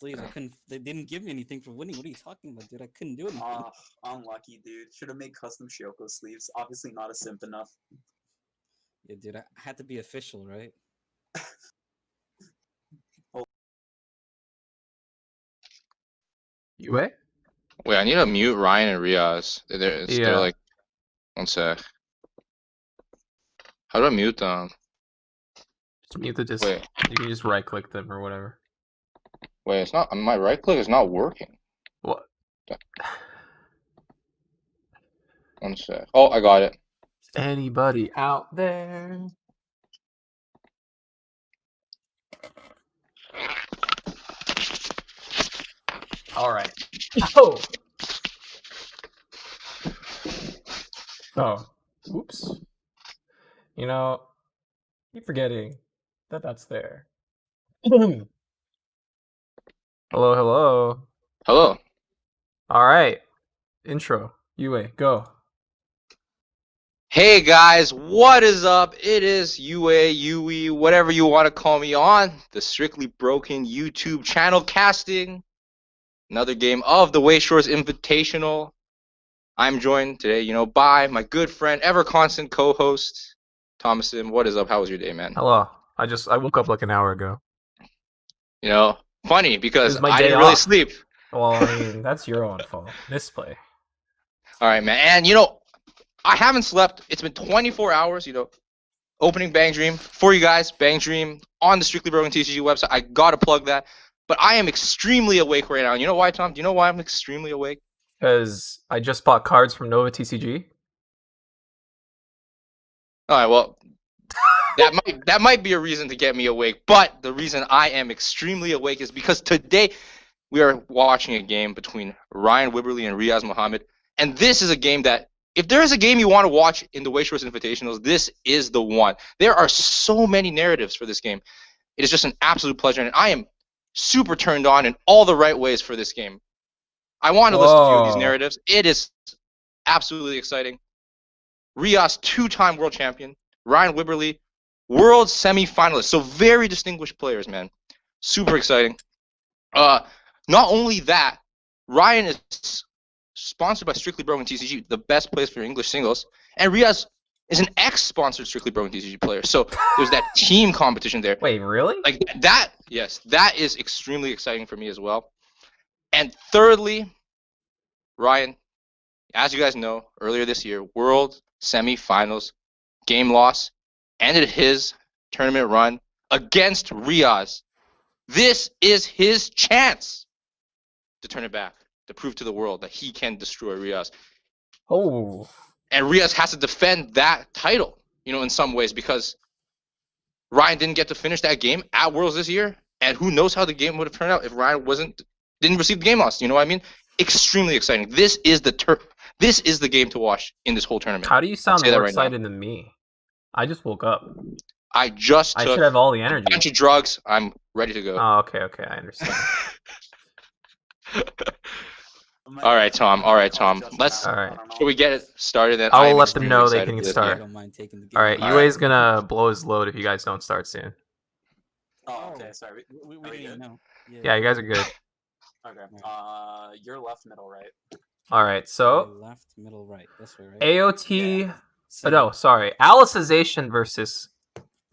sleeves. I couldn't. They didn't give me anything for winning. What are you talking about, dude? I couldn't do anything. Unlucky, dude. Should have made custom Shioko sleeves. Obviously not a simp enough. Yeah, dude. I had to be official, right? You wait? Wait, I need to mute Ryan and Riaz. They're like, one sec. How do I mute them? Just mute the just. Wait. You can just right click them or whatever. Wait, it's not. My right click is not working. What? One sec. Oh, I got it. Anybody out there? All right. Oh. Oh. Oops. You know, keep forgetting that that's there. Hello, hello. Hello. All right. Intro. UA, go. Hey guys, what is up? It is UA, UE, whatever you want to call me on the Strictly Broken YouTube channel casting another game of the WS Invitational. I'm joined today, by my good friend, ever constant co-host, Thomason. What is up? How was your day, man? Hello. I woke up like an hour ago. Funny because It was my I day didn't really off. sleep. Well, I mean, that's your own fault. Misplay. All right, man. And I haven't slept. It's been 24 hours, opening Bang Dream for you guys. Bang Dream on the Strictly Broken TCG website. I got to plug that. But I am extremely awake right now. And you know why, Tom? Do you know why I'm extremely awake? Because I just bought cards from NovaTCG. All right, well, that might be a reason to get me awake. But the reason I am extremely awake is because today we are watching a game between Ryan Wibberley and Riaz Muhammad. And this is a game that, if there is a game you want to watch in the WS Invitationals, this is the one. There are so many narratives for this game. It is just an absolute pleasure, and I am super turned on in all the right ways for this game. I want to list a few of these narratives. It is absolutely exciting. Riaz, two-time world champion. Ryan Wibberley, world semi-finalist. So very distinguished players, man. Super exciting. Not only that, Ryan is sponsored by Strictly Broken TCG, the best place for English singles, and Riaz is an ex-sponsored Strictly Broken TCG player. So there's that team competition there. Wait, really? Like that, yes, that is extremely exciting for me as well. And thirdly, Ryan, as you guys know, earlier this year, World Semifinals, game loss, ended his tournament run against Riaz. This is his chance to turn it back, to prove to the world that he can destroy Riaz. Oh. And Riaz has to defend that title, in some ways, because Ryan didn't get to finish that game at Worlds this year, and who knows how the game would have turned out if Ryan didn't receive the game loss. You know what I mean? Extremely exciting. This is the game to watch in this whole tournament. How do you sound more right excited than me? I just woke up. I should have all the energy. A bunch of drugs. I'm ready to go. Oh, okay, I understand. All right, Tom. Let's. All right. Should we get it started? Then I will let them know they can get I started. don't mind taking the game. All right, UA's gonna blow his load if you guys don't start soon. Oh, okay. Sorry. We Are didn't we even good? know. Yeah, you guys are good. Okay. You're left, middle, right. All right, so left, middle, right. This way, right? AOT. Yeah. No, sorry, Alicization versus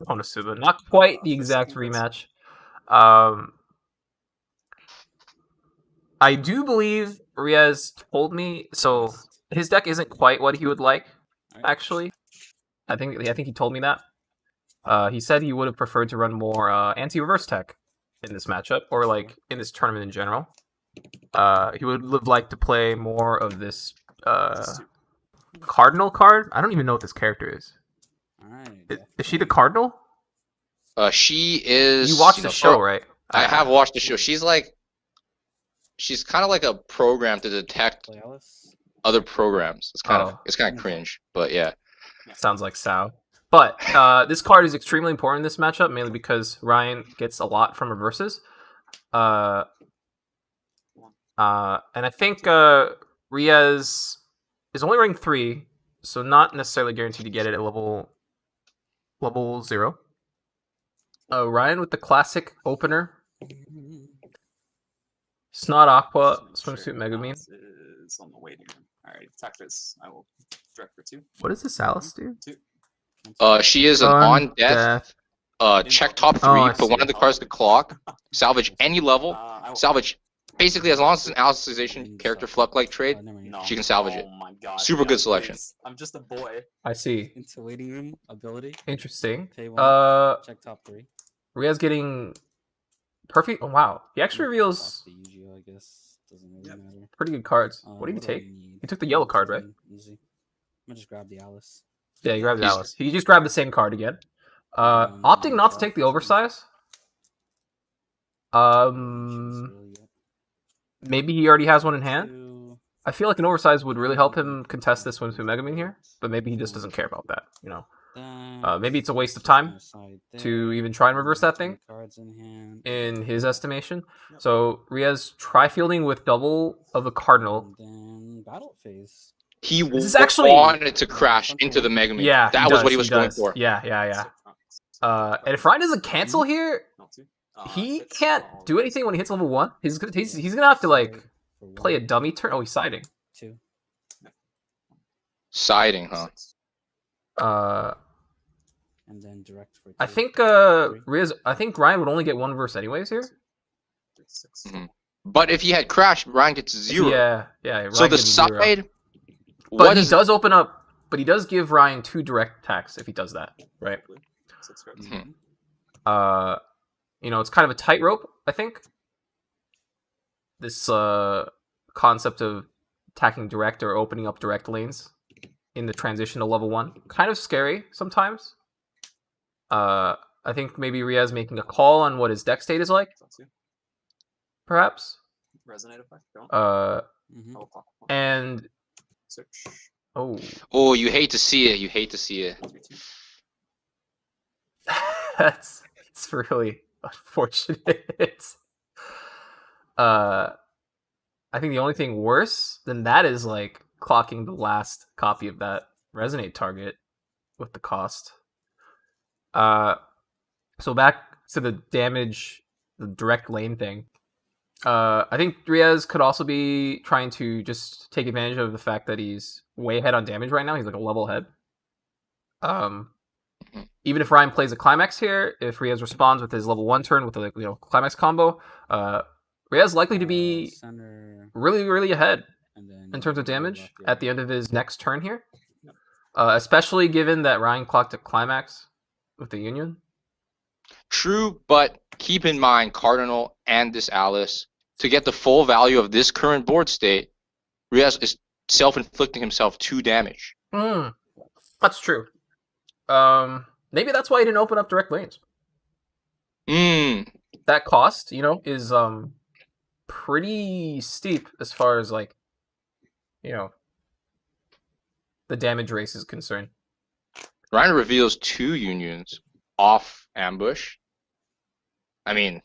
Konosuba. Not quite the exact rematch. I do believe Riaz told me so. His deck isn't quite what he would like. Actually, I think he told me that. He said he would have preferred to run more anti-reverse tech in this matchup, or like in this tournament in general. He would have liked to play more of this Cardinal card. I don't even know what this character is. All right. Is she the Cardinal? She is. You watched the show, right? I have watched the show. She's kind of like a program to detect other programs. It's kind of cringe, but yeah. Sounds like SAO. But this card is extremely important in this matchup, mainly because Ryan gets a lot from reverses. And I think Riaz is only rank 3, so not necessarily guaranteed to get it at level 0. Ryan with the classic opener. Snot Aqua, Just make Swimsuit sure Megumin. Alice is on the waiting room. Alright, attack this. I will direct for 2. What does this Alice do? 2. She is an On on death. Check top 3. Oh, I put one see. of the cards to clock. Salvage any level. I will- Salvage. Basically, as long as it's an Alicization character Fluck-like trade, No. she can salvage it. Oh my god. Super good yes, selection. please. I'm just a boy. I see. Into waiting room ability. Interesting. Pay 1. Check top 3. Riaz getting perfect. Oh, wow. He actually reveals The UGO, I guess. Doesn't really Yep. matter. pretty good cards. What did he do I take? need? He took the yellow card, right? Easy. I'm gonna just grab the Alice. Yeah, he grabbed He's- Alice. He just grabbed the same card again. Opting not to take the oversize. Maybe he already has one in hand. I feel like an oversize would really help him contest this Swimsuit Megumin here, but maybe he just doesn't care about that, you know. Maybe it's a waste of time to even try and reverse that thing, Cards in hand. in his estimation. So Riaz try fielding with double of the Cardinal. And then battle phase. He is actually- wanted to crash into the Megumin. Yeah, that was what he was going for. Yeah. And if Ryan doesn't cancel here, he can't do anything when he hits level 1. He's gonna have to like play a dummy turn. Oh, he's siding. 2. Siding, huh? And then direct for 2. I think Riaz. I think Ryan would only get 1 verse anyways here. Mhm. But if he had crashed, Ryan gets 0. Yeah. So Ryan the gets 0. side. But What he is does open up. But he does give Ryan 2 direct attacks if he does that, right? Mhm. You know, it's kind of a tightrope, I think. This concept of attacking direct or opening up direct lanes in the transition to level 1. Kind of scary sometimes. I think maybe Riaz making a call on what his deck state is like, perhaps. Resonate effect. Don't. Mhm. And Switch. Oh, you hate to see it. You hate to see it. it's really unfortunate. I think the only thing worse than that is like clocking the last copy of that resonate target with the cost. So back to the damage, the direct lane thing. I think Riaz could also be trying to just take advantage of the fact that he's way ahead on damage right now. He's like a level ahead. Even if Ryan plays a climax here, if Riaz responds with his level 1 turn with the climax combo, Riaz likely to be really, really ahead in terms of damage at the end of his next turn here. Especially given that Ryan clocked a climax with the Union. True, but keep in mind Cardinal and this Alice. To get the full value of this current board state, Riaz is self-inflicting himself 2 damage. That's true. Maybe that's why he didn't open up direct lanes. That cost, is pretty steep as far as like, the damage race is concerned. Ryan reveals 2 unions off ambush. I mean,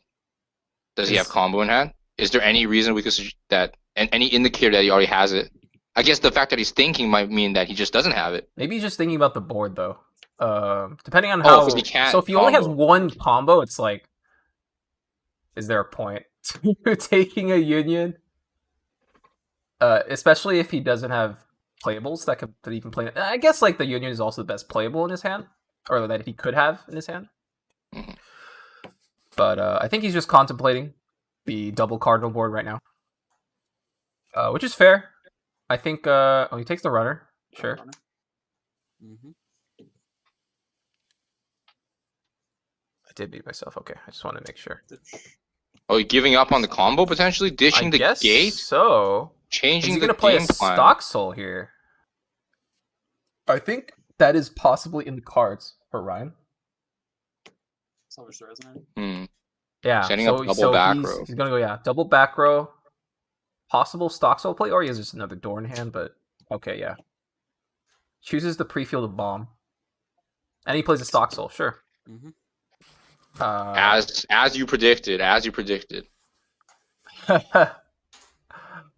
does he have combo in hand? Is there any reason we could that and any indicator that he already has it? I guess the fact that he's thinking might mean that he just doesn't have it. Maybe he's just thinking about the board though. Depending on how. He can't so if he only has 1 combo, it's like, is there a point to taking a union? Especially if he doesn't have playables that he can play. I guess like the union is also the best playable in his hand, or that he could have in his hand. Mm-hmm. But I think he's just contemplating the double cardinal board right now, which is fair. I think. He takes the runner. Sure. I did beat myself. Okay, I just want to make sure. Oh, you giving up on the combo potentially, dishing the gate, so changing is he the gonna play a game plan. stock soul here? I think that is possibly in the cards for Ryan. Yeah, setting up double back row. He's gonna go double back row. Possible stock soul play, or he has just another door in hand. But okay, yeah. Chooses the pre-field of bomb, and he plays a stock soul. Sure. As you predicted.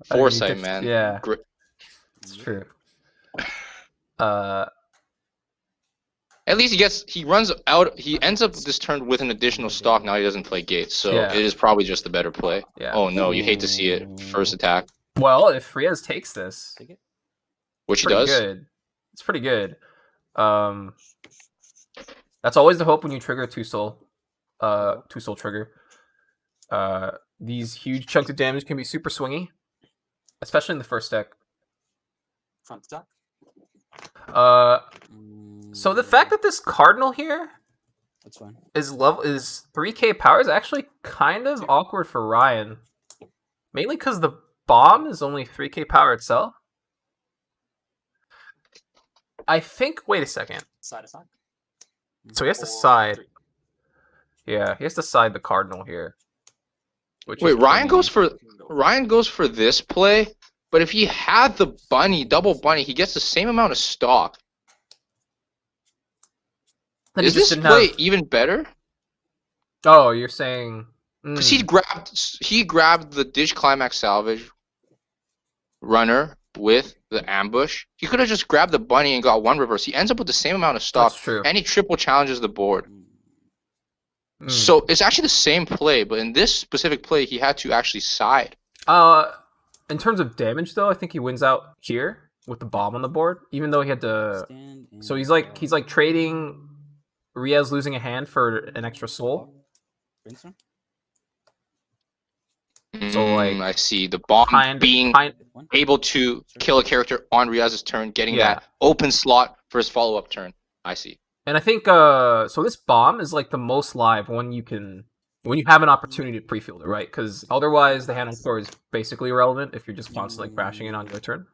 Foresight, man. Yeah, it's true. Hey, at least he runs out. He ends up this turn with an additional stock. Now he doesn't play gates, so Yeah. it is probably just the better play. Yeah. Oh no, you hate to see it. First attack, Well, if Riaz takes this, Take it. which he pretty does. good. It's pretty good. That's always the hope when you trigger two soul trigger. These huge chunks of damage can be super swingy, especially in the first deck. Front attack. So the fact that this cardinal here That's fine. is 3k power is actually kind of awkward for Ryan, mainly because the bomb is only 3k power itself. I think. Wait a second. Side attack. So he has to 4, side. 3. Yeah, he has to side the cardinal here. Which Wait, is Ryan pretty- goes for this play, but if he had the bunny, double bunny, he gets the same amount of stock. Then he Is just this didn't play have- even better? Oh, you're saying Because he grabbed the Ditch Climax Salvage runner with the ambush. He could have just grabbed the bunny and got one reverse. He ends up with the same amount of stock, That's true. and he triple challenges the board. Mm. So it's actually the same play, but in this specific play, he had to actually side. In terms of damage, though, I think he wins out here with the bomb on the board, even though he had to. So he's like trading Riaz losing a hand for an extra soul. Brainstorm? So, like, I see the bomb being One? able to kill a character on Riaz's turn, getting Yeah. that open slot for his follow-up turn. I see. And I think so this bomb is like the most live when you have an opportunity to pre-field it, right? Because otherwise the hand on core is basically irrelevant if you're just constantly crashing it on your turn.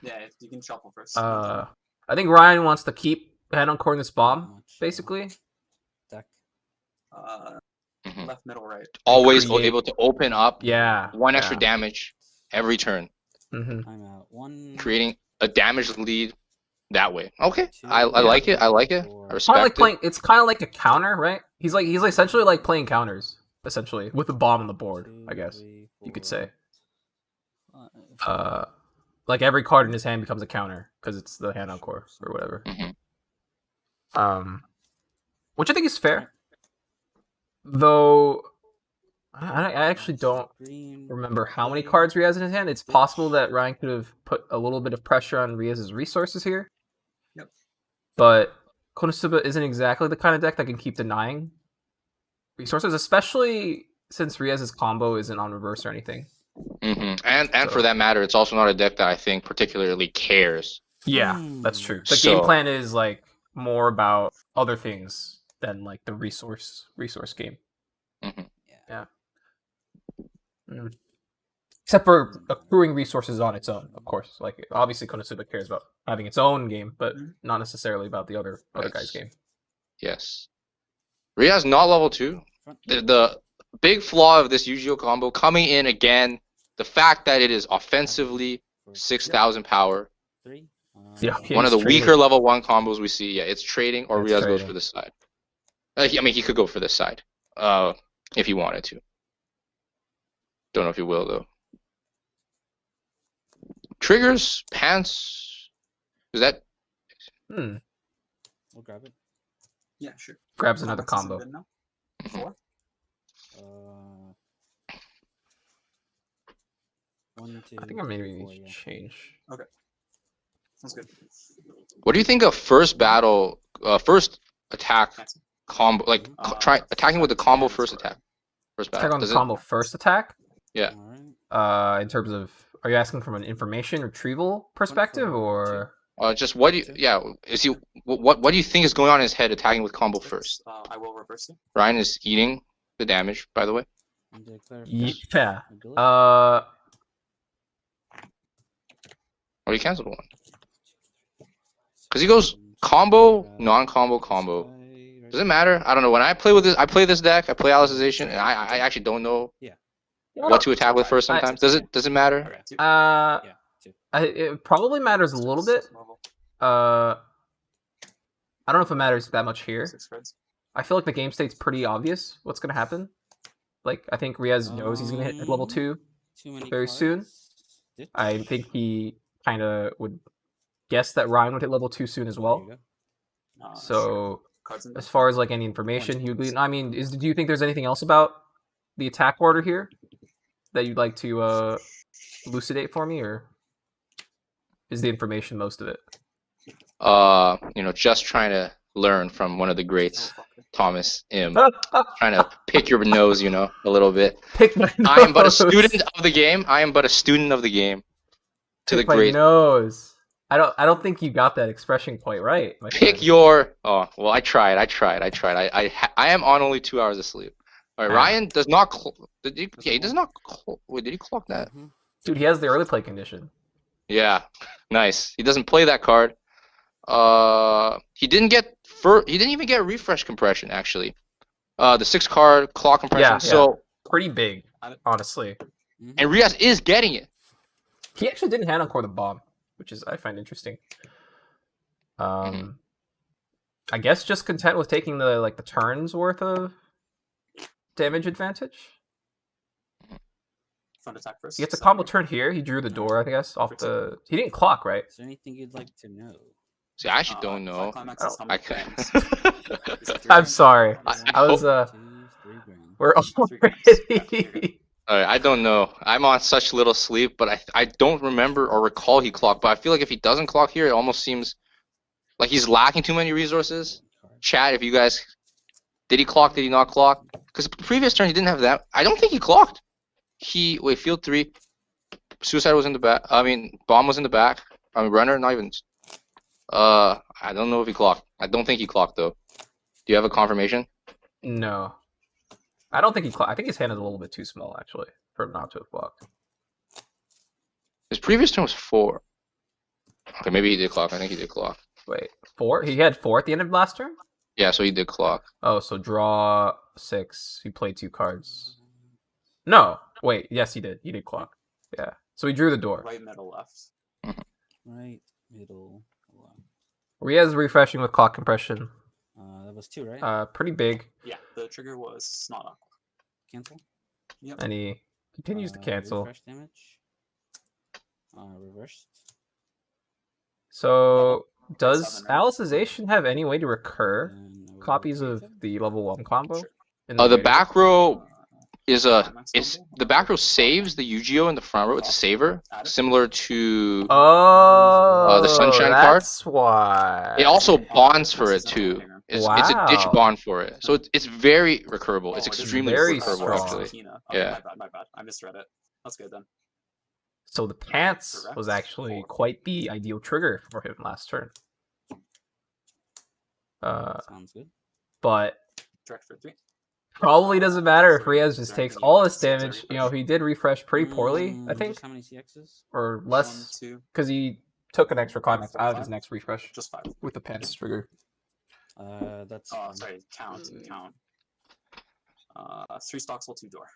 Yeah, if you can shuffle first. I think Ryan wants to keep hand on core in this bomb, basically. Deck. Mhm. Left, middle, right. Always create- able to open up Yeah. one extra damage every turn, Mm-hmm. I'm out. One. creating a damage lead that way. Okay, Two, I like it. I like it. four. I Kind of respect like it. playing. It's kind of like a counter, right? He's essentially like playing counters, essentially with the bomb on the board. Two, I guess three, you could four, say. five. Like every card in his hand becomes a counter because it's the hand on core or whatever. Mhm. Which I think is fair. Though I actually don't Green, remember how many blue, cards Riaz in his hand. It's possible that Ryan could have put a little bit of pressure on Riaz's resources here. Yep. But Konosuba isn't exactly the kind of deck that can keep denying resources, especially since Riaz's combo isn't on reverse or anything. And So- for that matter, it's also not a deck that I think particularly cares. Yeah, that's true. The So- game plan is like more about other things than like the resource game. Mhm. Yeah. Except for accruing resources on its own, of course. Like obviously Konosuba cares about having its own game, but not necessarily about the other guy's game. Yes. Riaz not level 2. front. The big flaw of this Yu-Gi-Oh combo coming in again, the fact that it is offensively 6,000 power. Three. Yeah, One of the he's trading. weaker level 1 combos we see. Yeah, it's trading or It's Riaz goes trading. for this side. He could go for this side. If he wanted to. Don't know if he will though. Triggers, pants. Is that Hmm. We'll grab it. Yeah, sure. Grabs another Climax isn't combo. good enough. Mhm. 4. One, two. I think I maybe four, need to yeah. change. Sounds good. what do you think of first attack Fancy. combo, like try attacking with the combo first attack? First Attack battle. on the Does it- combo first attack. Yeah. Alright. In terms of, are you asking from an information retrieval perspective or? Just what do you? Yeah. Is he? What do you think is going on in his head attacking with combo first? I will reverse it. Ryan is eating the damage, by the way. And declare Yeah. ability. Or he canceled one. Because he goes combo, non-combo, combo. Does it matter? I don't know. When I play with this, I play this deck. I play Alicization, and I actually don't know what to attack with first. Sometimes does it matter? Okay, 2. Yeah. Two. It probably matters a little bit. Level, I don't know if it matters that much here. 6 cards. I feel like the game state's pretty obvious what's gonna happen. Like I think Riaz knows he's gonna hit level 2 Too many very cards. soon. Ditch. I think he kind of would guess that Ryan would hit level 2 soon as There well. you go. Sure. So Cards in as deck. far as like any information, he would be. I mean, do you think there's anything else about the attack order here that you'd like to elucidate for me, or is the information most of it? Just trying to learn from one of the greats, Oh, fucker. Thomas M. Trying to pick your nose, a little bit. Pick my nose. I am but a student of the game. I am but a student of the game. To Pick the my great. nose. I don't think you got that expression quite right. My Pick friend. your. Oh well, I tried. I am on only 2 hours of sleep. All right, Ah. Ryan does not. He does not. Wait, did he clock that? Mhm. Dude, he has the early play condition. Yeah, nice. He doesn't play that card. He didn't even get refresh compression actually. The 6-card clock compression. Yeah. So Pretty big, honestly. Mhm. and Riaz is getting it. He actually didn't hand encore the bomb, which is I find interesting. I guess just content with taking the turns worth of damage advantage. Fun attack first. He gets a Second. combo turn here. He drew the door, I guess, off the. He didn't clock, right? Is there anything you'd like to know? See, I actually don't Five know. climax Oh, is how I many can. grams? Is it 3 I'm grams? sorry. What is it? I was 2, 3 grams. We're Three grams. already. Alright, I don't know. I'm on such little sleep, but I don't remember or recall he clocked. But I feel like if he doesn't clock here, it almost seems like he's lacking too many resources. Chat, if you guys did he clock? Did he not clock? Because the previous turn he didn't have that. I don't think he clocked. Field 3. Suicide was in the back. I mean, bomb was in the back. I mean, runner, not even. I don't know if he clocked. I don't think he clocked though. Do you have a confirmation? No, I don't think he clocked. I think his hand is a little bit too small actually for him not to have clocked. His previous turn was 4. Okay, maybe he did clock. I think he did clock. Wait, 4? He had 4 at the end of last turn. Yeah, so he did clock. Oh, so draw 6. He played 2 cards. No, wait. Yes, he did. He did clock. Yeah. So he drew the door. Right, middle, left. Right, middle, left. Riaz refreshing with clock compression. That was 2, right? Pretty big. Yeah, the trigger was not up. Cancel. Yep. And he continues to cancel. Refresh damage. Reversed. So does 7, right? Alicization have any way to recur And I will copies rotate of it. the level 1 combo? Sure. in The later- back row is climax it's combo? the back row saves the Yu-Gi-Oh in the front row. It's a saver, Add it. similar to. Oh, the Sunshine card? That's why. It also Oh, bonds for it that's a too. hanger. It's a ditch Wow. bond for it, so it's very recurable. Oh, It's it is extremely very recurable strong. actually. Tina. Okay, Yeah. My bad. I misread it. That's good then. So the pants Correct. was actually 4. quite the ideal trigger for him last turn. Sounds good. But Direct for 3. probably doesn't matter if Three. Riaz just Direct takes and all you this get damage. six You know, he did refresh pretty poorly, I think, Just how many CXs? or 1, less, 2, because he took an extra climax 4, out of his 5. next refresh just 5. with the pants trigger. That's. Oh, sorry. Count. 3 stocks, 2 door.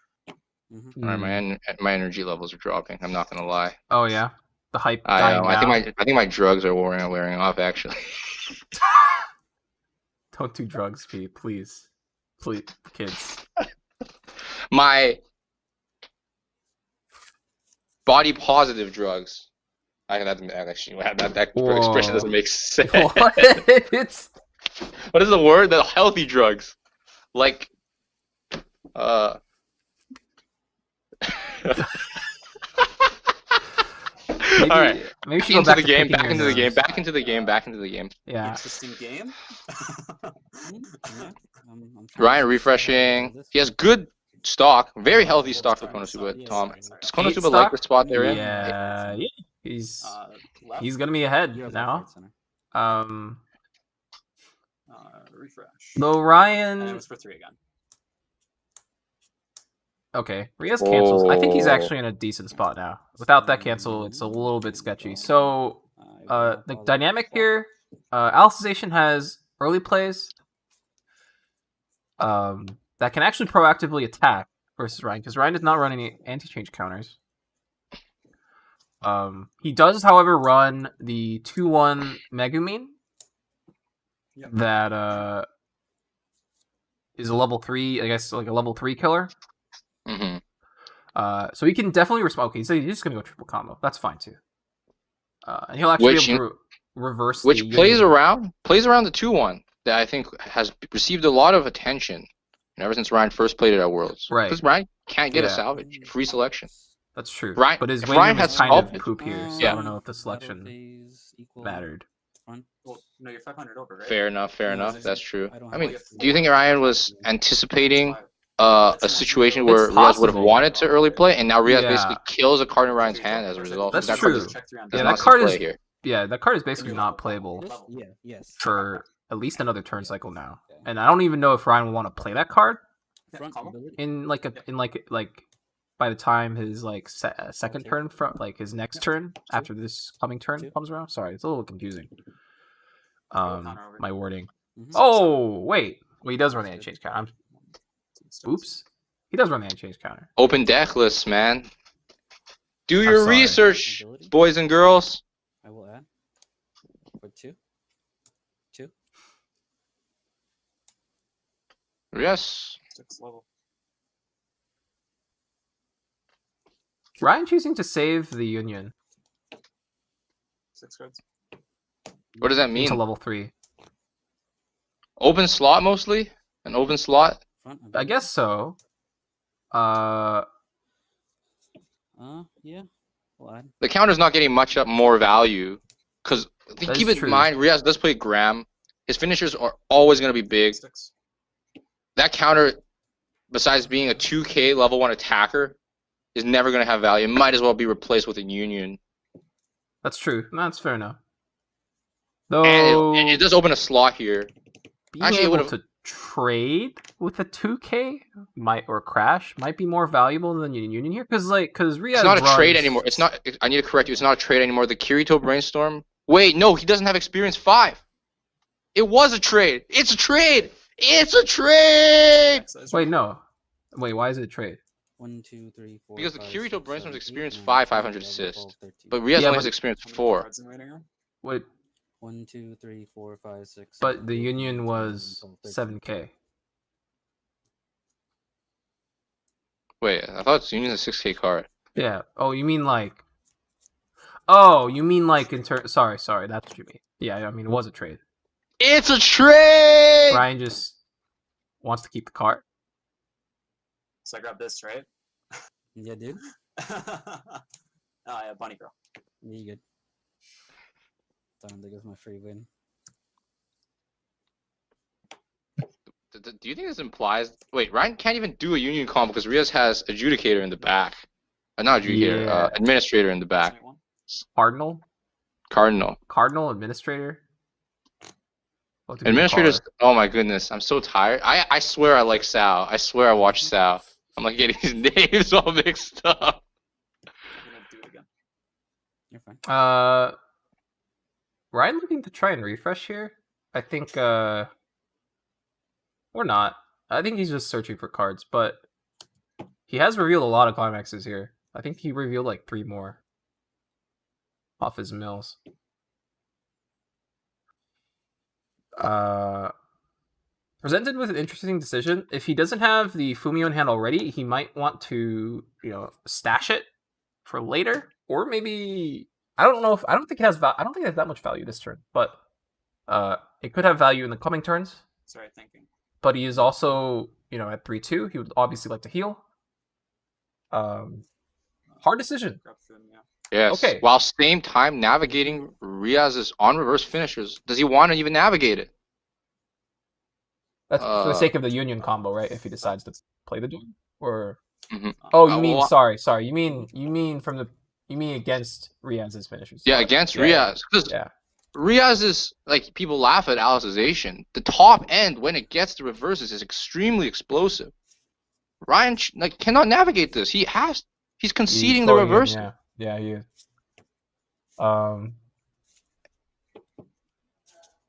Mm-hmm. All right, my energy levels are dropping. I'm not gonna lie. Oh yeah, the hype. I dying think down. my drugs are wearing off actually. Don't do drugs, Pete. Please, kids. My body positive drugs. I have that actually. That expression doesn't make sense. What? It's What is the word? The healthy drugs, like, maybe, All right. Maybe we should go Into back the to game. picking Back your into the game. nose. Back into the game. Back into the game. Yeah. Interesting game. Ryan refreshing. He has good stock, very healthy stock for Konosuba. Tom, does Konosuba like the spot they're in? Yeah, he's Left. he's gonna be ahead now. Refresh. Though And it Ryan, was for 3 again. okay, Riaz cancels. I think he's Oh. actually in a decent spot now. Without that cancel, it's a little bit sketchy. So the dynamic here, Alicization has early plays that can actually proactively attack versus Ryan, because Ryan does not run any anti-change counters. He does, however, run the 2/1 Megumin. Yep. That is a level 3, I guess, like a level 3 killer. Mm-hmm. So he can definitely respond. Okay, so he's just gonna go triple combo. That's fine too. And he'll actually be able to reverse which the plays Union. around the 2-1 that I think has received a lot of attention ever since Ryan first played it at Worlds. Right. Because Ryan can't get a Yeah. salvage. Free selection. That's true. Ryan- but his if wingman Ryan is had kind of salvage- poop here, so Yeah. I don't know if the selection mattered. Front. Well, no, you're 500 over, right? Fair enough. No, That's true. I don't I have mean, it. do you think Ryan was anticipating That's a an situation actual- where It's Riaz would have possible. wanted to early play, and now Riaz Yeah. basically kills a card in Ryan's hand as a result? That's that true. card does Yeah, not that see card play is here. Yeah, that card is basically not playable This? Yeah. Yes. for at least another turn Yeah. cycle now. Okay. And I don't even know if Ryan will want to play that card Front combo? ability. in like by the time his like second Okay. turn from like his next Yeah. turn after this coming turn Two. comes around. Sorry, it's a little confusing. counter over. My wording. Mhm. Oh wait, well he does run the That's good. anti-change counter. Oops, he does run the anti-change counter. Open deck list, man. Do your sorry. research, Ability. boys and girls. I will add. For 2. 2. Yes. 6 level. Ryan choosing to save the Union 6 cards. What does that into mean? level 3. Open slot mostly? An open slot? Front I ability. guess so. Yeah. We'll add. The counter's not getting much up more value. Because That keep is in true. mind, Riaz does play Graham. His finishers are always going to be big. 6. That counter, besides being a 2k level 1 attacker, is never going to have value. It might as well be replaced with a Union. That's true. That's fair enough. And Though it does open a slot here. being actually, it able would've- to trade with a 2K or crash might be more valuable than Union here because Riaz It's not a trade runs- anymore. It's not. I need to correct you. It's not a trade anymore. The Kirito Brainstorm. Wait, no, he doesn't have experience 5. It was a trade. It's a trade. It's a trade. Wait, no. Wait, why is it a trade? 1, 2, 3, 4. Because the 5, Kirito 6, Brainstorm's 7, experience 8, 9, 5, 10, 500 11, assist. 12, 13. But Riaz Yeah, only but- has experience How many 4. cards in the waiting room? Wait, 1, 2, 3, 4, 5, 6. but 7, the 8, 9, Union 10, was 11, 12, 13. 7K. Wait, I thought Union's a 6k card. Yeah. Oh, you mean like? Oh, you mean like in turn? Sorry, that's what you mean. Yeah, I mean it was a trade. It's a trade. Ryan just wants to keep the card. So I grab this, right? Yeah, dude. Oh yeah, Bunny Girl. Yeah, you good. Don't think it's my free win. Do you think this implies? Wait, Ryan can't even do a Union combo because Riaz has adjudicator in the back. Not adjudicator. Yeah. Administrator in the back. 21. Cardinal administrator. What did we Administrators. call Oh my goodness, I'm so tired. I swear I like SAO. I swear I watch SAO. I'm like getting his names all mixed up. I'm gonna do it again. You're fine. her? Ryan looking to try and refresh here. I think or not. I think he's just searching for cards, but he has revealed a lot of climaxes here. I think he revealed like 3 more off his mills. Presented with an interesting decision. If he doesn't have the Fumio in hand already, he might want to, stash it for later, or maybe I don't think it has I don't think it has that much value this turn, but it could have value in the coming turns. Sorry, thinking. But he is also, at 3-2. He would obviously like to heal. Hard decision. Grab Fum, yeah. Yes. Okay. While same time navigating Riaz's on reverse finishers. Does he want to even navigate it? That's for the sake of the Union combo, right? If he decides to play the duel, or Mhm. oh, you mean well- sorry. You mean against Riaz's finishers? Yeah, against Yeah. Riaz. Because Yeah. Riaz is like people laugh at Alicization. The top end when it gets to reverses is extremely explosive. Ryan cannot navigate this. He's conceding the going in, reverse. Yeah, he is.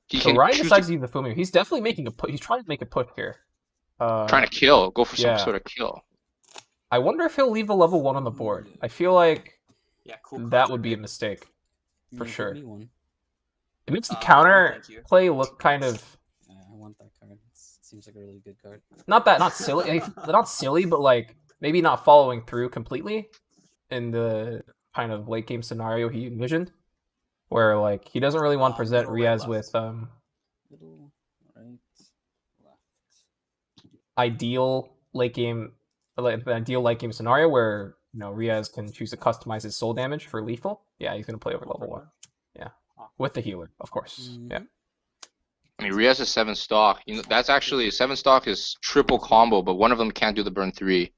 He So can Ryan choose decides to use the Fumio. He's definitely making a push. He's trying to make a push here. trying to kill, go for some yeah. sort of kill. I wonder if he'll leave a level 1 on the board. I feel like Yeah, cool. that cards would are be a good. mistake. For Give sure. Me one. It makes the No, counter thank you. play look kind of I want that card. Seems like a really good card. not silly, not silly, but like maybe not following through completely in the kind of late game scenario he envisioned. where like he doesn't really want to present middle, right, Riaz left. with Middle, right, left. ideal late game scenario where Riaz can choose to customize his soul damage for lethal. Yeah, he's gonna play over level 1. Yeah, with the healer, of course. Yeah. I mean, Riaz is 7 stock. That's actually 7 stock is triple combo, but one of them can't do the burn 3.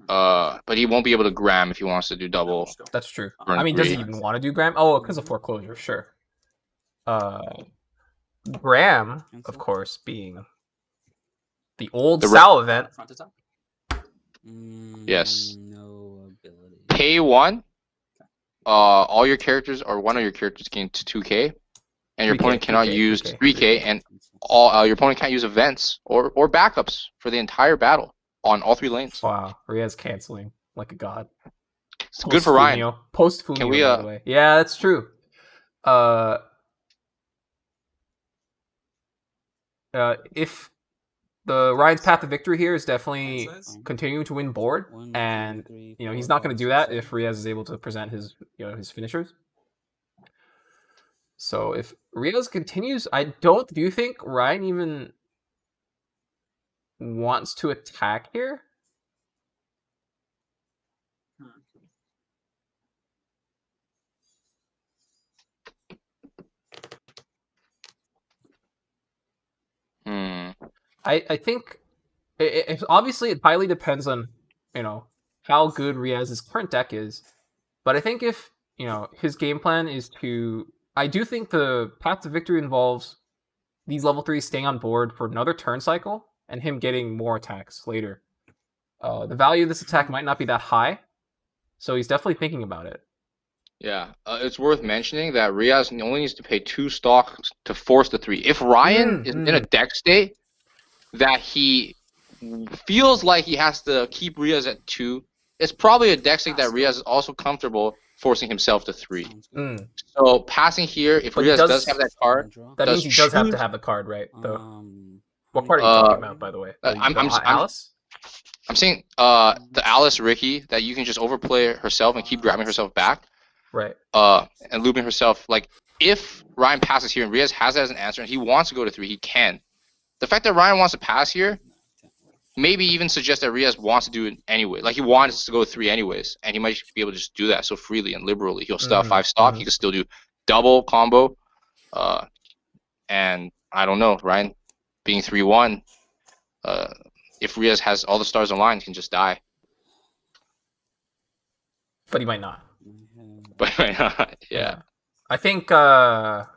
But he won't be able to gram if he wants to do double. That's true. Burn I mean, does he 3. even want to do Gram? Oh, because of foreclosure, sure. Gram, of course, being the old SAO event. Front to top. Yes. No ability. Pay 1. All your characters or one of your characters gain 2k, and your 3K, opponent cannot 3K, use 3K. 3k, and all your opponent can't use events or backups for the entire battle on all 3 lanes. Wow, Riaz canceling like a god. It's good for Ryan. Post Fumio, Can we, by the way. Yeah, that's true. If the Ryan's path to victory here is definitely continuing to win board, and he's not going to do that if Riaz is able to present his his finishers. So if Riaz continues, do you think Ryan even wants to attack here? I think obviously it highly depends on how good Riaz's current deck is, but I think if his game plan is to, I do think the path to victory involves these level 3s staying on board for another turn cycle and him getting more attacks later. The value of this attack might not be that high, so he's definitely thinking about it. Yeah, it's worth mentioning that Riaz only needs to pay 2 stock to force the 3. If Ryan is in a deck state that he feels like he has to keep Riaz at 2, it's probably a deck state that Riaz is also comfortable forcing himself to 3. So passing here, if Riaz does have that card, that means he does have to have the card, right? What card are you talking about, by the way? Alice? I'm saying the Alice Ricky that you can just overplay herself and keep grabbing herself back. Right. And looping herself. Like, if Ryan passes here and Riaz has that as an answer and he wants to go to 3, he can. The fact that Ryan wants to pass here maybe even suggests that Riaz wants to do it anyway. Like, he wants to go 3 anyways, and he might be able to just do that so freely and liberally. He'll still have 5 stock. He can still do double combo. And I don't know, Ryan being 3-1, if Riaz has all the stars aligned, he can just die. But he might not. But he might not, yeah. I think, if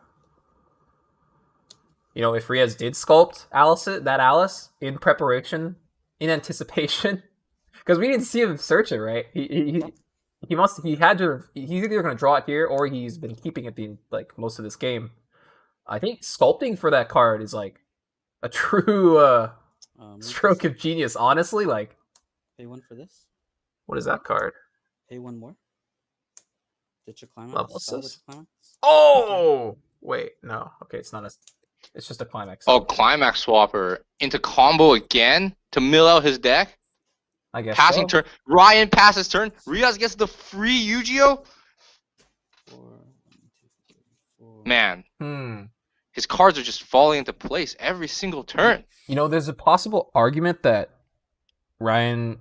Riaz did sculpt Alice in preparation, in anticipation, because we didn't see him search it, right? He's either going to draw it here or he's been keeping it most of this game. I think sculpting for that card is like a true stroke of genius, honestly. Like, pay 1 for this. What is that card? Pay 1 more. Ditch a climax. Level assist. Oh wait, no. Okay, it's not a. It's just a climax. Oh, climax swapper into combo again to mill out his deck. I guess. Passing turn. Ryan passes turn. Riaz gets the free Yu-Gi-Oh. 4, 1, 2, 3, 4. Man. His cards are just falling into place every single turn. There's a possible argument that Ryan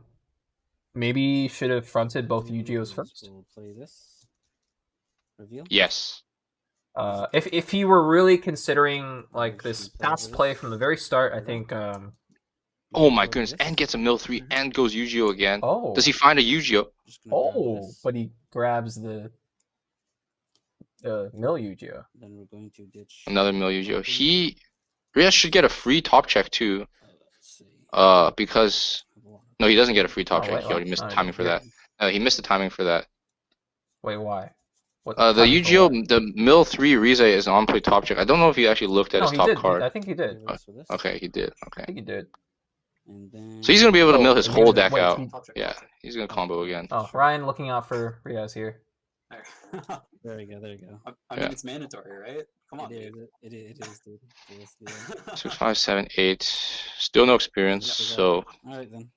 maybe should have fronted both Yu-Gi-Ohs first. We'll play this. Reveal? Yes. If he were really considering this pass play from the very start, I think. Oh my goodness! And gets a mill 3 and goes Yu-Gi-Oh again. Oh. Does he find a Yu-Gi-Oh? Oh, but he grabs the mill Yu-Gi-Oh. Then we're going to ditch Another mill Yu-Gi-Oh. Riaz should get a free top check too. Because no, he doesn't get a free top check. He already missed the timing for that. He missed the timing for that. Wait, why? The Yu-Gi-Oh, the Mill 3 Rize is an on-play top check. I don't know if he actually looked at his top card. I think he did. Okay, he did. Okay. I think he did. And then... So he's going to be able to mill his whole deck out. Yeah, he's going to combo again. Oh, Ryan looking out for Riaz here. There you go. I mean, it's mandatory, right? Come on, It is, dude. 6, 5, 7, 8. Still no experience, so... Alright then.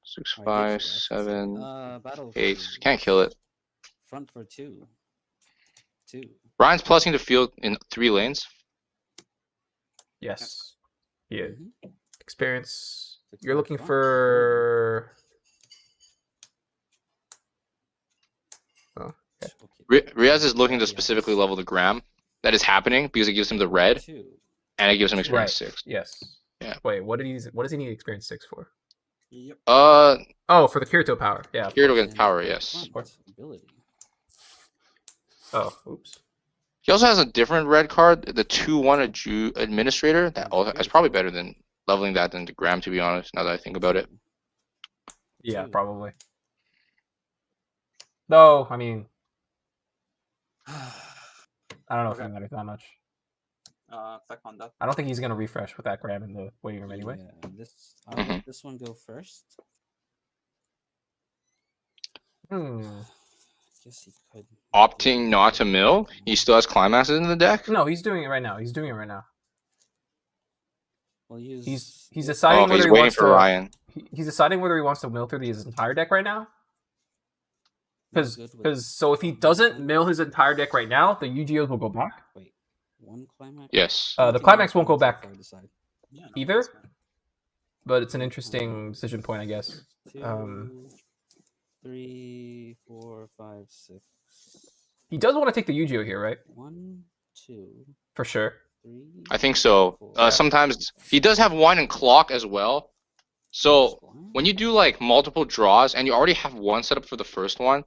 6, 5, 7, Battle 8. Can't kill it. Front for 2. 2. Ryan's plusing the field in 3 lanes. Yes. Yeah. Mhm. Experience. Six You're on looking front. for. Oh, okay. Okay. Riaz is looking to Riaz. specifically level the Gram. That is happening because it gives him the red 2. and it gives him experience Right. 6. Yes. Yeah. Wait, what does he need experience 6 for? Yep. Oh, for the Kirito power. Yeah. Of Kirito course. against power, And yes. front course. ability. Oh, oops. He also has a different red card, the 2/1 Administrator. That also is probably better than leveling that than the Gram, to be honest, now that I think about it. Yeah, 2. probably. Though, I mean, I don't know if Okay. it matters that much. Effect on that. I don't think he's gonna refresh with that grab in the waiting room anyway. Yeah, I'll let this one go first. Guess he could. Opting not to mill. He still has climaxes in the deck. No, he's doing it right now. He's doing it right now. Well, He's this- deciding Oh, whether he's he waiting wants for to. Ryan. He's deciding whether he wants to mill through his entire deck right now. not good with- Because if he doesn't mill his entire deck right now, the UGOs will go back. Wait, 1 climax. Yes. The climax won't go back Yeah, no, either. that's fine. But it's an interesting decision point, I guess. 2, 3, 4, 5, 6. He does want to take the UGO here, right? 1, 2, For sure. 3. I think so. 4. Sometimes he does have wine and clock as well. So when you do like multiple draws and you already have one set up for the first one,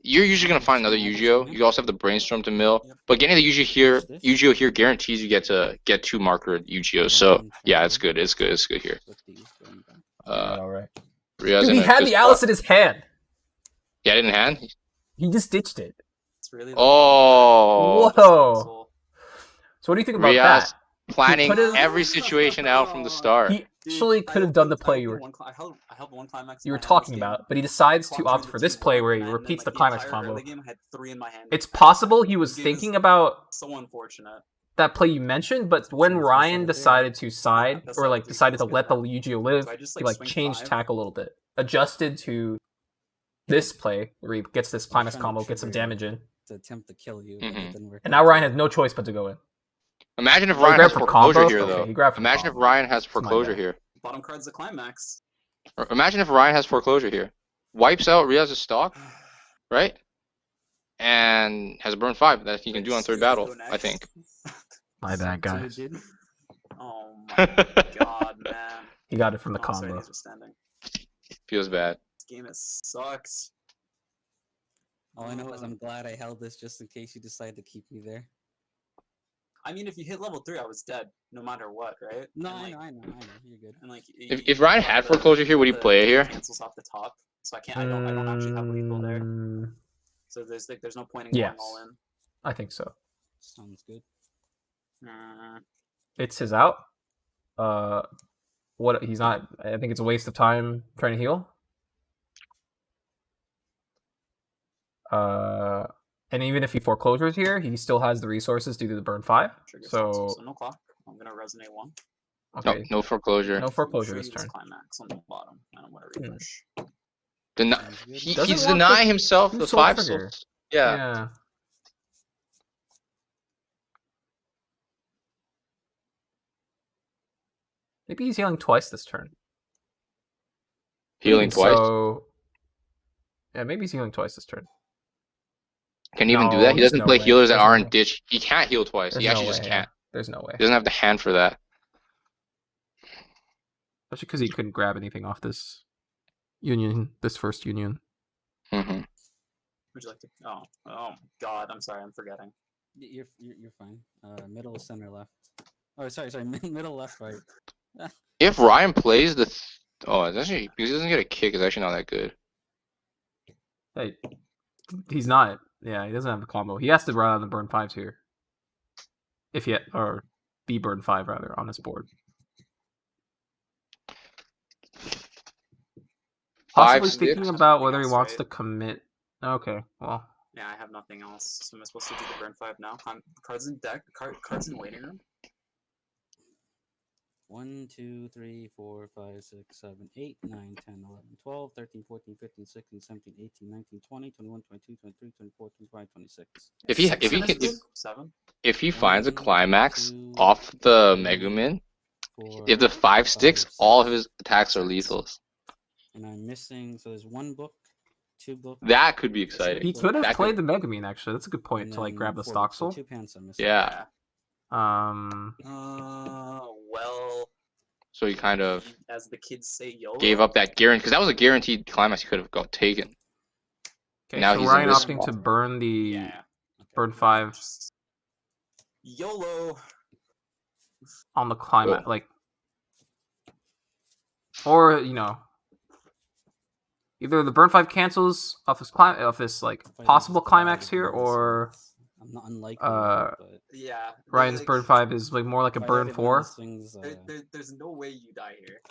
you're usually gonna find another UGO. You also have the brainstorm to mill, but getting the UGO here guarantees you get 2 marker UGOs. So yeah, it's good. It's good. It's good here. With these going back. All right. Riaz Dude, in he a had good the spot. Alice in his hand. Yeah, in hand. He just ditched it. It's really Oh, Whoa. So what do you think about Riaz that? planning could've- every situation out from the start. He actually could have done the play you were I held 1 climax. you in were my hand talking this game. about, but he decides to Clocked opt through for the this 2 play where he and then, repeats like, the climax entire combo. early game, I had 3 in my hand. It's possible he was This game is thinking about so unfortunate. that play you mentioned, but when Sounds Ryan like decided to side That's or not like what we decided to supposed let to the do. UGO live, So I just, he like, like swing changed 5. tack a little bit, adjusted to this play where he gets this climax trying to combo, gets some trigger damage in, To attempt to kill you, but Mhm. it didn't work. and now Ryan has no choice but to go in. Imagine if Oh, he Ryan grabbed has for foreclosure combo? here, Okay, though. he grabbed for Imagine if combo. Ryan has It's my foreclosure bad. here. Bottom card's the climax. Or imagine if Ryan has foreclosure here. Wipes out Riaz's stock, right? And has a burn 5 that he can do on third battle, I think. My bad, So it guys. did. Oh my god, man. He got it from the Oh, sorry, combo. these are standing. Feels bad. This game sucks. All I know is I'm glad I held this just in case you decide to keep me there. I mean, if you hit level 3, I was dead, no matter what, right? No, And, I know. You're good. And like, If Ryan had foreclosure here, would he play it here? Cancels off the top, so I can't. I don't actually have lethal there. So there's no point in going Yes. all in. I think so. Sounds good. It's his out. What he's not. I think it's a waste of time trying to heal. And even if he foreclosures here, he still has the resources to do the burn 5. Trigger So so no clock. I'm gonna resonate 1. okay, No foreclosure. no foreclosure Freeze this turn. climax on the bottom. I don't want to refresh. Sounds good. He's Doesn't want denying the himself two the soul 5 trigger. souls. Yeah. Maybe he's healing twice this turn. Healing twice. So yeah, maybe he's healing twice this turn. Can he even do No, that? He there's doesn't no play way. healers that There's no aren't way. ditch. He can't heal twice. There's He actually no just way. can't. There's no way. He doesn't have the hand for that. Especially because he couldn't grab anything off this union, this first union. Hmm. Would you like to? Oh God! I'm sorry. I'm forgetting. You're fine. Middle, center, left. Oh, sorry. Middle, left, right. If Ryan plays the, it's actually because he doesn't get a kick. It's actually not that good. Hey, he's not. Yeah, he doesn't have the combo. He has to run on the burn 5s here. If he or the burn 5 rather on his board. Possibly 5, thinking 6. about whether he else, wants right? to commit. Okay, well, Yeah, I have nothing else. So am I supposed to do the burn 5 now? Cards in deck. Cards in waiting room. 1, 2, 3, 4, 5, 6, 7, 8, 9, 10, 11, 12, 13, 14, 15, 16, 17, 18, 19, 20, 21, 22, 23, 24, 25, 26. If he Six in this game? 7. if he finds a 1, climax 2, off the 3, Megumin, 4, if the 5 sticks, 5, all of 6. his attacks are 6. lethals. And I'm missing, so there's 1 book, 2 books. That could be exciting. He could have That played could- the Megumin, actually. That's a good point and to like then grab the 4 stock books, so soul. 2 pants I'm missing. Yeah. Well, So he kind of as the kids say, YOLO. gave up that guarantee because that was a guaranteed climax he could have got taken. Okay, Now so he's in Ryan this opting spot. to burn the Yeah. burn 5 Just YOLO. on the climax, Cool. like, or you know, either the burn 5 cancels off this like If I possible just climax divide here, it into or swings, I'm not unlikely, but Yeah. Ryan's like, burn 5 is like more like a if I burn did one of 4. the swings, there's no way you die here.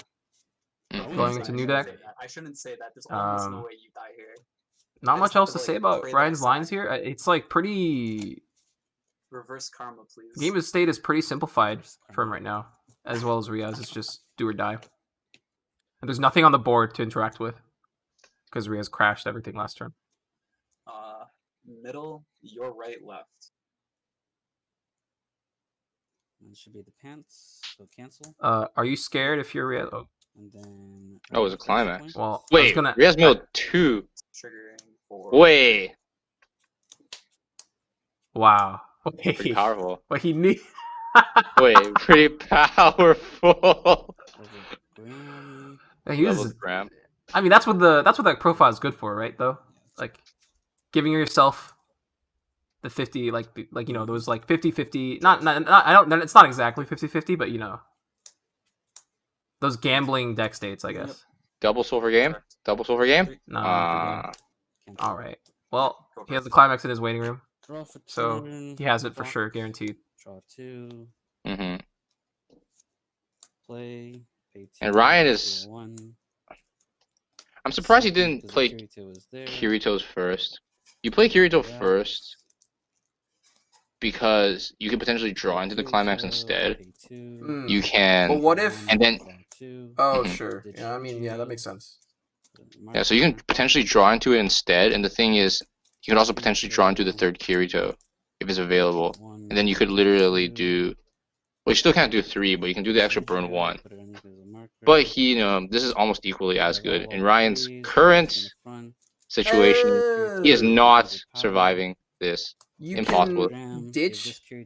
Mm. I wouldn't Going say into I new should deck? say that. I shouldn't say that. There's almost no Um, way you die here. Not I much just have else to, to say like, about pray that I Ryan's lines sack. here. It's like pretty. Reverse karma, please. Game of state is pretty simplified Reverse for him karma. right now, as well as Riaz. It's just do or die. And there's nothing on the board to interact with because Riaz crashed everything last turn. Middle, your right, left. And it should be the pants, so cancel. Are you scared if you're Riaz? Oh, And then. Oh, it was a first climax. point. well, I was Wait, gonna. Riaz milled 2. Triggering for. Wait, Wow. pretty powerful. But he knew. Wait, pretty powerful. Graham. He was. Levels Graham. I mean, that's what that profile is good for, right? Though, like, giving yourself the 50, like you know, those like 50-50. Not I don't. It's not exactly 50-50, but you know, those gambling deck states, I guess. Double silver game? Correct. Double silver game? No, not the game. Cancel. All right. Well, he has the climax in his waiting room, Draw for so turn, he has it for block, sure, guaranteed. Draw 2. Mm-hmm. Play. Pay 2. And Ryan draw is- 1. I'm surprised he Second, didn't 'cause play Kirito was there. Kirito's first. You play Kirito Yeah. first because you can potentially draw into the climax Kirito, instead. pay 2. Mm. You can, But what if- and then Draw 2. Oh, Mhm. sure. Yeah, I mean, yeah, that makes sense. yeah, so you can potentially draw into it instead. And the thing is, you could also potentially draw into the third Kirito if it's available. And then you could literally do. Well, you still can't do 3, but you can do the extra burn 1. But he, this is almost equally as good. In Ryan's current situation, he is not surviving this. You Impossible. can ditch. You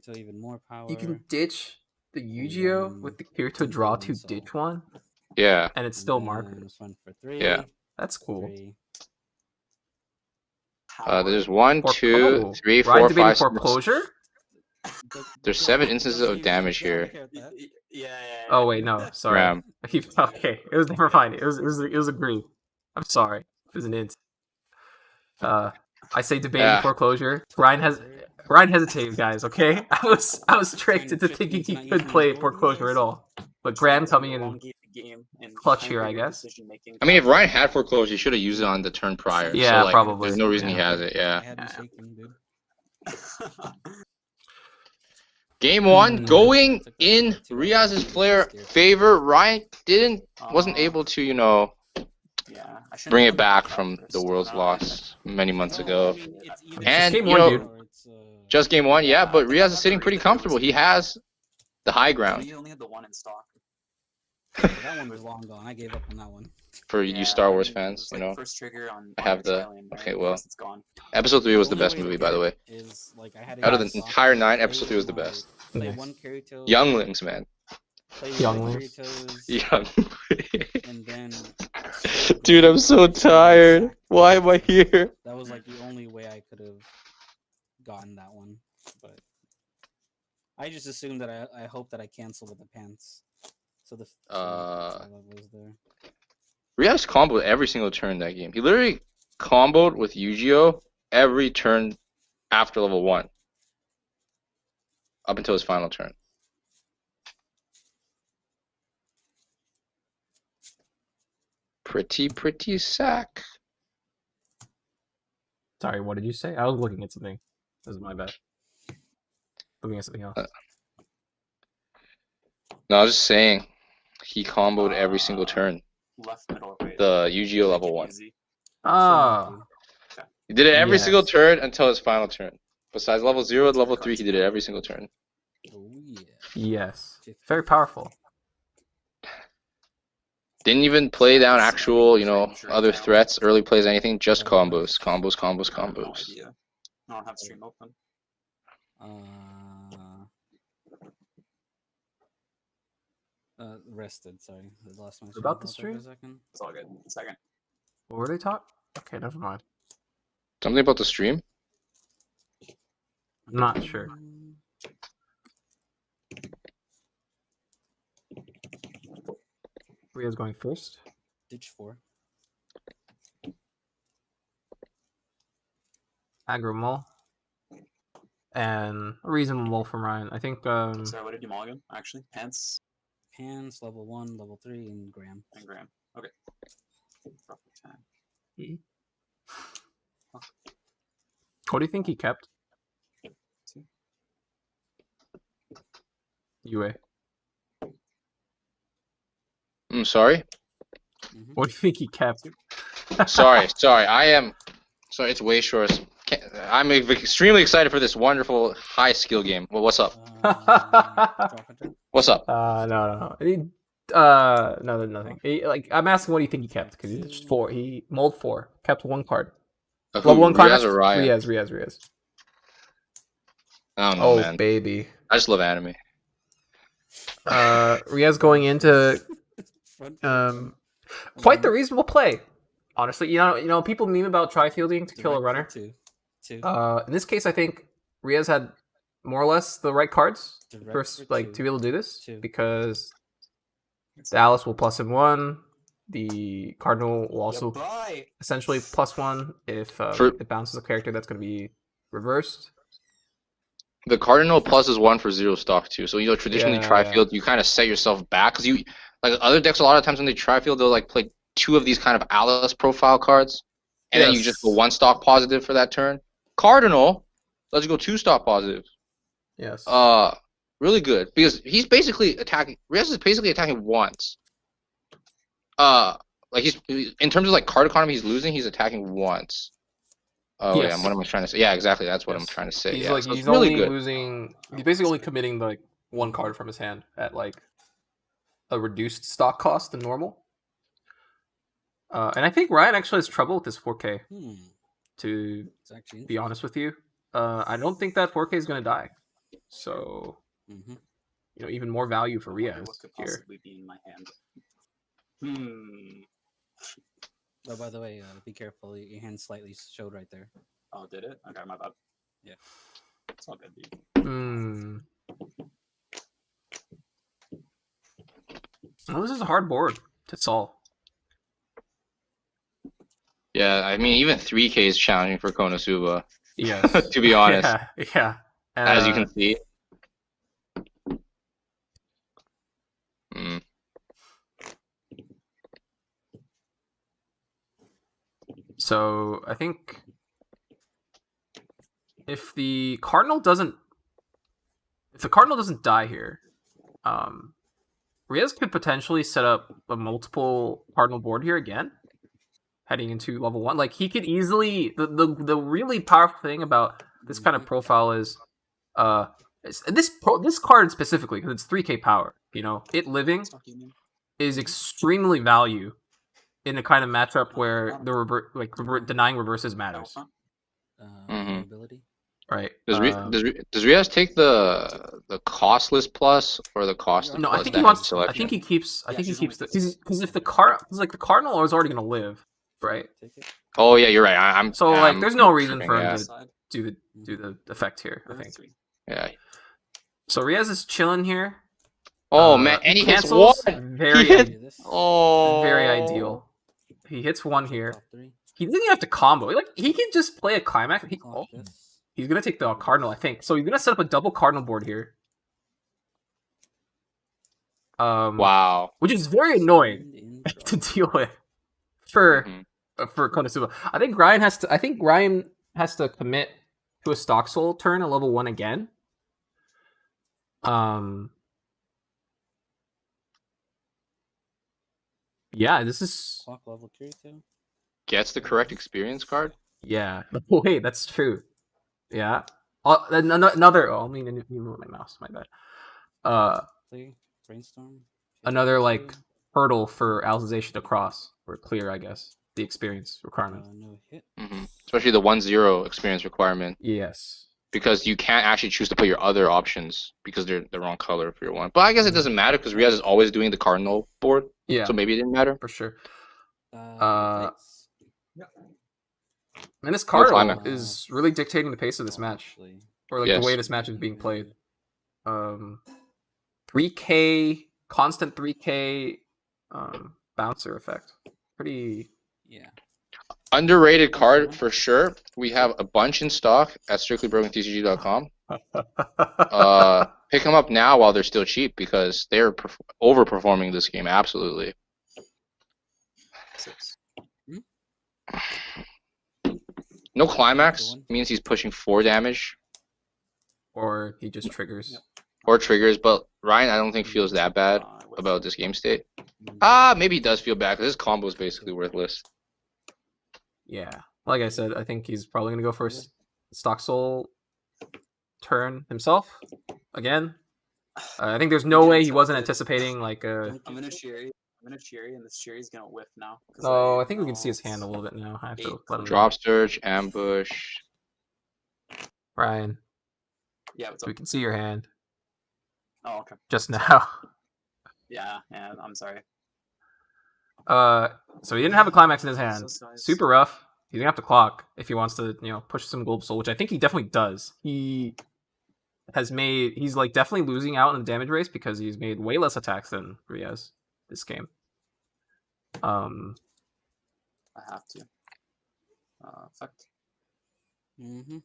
can ditch the Yu-Gi-Oh with the Kirito draw to ditch one, Yeah. and it's still markers. Yeah. That's cool. There's 1, 2, Oh, 3, Ryan 4, debating 5, 6. foreclosure? There's 7 instances of damage here. Yeah. Oh wait, no, sorry. Ram. Okay, it was never mind. It was agreed. I'm sorry. It was an int. I say debating Yeah. foreclosure. Ryan hesitated, guys. Okay, I was tricked into thinking he could play foreclosure at all. But Graham coming in clutch here, I guess. I mean, if Ryan had foreclosure, he should have used it on the turn prior. Yeah, so, like, probably. There's no reason he Yeah. has it. Yeah. I had me shaking, dude. Game 1 going in Riaz's player favor. Ryan wasn't able to, Yeah, I shouldn't bring have it back done from that the first. world's loss many months ago. It's And, game you one, know, dude. Just game 1, yeah, but Riaz is sitting pretty comfortable. He has the high ground We only had the one in stock. That one was long gone. I gave up on that one. for Yeah, you Star Wars it fans, was you like know. First trigger on. I have on the- Australian, okay, right? well. Yes, it's gone. Episode 3 was the only best way to movie, get by the it way. is, like, I had Out of it the in stock, entire 9, play episode 3 was the my- best. Play Nice. one Kirito. Younglings, man. Play Younglings. Kiritos, Young. and then. Dude, I'm so tired. Why am I here? That was like the only way I could have gotten that one, but I just assumed that I hope that I cancel with the pants. So the was there. Riaz comboed every single turn that game. He literally comboed with Yu-Gi-Oh every turn after level 1. Up until his final turn. Pretty sack. Sorry, what did you say? I was looking at something. This is my bad. Looking at something else. No, I was just saying. He comboed every single turn. Left, middle, right. The Yu-Gi-Oh! Make level it 1. easy. Ah, He did it every single Yes. turn until his final turn. Besides level 0 and level Cards 3, he did it every single turn. Oh yeah. yes. Very powerful. Didn't even play down actual, other threats, early plays, anything. Just combos. I have no idea. I don't have stream open. Rested. Sorry, I lost my. About the stream stream? for a second. It's all good. Second. What were they taught? Okay, never mind. Something about the stream? I'm not sure. Ria's going first. Ditch 4. Aggro mull. And a reasonable mull from Ryan. I think Sorry, what did you mulligan? Actually, pants Hands, level 1, level 3, and Graham. and Graham. Okay. Proper time. what do you think he kept? Two. UA. I'm sorry? What do you think he kept? Sorry. Sorry, it's way short. I'm extremely excited for this wonderful high skill game. Well, what's up? What's up? No. No, nothing. I'm asking what do you think he kept? Because he's 4. He mulled 4. Kept 1 card. Level 1 card. Riaz or Ryan? Riaz. I don't know, Oh, man. baby. I just love anime. Riaz going into quite the reasonable play. Honestly, people meme about tri-fielding to kill a runner. Two. In this case, I think Riaz had more or less the right cards first, to be able to do this because the Alice will plus him 1. The Cardinal will also essentially plus 1 if it bounces a character that's going to be reversed. The Cardinal plus is 1 for 0 stock too. So traditionally tri-field, you kind of set yourself back because you other decks a lot of times when they tri-field they'll play 2 of these kind of Alice profile cards, and then you just go 1 stock positive for that turn. Cardinal, let's go 2 stock positive. Yes. Really good because he's basically attacking. Riaz is basically attacking once. He's in terms of card economy, he's losing. He's attacking once. Oh yeah, what am I trying to say? Yeah, exactly. That's what I'm trying to say. He's so he's really only good. losing. He's basically only committing 1 card from his hand at a reduced stock cost than normal. And I think Ryan actually has trouble with this 4K. To be honest with you, I don't think that 4K is going to die. So, even more value for Riaz What could here. possibly be in my hand? Oh, by the way, be careful. Your hand slightly showed right there. Oh, did it? Okay, my bad. Yeah. It's all good, dude. Well, this is a hard board to solve. Yeah, I mean even 3K is challenging for Konosuba. Yes. To be honest. Yeah. As you can see. So I think if the Cardinal doesn't die here, Riaz could potentially set up a multiple Cardinal board here again, heading into level 1. He could easily the really powerful thing about this kind of profile is this card specifically because it's 3K power. It living is extremely value in a kind of matchup where the denying reverses matters. Ability. Right. Does Riaz take the costless plus or the costly? No, plus I think he wants. selection? I think he keeps. I think he keeps because if the Cardinal is already going to live, right? Oh yeah, you're right. There's no reason for him yeah. to do the effect here. I think. Yeah. So Riaz is chilling here. Oh man, and he hits cancels. 1. Very Very ideal. He hits 1 here. He doesn't even have to combo. He can just play a climax. He's gonna take the Cardinal, I think. So he's gonna set up a double Cardinal board here. Wow. Which is very annoying to deal with for Konosuba. I think Ryan has to commit to a stock soul turn at level 1 again. Yeah, this is... Clock level Kirito. Gets the correct experience card. Yeah. Wait, that's true. Yeah. Another... Oh, I mean, you moved my mouse. My bad. Play Brainstorm. Another, like, hurdle for Alicization to cross. Or clear, I guess. The experience requirement. No hit. Especially the 1-0 experience requirement. Yes. Because you can't actually choose to play your other options because they're the wrong color for your one. But I guess it doesn't matter because Riaz is always doing the cardinal board. Yeah. So maybe it didn't matter. For sure. Thanks. And this cardinal is really dictating the pace of this match. Or like the way this match is being played. 3K, constant 3K bouncer effect. Pretty... Yeah. Underrated card for sure. We have a bunch in stock at strictlybrokenTCG.com. Pick them up now while they're still cheap because they're overperforming this game absolutely. No climax means he's pushing 4 damage. Or he just triggers. Or triggers, but Ryan I don't think feels that bad about this game state. Maybe he does feel bad because his combo is basically worthless. Yeah, like I said, I think he's probably gonna go for a stock soul turn himself again. I think there's no way he wasn't anticipating like a. I'm gonna Shiri, and this Shiri's gonna whiff now. Oh, I think we can see his hand a little bit now. I have to let him drop search, ambush. Ryan. Yeah, what's up? We can see your hand. Oh, okay. Just now. Yeah, I'm sorry. So he didn't have a climax in his hand. Super rough. He's gonna have to clock if he wants to, push some Globe Soul, which I think he definitely does. He's like definitely losing out in the damage race because he's made way less attacks than Riaz this game. I have to. Effect. Do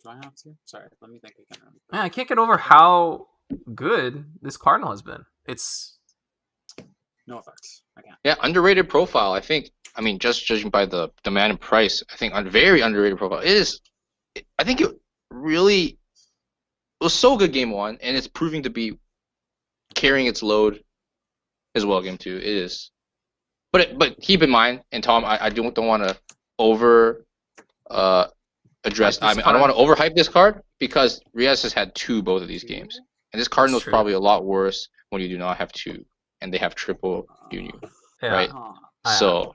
I have to? Sorry, let me think again. Man, I can't get over how good this Cardinal has been. It's no effects. I can't. Yeah, underrated profile. I think. I mean, just judging by the demand and price, I think very underrated profile. I think it was so good game 1, and it's proving to be carrying its load as well game 2. It is. But keep in mind, and Tom, I don't want to address. I don't want to overhype this card because Riaz has had 2 both of these games, and this Cardinal is probably a lot worse when you do not have 2, and they have triple union, right? So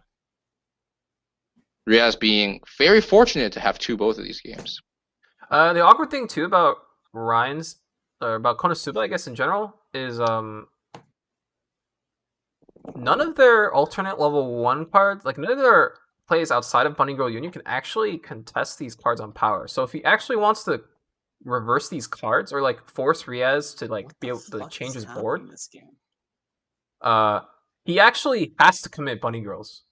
Riaz being very fortunate to have 2 both of these games. The awkward thing too about Ryan's about Konosuba, I guess in general, is none of their alternate level 1 cards, like none of their plays outside of Bunny Girl Union can actually contest these cards on power. So if he actually wants to reverse these cards or like force Riaz to like be able to change his board, this game? he actually has to commit Bunny Girls.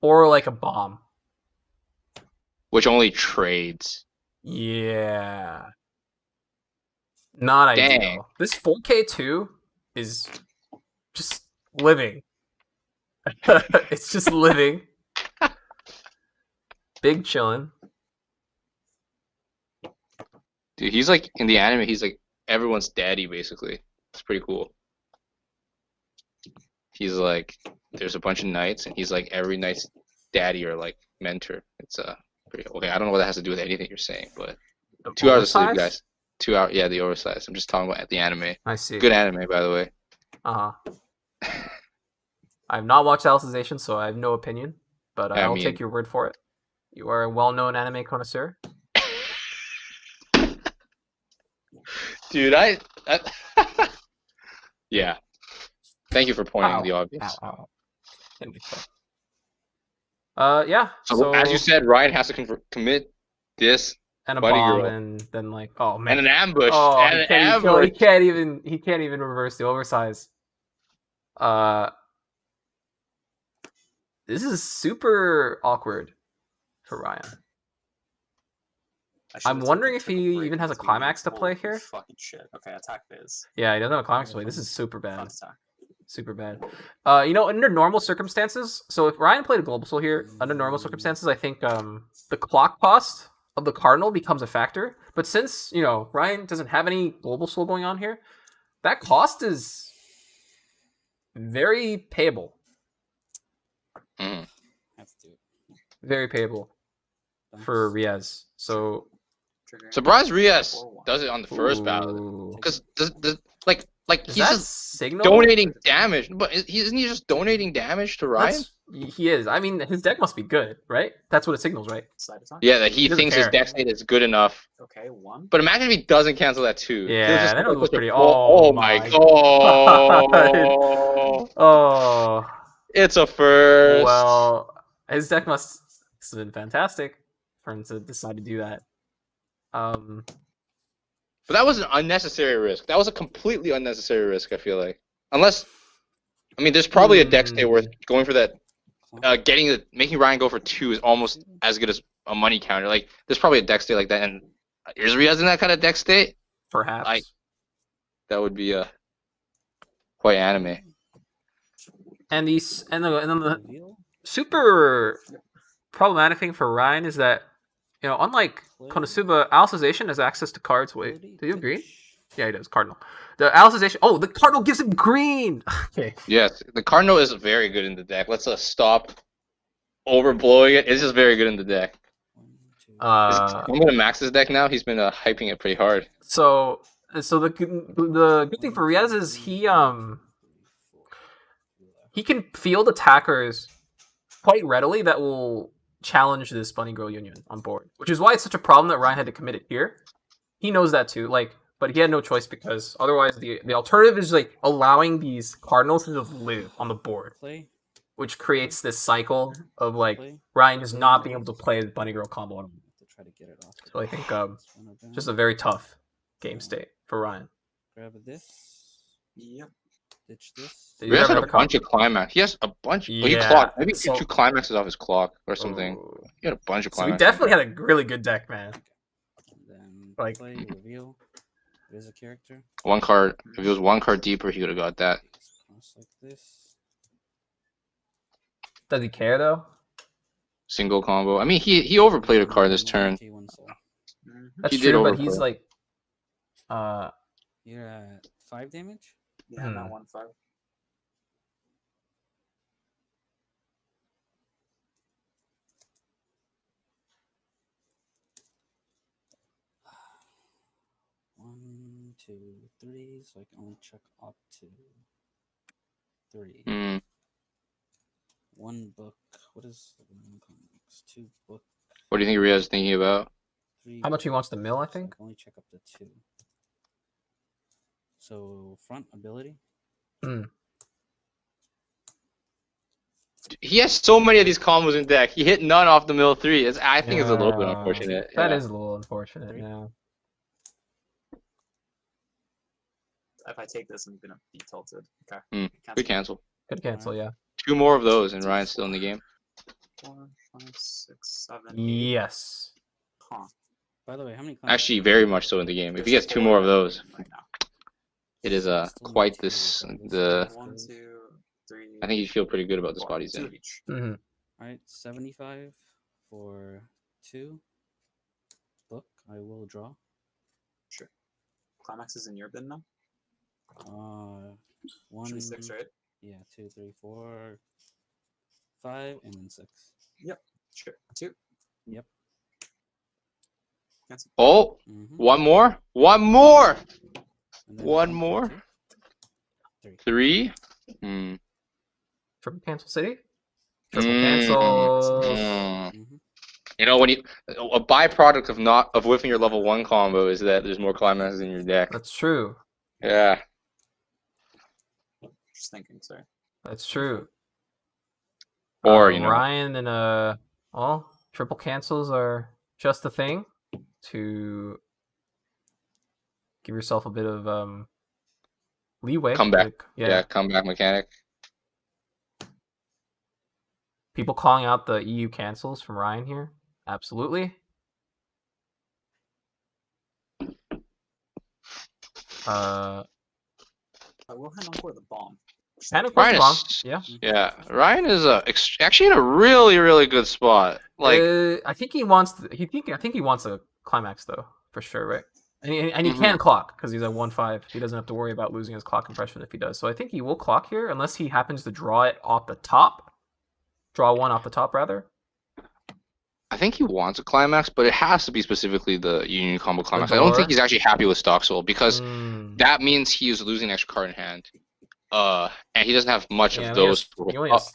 Or like a bomb. Which only trades. Yeah. Not ideal. This 4K2 is just living. It's just living. Big chillin'. Dude, he's like, in the anime, he's like everyone's daddy, basically. It's pretty cool. He's like, there's a bunch of knights, and he's like every knight's daddy or like mentor. It's pretty okay. I don't know what that has to do with anything you're saying, but 2 hours of sleep, guys. 2 hours, yeah, the oversized. I'm just talking about the anime. I see. Good anime, by the way. I've not watched Alicization, so I have no opinion, but I'll take your word for it. You are a well-known anime connoisseur. Dude, yeah. Thank you for pointing out the obvious. Yeah. So as you said, Ryan has to commit this and a Bunny bomb, Girl. and then like, oh man, and an ambush. Oh, and he can't even reverse the oversize. This is super awkward for Ryan. I'm wondering if he even has a climax to play here. Fucking shit. Okay, attack phase. Yeah, he doesn't have a climax to play. This is super bad. Super bad. Under normal circumstances, so if Ryan played a Global Soul here, under normal circumstances, I think the clock cost of the Cardinal becomes a factor. But since, Ryan doesn't have any Global Soul going on here, that cost is very payable. Mm. Have to do it. Very payable for Riaz. So Surprised Riaz does it on the first battle. ooh. Because Is he's that just signal? donating damage. But isn't he just donating damage to Ryan? He is. I mean, his deck must be good, right? That's what it signals, right? Side attack. Yeah, that he doesn't thinks his care. deck state is good enough. Okay, 1. But imagine if he doesn't cancel that too. Yeah, that would look pretty. Oh my god! Oh. It's a first. Well, his deck must have been fantastic for him to decide to do that. But that was an unnecessary risk. That was a completely unnecessary risk, I feel like. Unless, I mean, there's probably a deck state worth going for that. Making Ryan go for 2 is almost as good as a money counter. Like, there's probably a deck state like that. And is Riaz in that kind of deck state? Perhaps. That would be quite anime. And then the super problematic thing for Ryan is that, you know, unlike Konosuba, Alicization has access to cards. Wait, do you agree? Yeah, he does. Cardinal. The Alicization. Oh, the Cardinal gives him green. Okay. Yes, the Cardinal is very good in the deck. Let's stop overblowing it. It's just very good in the deck. I'm gonna max his deck now. He's been hyping it pretty hard. So the good thing for Riaz is he can field attackers quite readily that will challenge this Bunny Girl Union on board, which is why it's such a problem that Ryan had to commit it here. He knows that too, but he had no choice because otherwise the alternative is like allowing these Cardinals to just live on the board, which creates this cycle of like Ryan just not being able to play the Bunny Girl combo. So I think just a very tough game state for Ryan. Grab this. Yep. Ditch this. He has a bunch of climax. He has a bunch. Yeah, he clocked. Maybe so- 2 climaxes off his clock or something. He had a bunch of So he climaxes. definitely had a really good deck, man. Then Like- play, reveal. There's a character. One card. If it was 1 card deeper, he would have got that. Cross like this. Does he care though? Single combo. I mean, he overplayed a card this turn. One soul. That's He did true, but overplay. he's like, You're at 5 damage. Yeah, I'm at 1-5. One, two, three. So I can only check up to 3. Hmm. 1 book. What is the 1 comics? 2 book. What do you think Riaz is thinking about? 3. how much he wants to mill, I So think. can only check up to 2. So front ability. He has so many of these combos in deck. He hit none off the mill 3. I think it's a little bit Yeah, unfortunate. That yeah. is a little unfortunate. Yeah. If I take this, I'm gonna be tilted. Okay. Good cancel. Good cancel. Yeah. 2 more of those, and Ryan's still in the game. 4, 5, 6, 7. 8. Yes. Huh. By the way, how many? Actually, very much so in the game. If he gets 2 more of those, Right now. it is quite this. 1, 2, 3. I think you feel pretty good about the 4. spot he's 2 in. each. Mm-hmm. All right, 75 for 2. Book. I will draw. Sure. Climax is in your bin now. 1. Should be 6, right? Yeah, 2, 3, 4, 5, and then 6. Sure. 2. Yep. Cancel. Oh, Mm-hmm. 1 more. 1 more. And then 1 for more. 2. 3. Hmm. Triple cancel city. Triple Mm. cancel. Mm. Mm-hmm. You know, when a byproduct of whiffing your level 1 combo is that there's more climaxes in your deck. That's true. Yeah. Just thinking, sorry. That's true. Or, you know. Ryan and well, triple cancels are just the thing to give yourself a bit of leeway. Comeback. Like, Yeah, comeback mechanic. People calling out the EU cancels from Ryan here. Absolutely. I will hand on for the bomb. And of course, Ryan the bomb. is, Yeah. yeah, Ryan is actually in a really, really good spot. Like, I think he wants. I think he wants a climax though, for sure, right? And he can clock because he's at 1-5. He doesn't have to worry about losing his clock impression if he does. So I think he will clock here unless he happens to draw it off the top. Draw one off the top, rather. I think he wants a climax, but it has to be specifically the Union combo climax. I don't think he's actually happy with Stock Soul because that means he's losing an extra card in hand. And he doesn't have much of those. He only has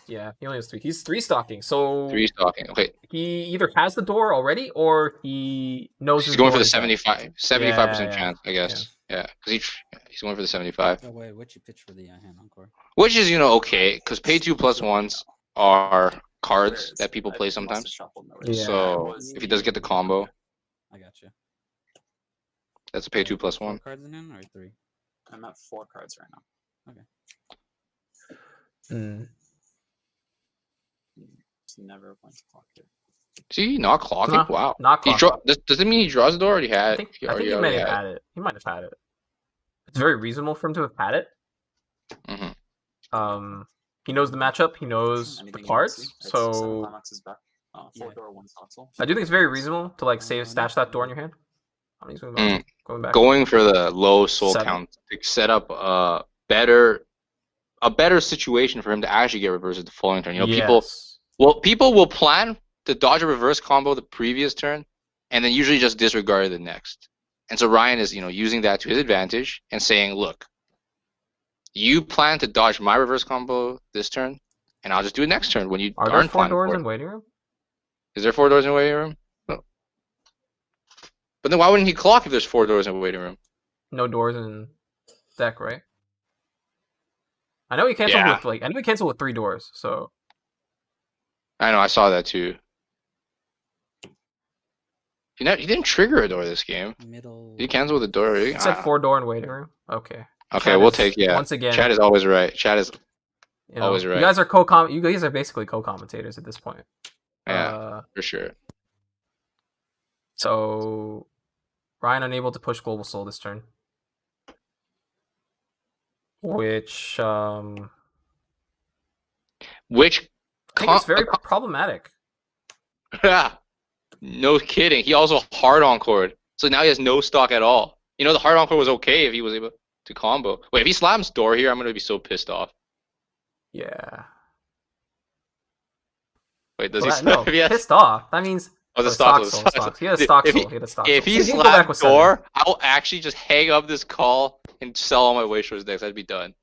3. He's 3-stocking, so 3-stocking. Okay. He either has the door already or he knows he's going for the 75% chance, I guess. Yeah, because he's going for the 75. Oh wait, what'd you pitch for the hand encore? Which is okay, because pay 2+1s are cards that people play sometimes. So if he does get the combo, I got you. That's a pay 2+1. 4 cards in hand or 3? I'm at 4 cards right now. Okay. It's never going to clock here. See, not clocking? No, wow. Not clocking. Does it mean he draws the door or he had I think he might have had it. He might have had it. It's very reasonable for him to have had it. Mm-hmm. He knows the matchup. He knows the cards. So I do think it's very reasonable to stash that door in your hand. How many going back? Going for the low soul count to set up a better situation for him to actually get reverses the following turn. People will plan to dodge a reverse combo the previous turn, and then usually just disregard the next. And so Ryan is using that to his advantage and saying, look, you plan to dodge my reverse combo this turn, and I'll just do it next turn when you aren't there 4 doors in waiting room? Is there 4 doors in waiting room? No. But then why wouldn't he clock if there's 4 doors in waiting room? No doors in deck, right? I know he canceled with he canceled with 3 doors, so I know, I saw that too. He didn't trigger a door this game. Did he cancel with a door? He said 4 door in waiting room. Okay. Okay, we'll take once again. Chad is always right. Chad is always right. You guys are basically co-commentators at this point. Yeah, for sure. So Ryan unable to push Global Soul this turn. Which I think it's very problematic. Yeah. No kidding. He also hard encored. So now he has no stock at all. The hard encore was okay if he was able to combo. Wait, if he slams door here, I'm gonna be so pissed off. Yeah. Wait, does he slam? Pissed off? That means the stock. He had a stock soul. If he slams door, I'll actually just hang up this call and sell all my Waystores decks. I'd be done.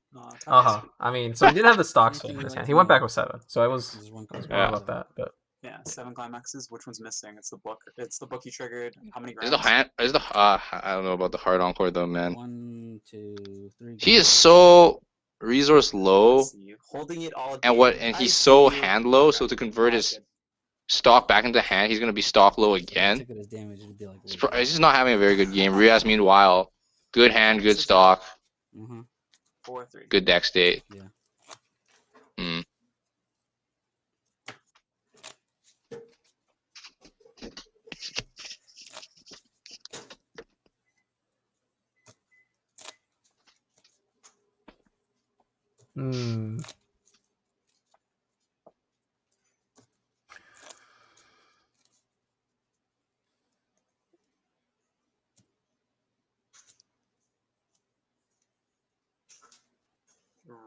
I mean, so he did have the stock soul in his hand. He went back with 7. So I was wrong about that, but. Yeah, 7 climaxes. Which one's missing? It's the book. It's the book you triggered. How many grams? I don't know about the hard encore though, man. 1, 2, 3. He is so resource low, holding it all. And he's so hand low. So to convert his stock back into hand, he's gonna be stock low again. He's just not having a very good game. Riaz, meanwhile, good hand, good stock, 4-3. good deck state. Yeah.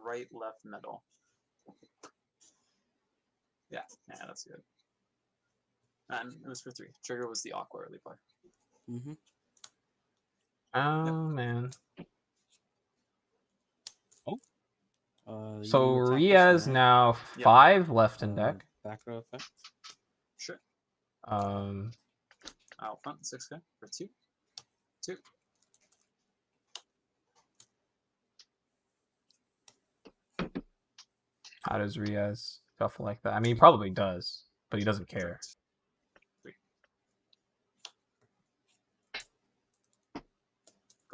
Right, left, middle. Yeah, that's good. And it was for 3. Trigger was the aqua early play. Man. So So Riaz now 5 left in deck. Back row effect. Sure. Out front 6K for 2. How does Riaz shuffle like that? I mean, he probably does, but he doesn't care. 3.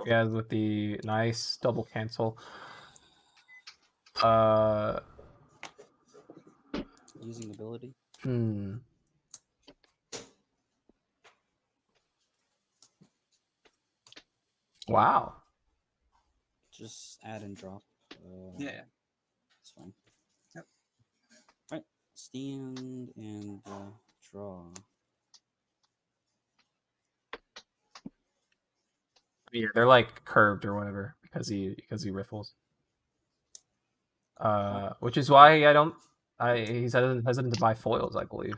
Riaz with the nice double cancel. Using ability. Wow. Just add and drop. Yeah. It's fine. Yep. Right. Stand and draw. Yeah, they're like curved or whatever because he riffles. Which is why he's hesitant to buy foils, I believe.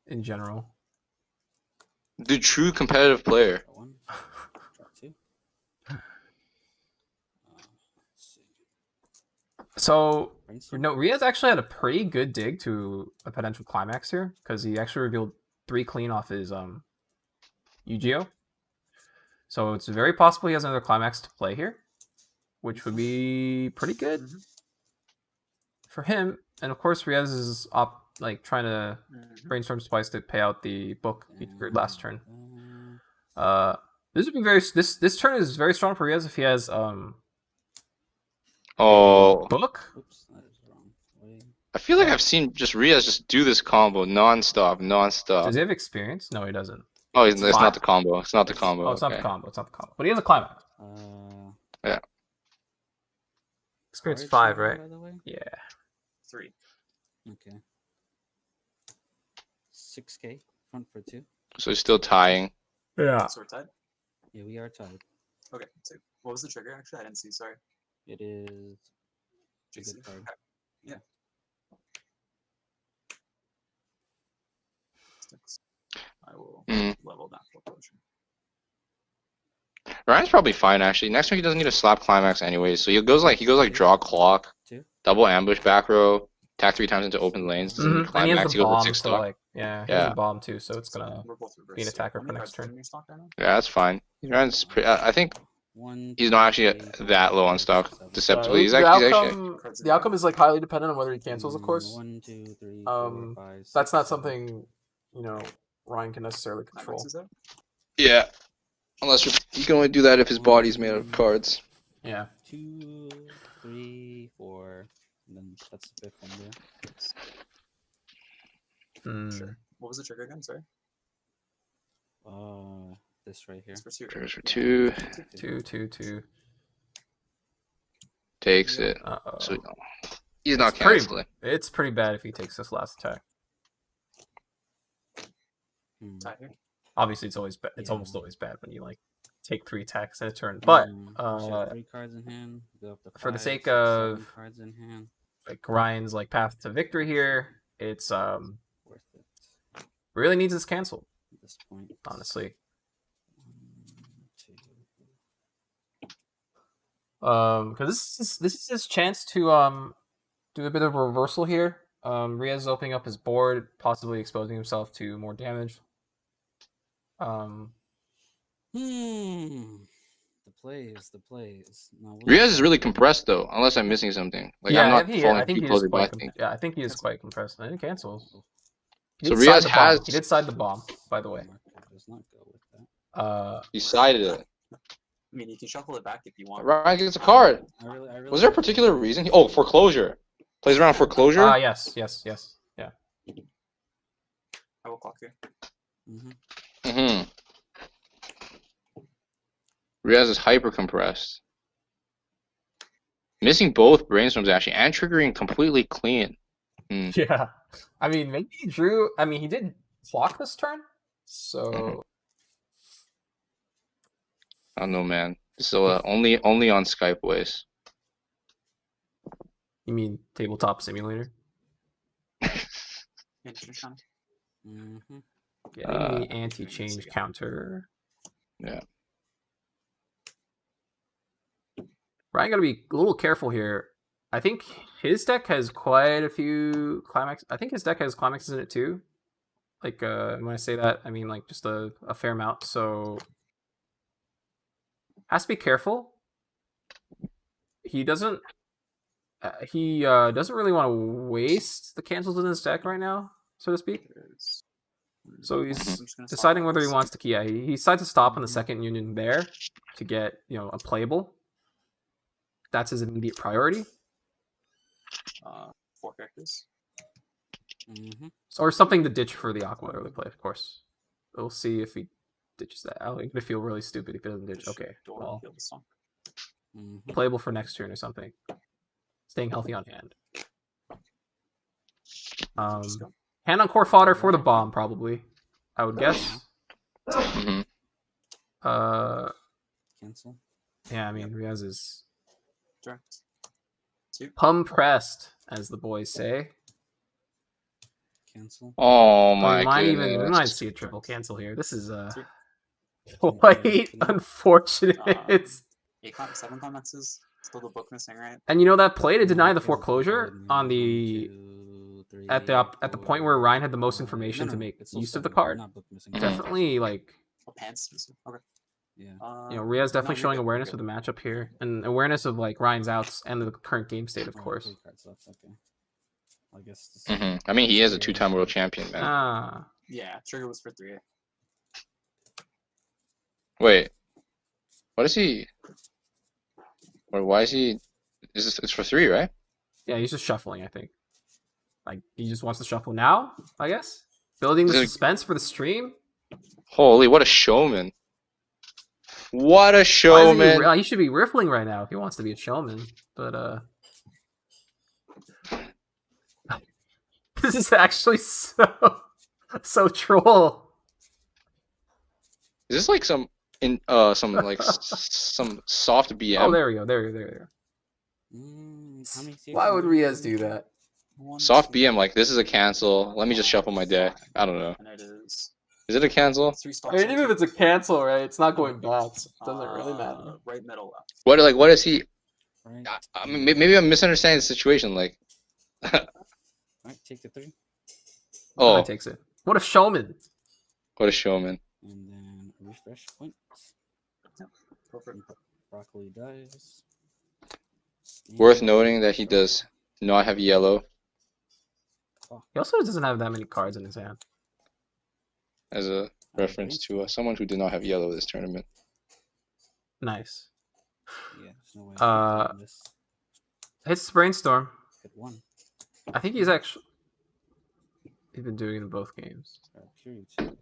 In general. The true competitive player. Draw 1, draw 2. Let's see. So Brainstorm. no, Riaz actually had a pretty good dig to a potential climax here because he actually revealed 3 clean off his Yu-Gi-Oh. So it's very possible he has another climax to play here, which would be pretty good for him. And of course, Riaz is trying to brainstorm twice to pay out the book he triggered last turn. This would be this turn is very strong for Riaz if he has book. Oops, that is wrong. Wait. I feel like I've seen Riaz just do this combo non-stop. Does he have experience? No, he doesn't. Oh, it's not the combo. It's not the combo. Oh, it's not the combo. It's not the combo. But he has a climax. Yeah. Experience Card 5, shadow, right? by the way? Yeah. 3. Okay. 6K front for 2. So he's still tying. Yeah. So we're tied? Yeah, we are tied. Okay, so what was the trigger actually? I didn't see, sorry. It is a GC. good card. Okay. Yeah. Sticks. I will level that foreclosure. Ryan's probably fine actually. Next turn he doesn't need a slap climax anyways. So he goes like draw clock, 2. double ambush back row, attack 3 times into open lanes, And he climax, has he the goes with bomb, 6 so stock. like, he has a bomb too, so it's gonna We're both reversed. be an attacker How for many next cards turn. in your stock right now? Yeah, that's fine. Ryan's I think 1, he's not actually that low on stock. Deceptively, he's actually. The outcome is like highly dependent on whether he cancels, of course. 1, 2, 3, 4, 5, 6, That's not 7. something Ryan can necessarily control. Climax is out? Yeah. Unless he can only do that if his body's made of cards. Yeah. 2, 3, 4, and then that's the 5th one there. Sure. What was the trigger again? Sorry. This right here. It's for 2. Triggers for 2. 2. Takes it. So he's not canceling. It's pretty bad if he takes this last attack. Tie here. Obviously, it's always it's Yeah. almost always bad when you take 3 attacks in a turn. But should have 3 cards in hand. Go up to 5, for the sake 6, 7 of cards in hand. Ryan's path to victory here, it's Worth it really needs this cancel. at this point. Honestly. 1, 2. Because this is his chance to do a bit of a reversal here. Riaz is opening up his board, possibly exposing himself to more damage. The plays. No, Riaz is really compressed though, unless I'm missing something. I'm not falling too closely by things. I think he is quite compressed. And he cancels. So Riaz has. He did side the bomb, by the way. Does not go with that. He sided it. I mean, you can shuffle it back if you want. Ryan gets a card. I really Was there a particular reason? Foreclosure. Plays around foreclosure. Yes. Yeah. I will clock here. Riaz is hyper compressed. Missing both brainstorms actually, and triggering completely clean. Yeah. I mean, maybe he drew. I mean, he did clock this turn, so. I don't know, man. So only on Skype ways. You mean tabletop simulator? Interesting. Getting the anti-change counter. Yeah. Ryan gotta be a little careful here. I think his deck has quite a few climax. I think his deck has climaxes in it too. When I say that, I mean just a fair amount. So has to be careful. He doesn't. He doesn't really want to waste the cancels in his deck right now, so to speak. So he's deciding whether he wants to. Yeah, he decides to stop on the second union there to get a playable. That's his immediate priority. 4 characters. Or something to ditch for the Aqua early play, of course. We'll see if he ditches that. I'm gonna feel really stupid if he doesn't ditch. Okay, well, playable for next turn or something. Staying healthy on hand. Hand on core fodder for the bomb, probably. I would guess. Cancel. Yeah, I mean, Riaz is Direct. 2. pressed, as the boys say. Cancel. Oh We my might goodness. see a triple cancel here. This is 3. quite unfortunate. 8 7 commences. Still the book missing, right? And you know that play to deny the Here's a foreclosure card, on man. the 1, 2, 3, at the point where 4, Ryan had the most 5. information No, to no, make it's still use of the seven, card. not book missing. Mhm. Definitely, like, Oh, pants missing. Okay. Yeah. you know, Riaz definitely no, you're showing good. awareness You're of the matchup here and awareness of like Ryan's outs and the current game state, of Alright, course. 3 cards left. Okay. I guess. This I mean, he is a Trigger. 2-time world champion, man. Ah, Yeah, trigger was for 3. Wait, what is he? Or why is he? It's for 3, right? yeah, he's just shuffling. I think, like, he just wants to shuffle now. I guess building the Is it- suspense for the stream. Holy, what a showman! What a Why is showman! he should be riffling right now if he wants to be a showman. But this is actually so troll. Is this like some some soft BM? Oh, there we go. There we go. How many Why would Riaz do that? Soft BM, like this is a cancel. Let me just shuffle my deck. I don't know. And it is Is it a cancel? 3 I stars. mean, even if it's a cancel, right? It's not going back. So it doesn't really matter. Right, middle, left. What is he? Right. I mean, maybe I'm misunderstanding the situation. Like, Alright, take the 3. oh, That takes it. What a showman! what a showman! And then refresh point. Go for it. Broccoli dies. Worth And- noting that he does not have yellow He also doesn't have that many cards in his hand. as a reference to someone who did not have yellow this tournament. Nice. Yeah, there's no way. This. Hits brainstorm. Good one. I think he's actually been doing it in both games. Fury 2.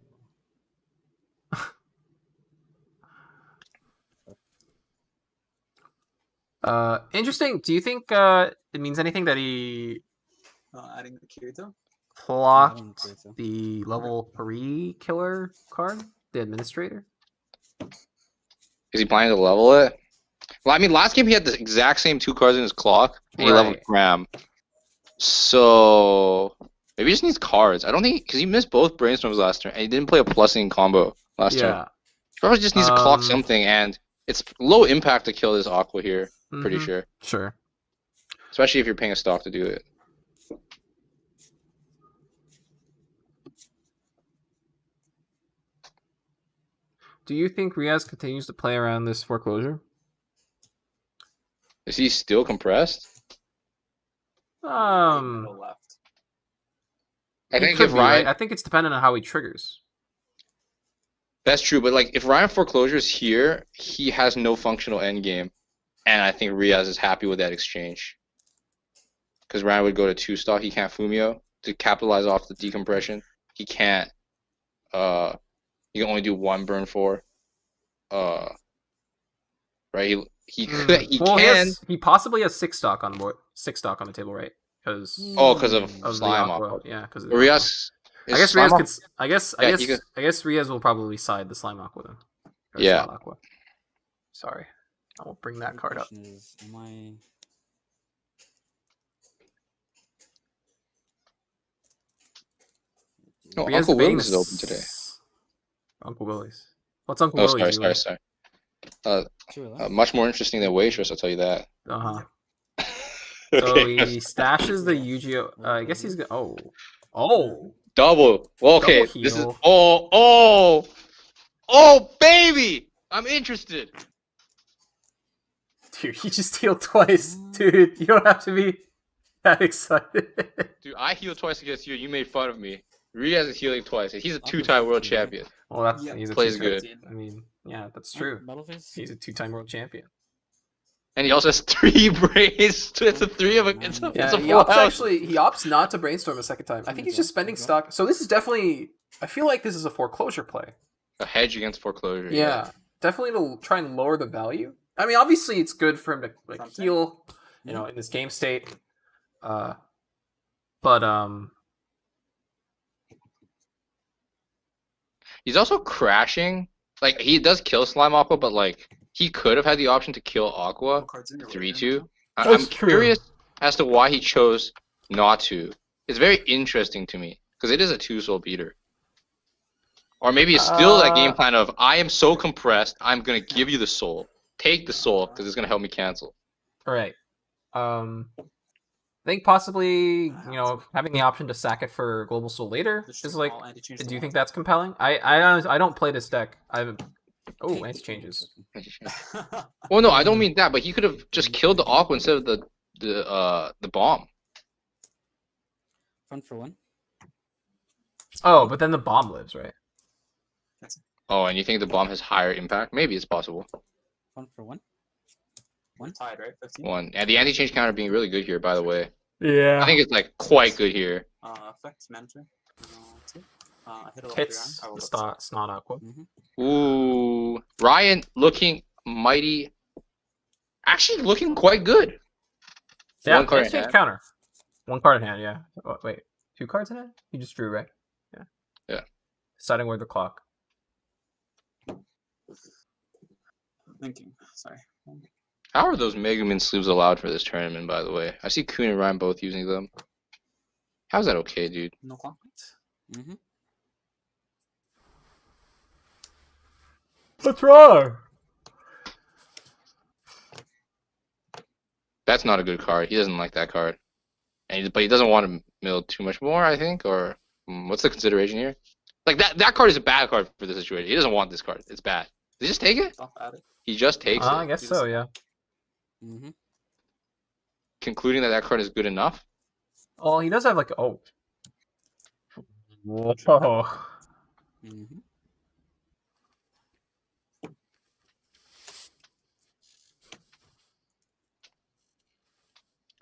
Interesting. Do you think it means anything that he Adding the Kirito. blocked think so. the level 3 killer card, the administrator? Is he planning to level it? Well, I mean, last game he had the exact same 2 cards in his clock, and he leveled Right. Graham. So maybe he just needs cards. I don't think because he missed both brainstorms last turn, and he didn't play a plussing combo last turn. Yeah. Probably just needs to clock something, and it's low impact to kill this Aqua here. Pretty Mhm. sure, Sure. especially if you're paying a stock to do it. Do you think Riaz continues to play around this foreclosure? Is he still compressed? Middle, left. I He think could if be, Ryan, right? I think it's dependent on how he triggers. that's true, but like if Ryan foreclosures here, he has no functional endgame, and I think Riaz is happy with that exchange. Because Ryan would go to 2 stock, he can't Fumio to capitalize off the decompression. He can't. He can only do 1 burn 4. Right? He could. He Well, can. he possibly has 6 stock on the board, 6 stock on the table, right? Because Because of of slime the off. aqua. Yeah, because Riaz. I guess Slime Riaz Aqua- could. I guess Riaz will probably side the slime aqua then. Or Yeah. Slime aqua. Sorry, I won't bring that card up. Question is, am I? Oh, Riaz Uncle debating Will's is open today. Uncle Willie's. What's Uncle Oh, Willie's? sorry. Two left. Much more interesting than Waitress, I'll tell you that. Uh huh. Okay. So he stashes the Yu-Gi-Oh. I guess he's gonna. Oh. Double. Well, okay. Double This is. heal. Oh, baby! I'm interested. Dude, he just healed twice. Dude, you don't have to be that excited. Dude, I healed twice against you. You made fun of me. Riaz is healing twice. He's a 2-time world champion. Well, that's Yeah, he's a plays two-time- good. I mean, yeah, that's true. Battle phase. He's a 2-time world champion. And he also has 3 brains. It's a 3 of a. It's a, Yeah, it's a he full opts house. he opts not to brainstorm a second time. I think he's just spending stock. So this is definitely. I feel like this is a foreclosure play. A hedge against foreclosure. Yeah, definitely to try and lower the value. I mean, obviously it's good for him to like Something. heal, you know, in this game state. But He's also crashing. Like he does kill Slime Aqua, but like he could have had the option to kill Aqua No cards in your way, 3-2. That's I'm true. curious as to why he chose not to. It's very interesting to me because it is a 2-soul beater. Or maybe it's still that game plan of I am so compressed, I'm gonna give you the soul. Take the soul because it's gonna help me cancel. All right. I think possibly having the option to sack it for Global Soul later is like. Do you think that's compelling? I don't play this deck. Anti changes. Well, no, I don't mean that, but he could have just killed the Aqua instead of the bomb. Fun for one. Oh, but then the bomb lives, right? Oh, and you think the bomb has higher impact? Maybe it's possible. Fun for one. Tied, right? 15? 1. And the anti-change counter being really good here, by the way. Yeah. I think it's like quite good here. Effect manager. 2. Hit a level 3 Hits round. the Snot Aqua. Mm-hmm. Ooh, Ryan looking mighty. Actually, looking quite good. Yeah, One card in exchange hand. counter. 1 card in hand, yeah. Oh, wait, 2 cards in hand? You just drew, right? Yeah. Yeah. Deciding where the clock. Thinking. Sorry. How are those Megaman sleeves allowed for this tournament, by the way? I see Kuhn and Ryan both using them. How's that okay, dude? No clock. Mm-hmm. What's wrong? That's not a good card. He doesn't like that card. But he doesn't want to mill too much more, I think, or what's the consideration here? Like that card is a bad card for the situation. He doesn't want this card. It's bad. Did he just take it? Stop at it. He just takes it. I guess so, yeah. Mm-hmm. Concluding that card is good enough. Well, he does have like Whoa. Mm-hmm.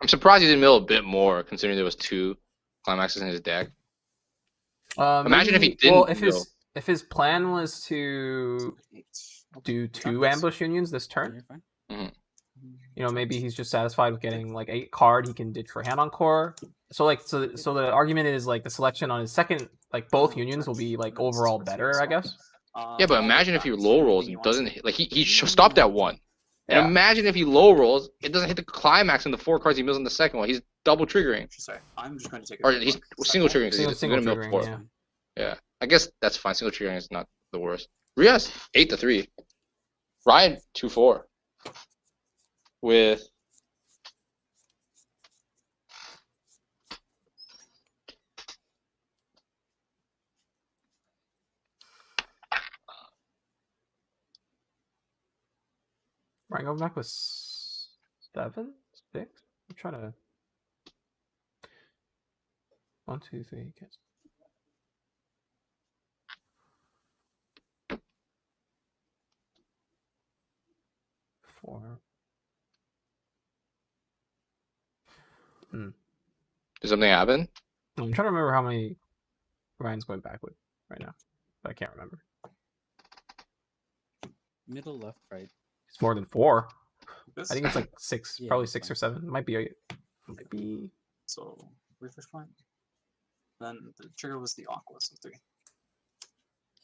I'm surprised he didn't mill a bit more, considering there was 2 climaxes in his deck. Imagine if he didn't. Well, if his plan was to do 2 ambush unions this turn, You're fine. maybe he's just satisfied with getting like 8 card he can ditch for hand encore. So the argument is like the selection on his second, like both unions will be like overall better, I guess. Yeah, but imagine if he low rolls and doesn't hit. Like he stopped at 1. And Yeah. imagine if he low rolls, it doesn't hit the climax in the 4 cards he mills in the second one. He's double triggering. Sorry, I'm just going to take it. Or he's single triggering. 'Cause he's Single gonna mill triggering, 4. yeah. Yeah, I guess that's fine. Single triggering is not the worst. Riaz 8-3. Ryan 2-4. With Right, going back with 7, 6. I'm trying to 1, 2, 3. Guess. Four. did something happen? I'm trying to remember how many Ryan's going back with right now, but I can't remember. Middle, left, right. It's more than 4. This? I think it's like 6, Yeah, probably it's 6 fine. or 7. Might be. So refresh point. Then the trigger was the Aqua, so 3.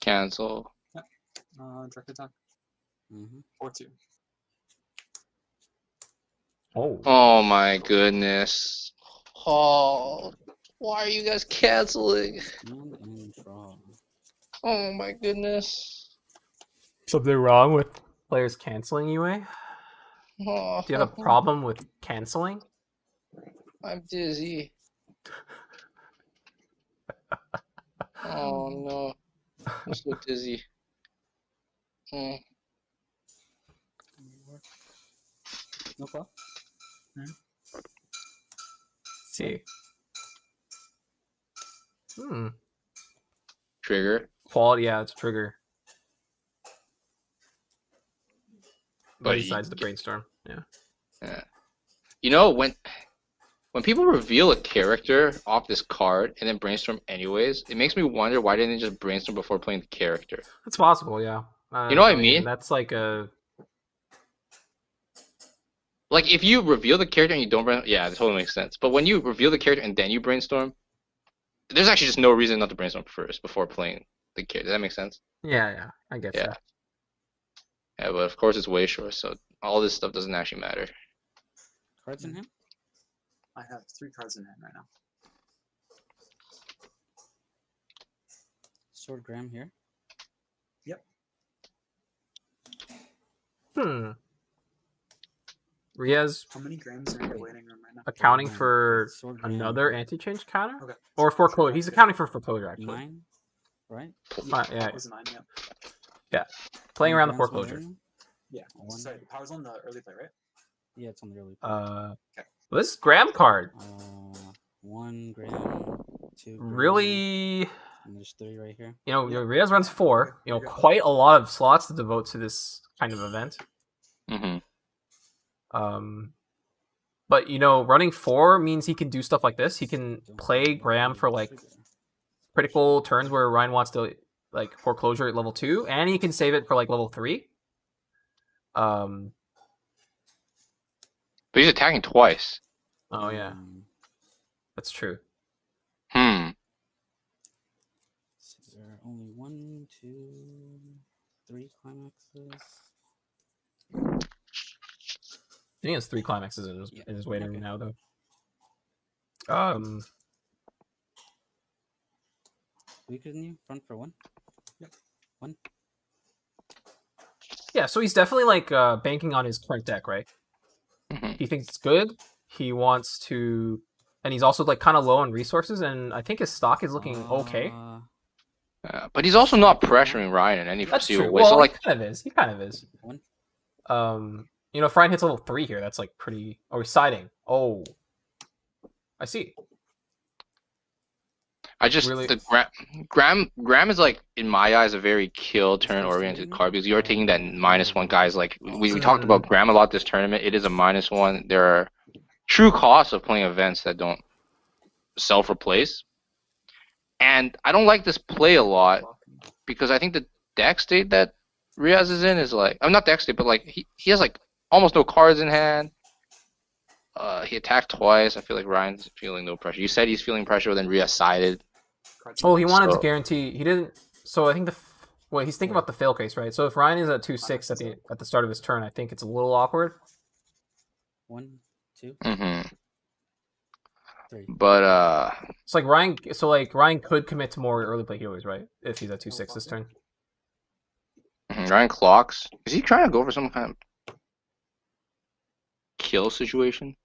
Cancel. Direct attack. Mm-hmm. 4-2. Oh. Oh my goodness. Oh, why are you guys canceling? And draw. Oh my goodness. Something wrong with players canceling UA? Oh, Do you have a problem with canceling? I'm dizzy. Oh no. I'm so dizzy. Mm. No problem. See. Trigger. Quality, yeah, it's a trigger. But But besides the brainstorm, yeah. Yeah. You know, when people reveal a character off this card and then brainstorm anyways, it makes me wonder why didn't they just brainstorm before playing the character? It's possible, yeah. You know what I mean? That's like a... Like, if you reveal the character and you don't brainstorm, yeah, it totally makes sense. But when you reveal the character and then you brainstorm, there's actually just no reason not to brainstorm first before playing the character. Does that make sense? Yeah, I get Yeah. that. Yeah, but of course it's way short, so all this stuff doesn't actually matter. Cards in hand? I have 3 cards in hand right now. Sword Graham here. Yep. Riaz How many grams are in your waiting room right now? accounting Nine. for Sword Graham. another anti-change counter? Okay. Or foreclosure. He's accounting for foreclosure, actually. 9, right? Yeah. It was a 9, yeah. Yeah. Playing Nine around the grams foreclosure. remaining? Yeah. One. Sorry, the power's on the early play, right? Yeah, it's on the early. Play. This Graham card 1 gram, 2 gram, really, and there's 3 right here. you know, Yeah. Riaz runs 4. You know, quite a lot of slots to devote to this kind of event. But you know, running 4 means he can do stuff like this. He can play Graham for like critical turns where Ryan wants to like foreclosure at level 2, and he can save it for like level 3. But he's attacking twice. Oh yeah, that's true. Is there only 1, 2, 3 climaxes? I think he has 3 climaxes in his waiting room now, though. Weaker than you? Front for 1? Yep. 1? Yeah, so he's definitely like banking on his current deck, right? He thinks it's good. He wants to, and he's also like kind of low on resources, and I think his stock is looking okay. But he's also not pressuring Ryan in any That's foreseeable true. way. Well, So like, he kind of is. He kind of is. 1? You know, if Ryan hits level 3 here, that's like pretty. Oh, he's siding. Oh, I see. I just Really? the Graham is like in my eyes a very kill turn oriented card because you're taking that -1 guys. Like we talked about Graham a lot this tournament. It is a -1. There are true costs of playing events that don't self-replace, and I don't like this play a lot because I think the deck state that Riaz is in is like, I'm not deck state, but like he has like almost no cards in hand. He attacked twice. I feel like Ryan's feeling no pressure. You said he's feeling pressure, but then Riaz sided. Oh, he wanted to guarantee. He didn't. So I think well, he's thinking about the fail case, right? So if Ryan is at 2-6 at the start of his turn, I think it's a little awkward. 1, 2, 3. But it's like Ryan. So like Ryan could commit to more early play healers, right? If he's at 2-6 this turn. Ryan clocks. Is he trying to go for some kind of kill situation?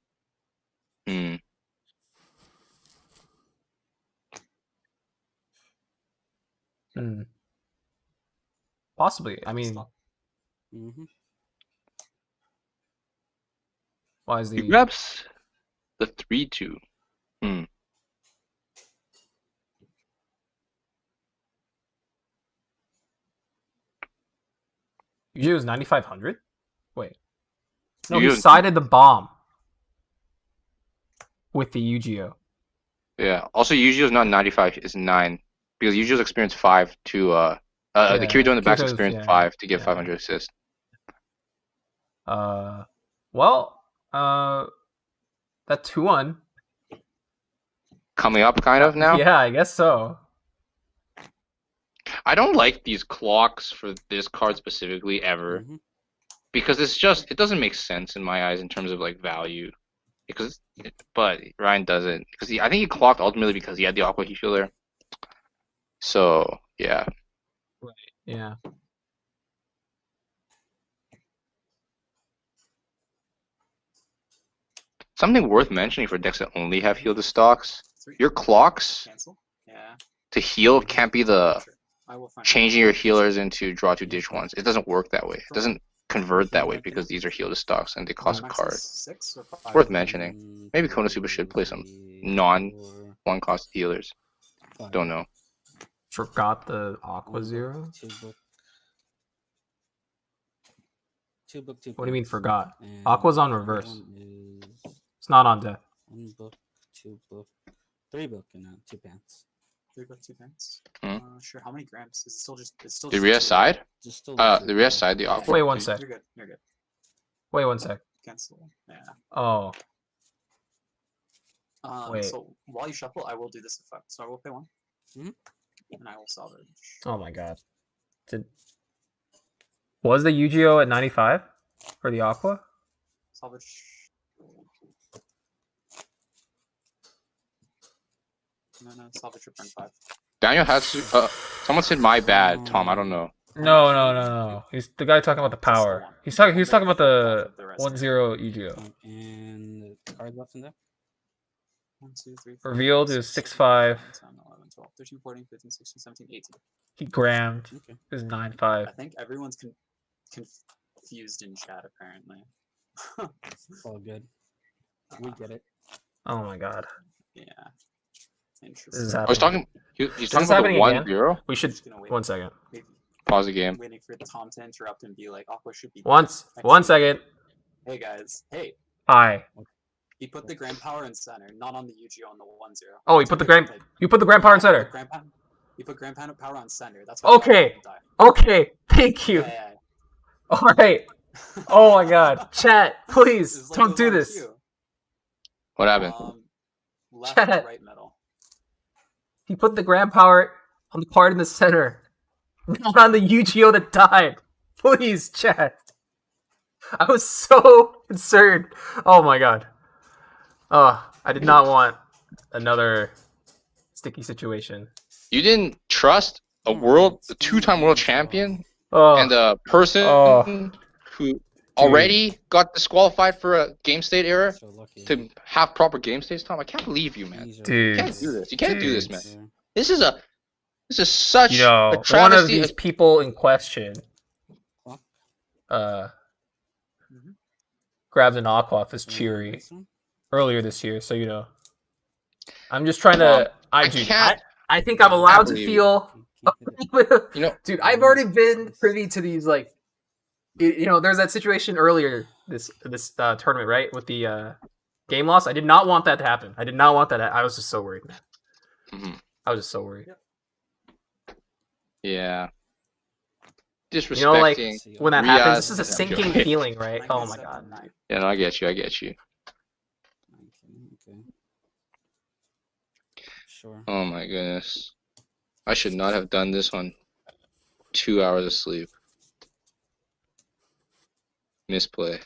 Possibly. I mean, why is He grabs the 3-2. Usually it was 9,500. Wait, no, he Yu-Gi-Oh! sided the bomb with the Yu-Gi-Oh. Yeah. Also, Yu-Gi-Oh's not 95. It's 9 because Yu-Gi-Oh's experience 5 to the Kirito in the back's experience 5 to get 500 assists. Well, that 2-1 coming up kind of now. Yeah, I guess so. I don't like these clocks for this card specifically ever because it doesn't make sense in my eyes in terms of like value. But Ryan doesn't because I think he clocked ultimately because he had the Aqua Heal there. So yeah. Right. Yeah. Something worth mentioning for decks that only have heal to stocks. Your clocks to heal can't be the changing your healers into draw 2 ditch ones. It doesn't work that way. It doesn't convert that way because these are heal to stocks and they cost a card. It's worth mentioning. Maybe Konosuba should play some non-1 cost healers. Don't know. Forgot the Aqua Zero? What do you mean forgot? Aqua's on reverse. It's not on deck. 1 book, 2 book, 3 book, and 2 pants. 3 book, 2 pants. Sure. How many grams? It's still just. The Riaz side? The Riaz side. The Aqua. Wait 1 sec. You're good. You're good. Wait 1 sec. Cancel. Yeah. Oh. Wait. So while you shuffle, I will do this effect. So I will pay 1. And I will salvage. Oh my god. Was the Yu-Gi-Oh at 95 for the Aqua? Salvage. No, salvage return 5. Daniel has to. Someone said my bad, Tom. I don't know. No. He's the guy talking about the power. He's talking about the 1-0 Yu-Gi-Oh. And the card left in there? 1, 2, 3, 4, Revealed is 6-5. 10, 11, 12, 13, 14, 15, 16, 17, 18. He grammed. Okay. It was 9-5. I think everyone's confused in chat, apparently. It's all good. We get it. Oh my god. Yeah. This Interesting. is I happening. was talking. He's Is talking this about the happening again? 1-0. We should. Just gonna wait. 1 second. Pause the game. Waiting for Tom to interrupt and be like, Aqua should be. 1 second. Hey guys. Hey. Hi. He put the grand power in center, not on the UGO on the 1-0. Oh, you put the grand power in center. You put grand power on center. That's why Okay. Okay. Thank you. Yeah. All right. Oh my god. Chat, please This is like don't goes do on this. cue. What happened? Left Chat. right middle. He put the grand power on the part in the center, not on the Yu-Gi-Oh that died. Please, chat. I was so concerned. Oh my god. Oh, I did not want another sticky situation. You didn't trust a two-time world champion, Oh, and a person who already got disqualified for a game state error So lucky. to have proper game states, Tom. I can't believe you, man. These are- dude. You can't do this. You can't do this, man. Yeah. This is such you know, a one of travesty. these people in question, What? grabbed an aqua off his Yeah, cheery this one? earlier this year, so you know. I'm just trying Well, to. I can't- I think I'm allowed to believe feel. Can't hit it. You know, Dude, I've already been privy to these like, you know, there's that situation earlier this tournament, right, with the game loss. I did not want that to happen. I did not want that. I was just so worried. Mhm. I was just so worried. yeah. You know, like Disrespecting. when that Riaz- happens, this is a I'm sinking joking. feeling, right? Oh my 97, god. 9. Yeah, no, I get you. I get you. Okay. Sure. Oh my goodness. I should not have done this on 2 hours of sleep. Misplay.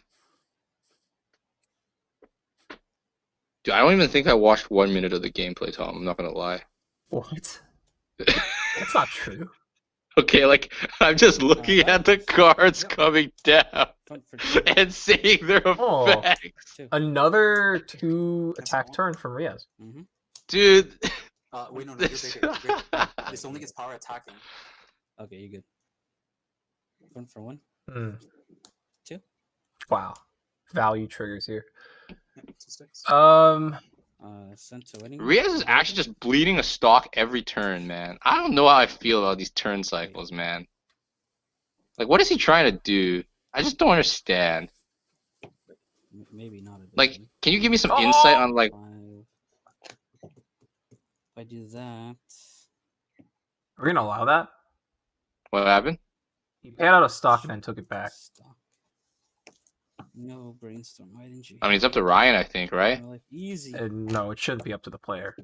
Dude, I don't even think I watched 1 minute of the gameplay, Tom. I'm not gonna lie. What? That's not true. Okay, like I'm just looking at the cards Yep. coming down Went for two. and seeing their Oh. effects. Two. Another 2 attack turn from Riaz. Mhm. Dude. Wait, no, you're This- bigger. You're bigger. This only gets power attacking. Okay, you good. One for one. Hmm. Two. Wow. Value triggers here. Yeah, 2 sticks. Sent to wedding. Riaz is actually just bleeding a stock every turn, man. I don't know how I feel about these turn cycles, man. Like, what is he trying to do? I just don't understand. Maybe not. A big Like, one. can you give me some insight on, like, 5. If I do that, Are we gonna allow that? what happened? He paid out a stock and then took it back. Stock. No brainstorm. Why didn't you? I mean, it's up to Ryan, I think, right? My life easy. No, it shouldn't be up to the player.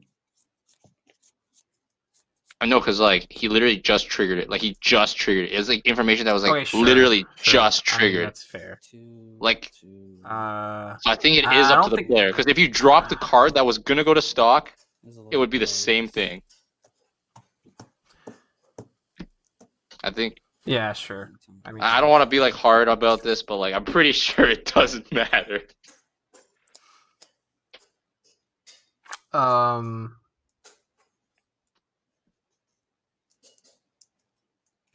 I know, because, like, he literally just triggered it. Like, he just triggered it. It was, like, information that was, like, Okay, sure, literally sure. just I mean, triggered. that's fair. 2. Like- 2. So I think it I is up don't to the think- player. Because if you dropped the card that was going to go to stock, There's a lot it would of be the cards. same thing. I think. Yeah, sure. I mean, I don't want to be, like, hard about this, but, like, I'm pretty sure it doesn't matter.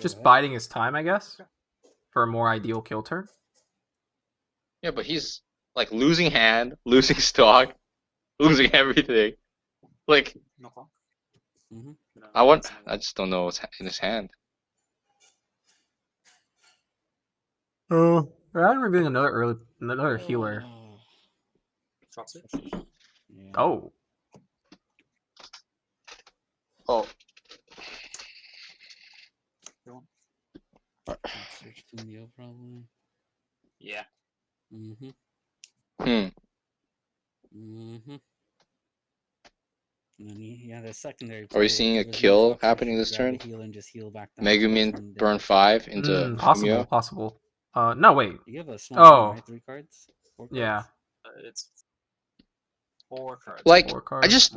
Just ahead. biding his time, I guess, for a more ideal kill turn. Yeah, but he's, like, losing hand, losing stock, losing everything. Like, No clock. Mhm. No, I just don't know what's in his hand. Oh, I'm revealing another healer. Oh. Drop switch. Yeah. Oh, Oh, Search Kumio probably. Yeah. Mm-hmm. hmm. Mm-hmm. And then the secondary. Are we seeing a kill happening this turn? Heal and just heal back down. Megumin burn 5 into Fumio. Possible. No, wait. You have a small right? 3 cards? 4 cards? Yeah. It's 4 cards. Like, 4 cards. I just...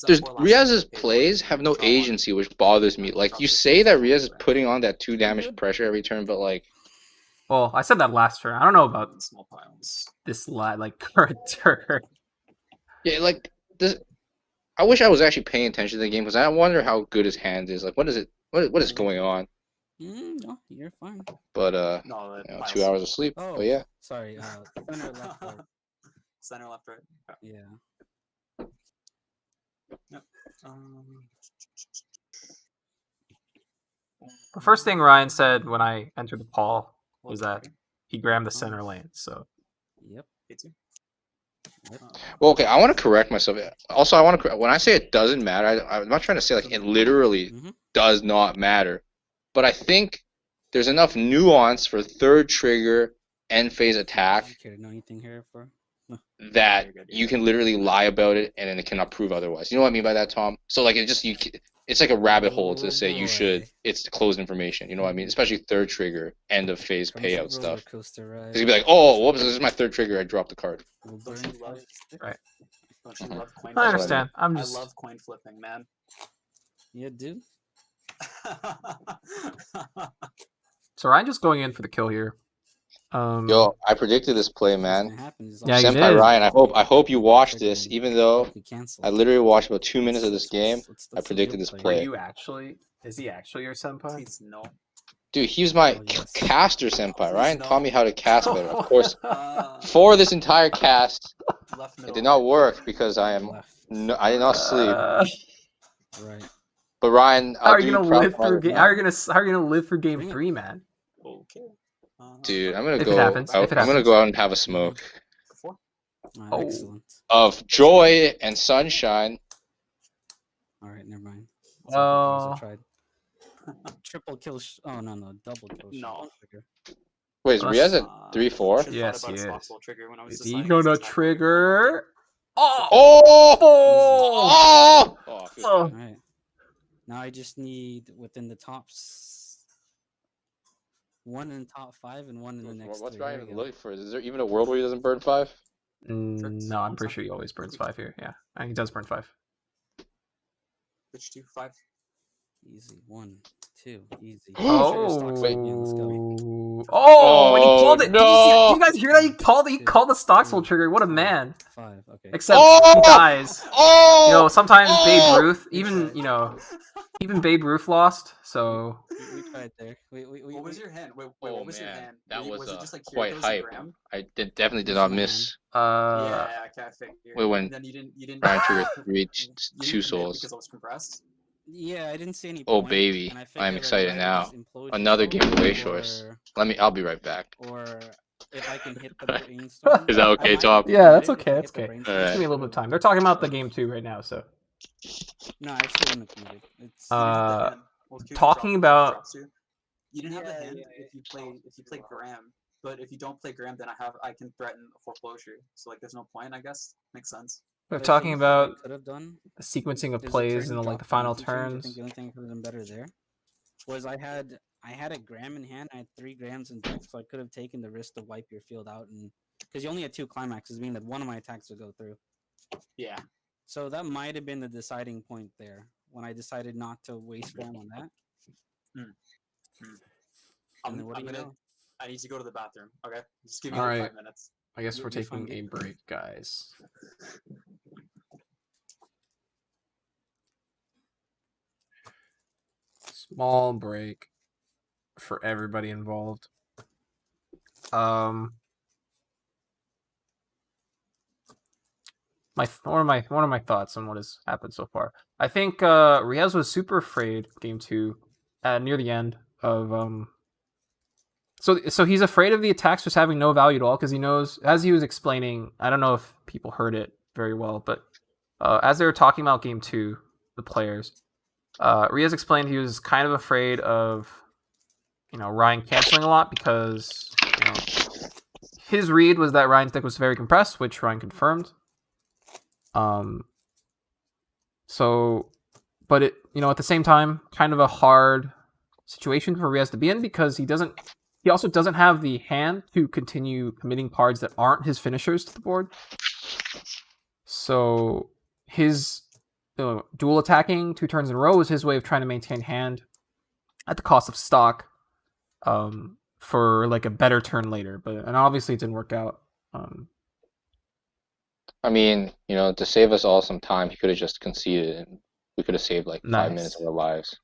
There's Riaz's plays have no agency, which bothers me. Like, you say that Riaz is putting on that 2 damage pressure every turn, but like... Well, I said that last turn. I don't know about small piles. This current turn. Yeah, like, this... I wish I was actually paying attention to the game, because I wonder how good his hand is. Like, what is it? What is going on? No, you're fine. But, no, 2 hours of sleep. Oh, but yeah. Sorry, center left, right. Center left, right. Yeah. Yep. The first thing Ryan said when I entered the poll was that he grabbed the center lane. So. Yep. Well, okay, I want to correct myself. Also, I want to when I say it doesn't matter, I'm not trying to say like it literally does not matter, but I think there's enough nuance for third trigger end phase attack care to know anything here for? that you can literally lie about it and then it cannot prove otherwise. You know what I mean by that, Tom? So like it's like a rabbit hole to say you should. It's closed information. You know what I mean? Especially third trigger end of phase payout stuff. Because you'd be like, oh, whoops, this is my third trigger. I dropped the card. Right. Don't you love coin I understand. I love coin flipping, man. Yeah, dude. So Ryan just going in for the kill here. Yo, I predicted this play, man. Yeah, you Senpai did. Ryan, I hope you watched this, even though I literally watched about 2 minutes of this game. I predicted this play. Were you actually? Is he actually your senpai? Please, no. Dude, he was my caster senpai. Ryan taught me how to cast better. Of course, for this entire cast, it did not work because I did not sleep. Right. But Ryan, how are you gonna live through game 3, man? Okay. Dude, I'm gonna If go. it happens, I'm if it gonna happens. go out and have a smoke Excellent. of joy and sunshine. All right, never mind. Well, Tried. Triple kill. Oh no, double kill. No. Wait, is Riaz at 3-4? Yes, he is. Is he gonna trigger? Oh! All right. Now I just need within the tops 1 in the top 5 and 1 in the next. What's 3. Ryan looking for? Is there even a world where he doesn't burn 5? No, I'm pretty sure he always burns 5 here. Yeah, he does burn 5. Which 2, 5? Easy. 1, 2. Easy. Wait. Oh, when he called it! no! Did you guys hear that? He called the Stocksville trigger. What a man! 5. Okay. Except he dies. Oh! You know, sometimes Babe Ruth, even Babe Ruth lost. So We tried there. What was your hand? Wait, Oh, what was your man. hand? That was it just like quite Kyrgyz hype. and Graham? I definitely did not miss. Yeah, I can't figure. Wait, when Then you didn't. Ryan triggered 3, you 2 didn't souls. because it was compressed. Yeah, I didn't see any. Oh point, baby, and I I'm figured excited I'd now. just implode Another yourself, game of Shores. I'll be right back. Or if I can hit the brainstorm. Is that okay, Tom? yeah, that's okay. That's Hit the okay. brainstorm. Just give me a little bit of time. They're talking about the game 2 right now, so. No, I still wouldn't have committed. It's Talking about. You didn't have the hand if you play Graham, but if you don't play Graham, then I can threaten a foreclosure. So like, there's no point, I guess. Makes sense. They're talking about could have done the sequencing of is plays turn in the drop final penalty change. I turns. think the only thing I could have done better there was I had a Gram in hand. I had 3 grams in deck, so I could have taken the risk to wipe your field out, and because you only had 2 climaxes, meaning that one of my attacks would go through. Yeah. So that might have been the deciding point there when I decided not to waste Gram on that. And then what do you know? I need to go to the bathroom. Okay, just give me All 5 right. minutes. I guess we're You're fine, taking a dude. break, guys. Small break for everybody involved. One of my thoughts on what has happened so far. I think Riaz was super afraid game 2 near the end of So he's afraid of the attacks just having no value at all because he knows, as he was explaining, I don't know if people heard it very well, but as they were talking about game 2, the players, Riaz explained he was kind of afraid of, Ryan canceling a lot because, his read was that Ryan's deck was very compressed, which Ryan confirmed. So, but it, at the same time, kind of a hard situation for Riaz to be in because he also doesn't have the hand to continue committing cards that aren't his finishers to the board. So his dual attacking 2 turns in a row is his way of trying to maintain hand at the cost of stock for like a better turn later. And obviously it didn't work out. I mean, to save us all some time, he could have just conceded and we could have saved like 5 minutes of our lives.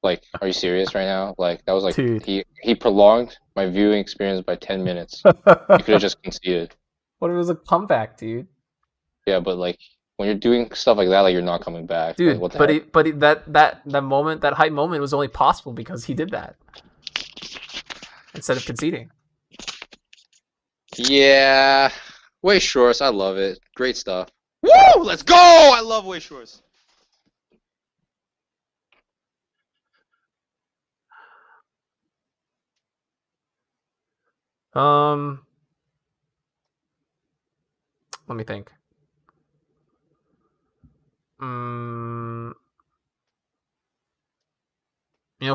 Like, are you serious right now? Like, that was like, Dude. he prolonged my viewing experience by 10 minutes. You could have just conceded. What if it was a comeback, dude? Yeah, but like, when you're doing stuff like that, like, you're not coming back. Dude, like, what the heck? that moment, that hype moment was only possible because he did that. Instead of conceding. Yeah. Way Shorts, I love it. Great stuff. Woo! Let's go! I love Way Shorts. Let me think.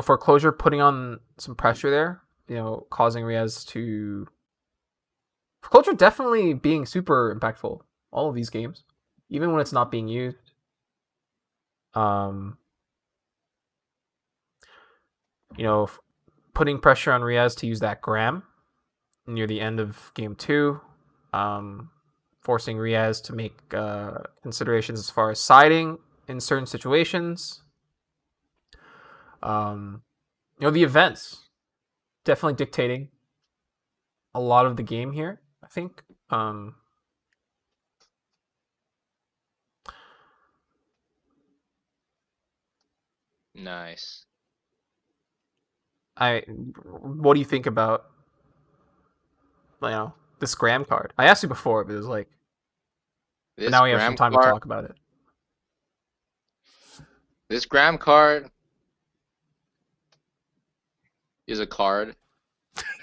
Foreclosure putting on some pressure there, causing Riaz to... Foreclosure definitely being super impactful. All of these games. Even when it's not being used. Putting pressure on Riaz to use that Gram near the end of game 2. Forcing Riaz to make considerations as far as siding in certain situations. The events definitely dictating a lot of the game here, I think. Nice. What do you think about this Gram card? I asked you before, but it was like, but now we have some time to talk about it. This Gram card is a card.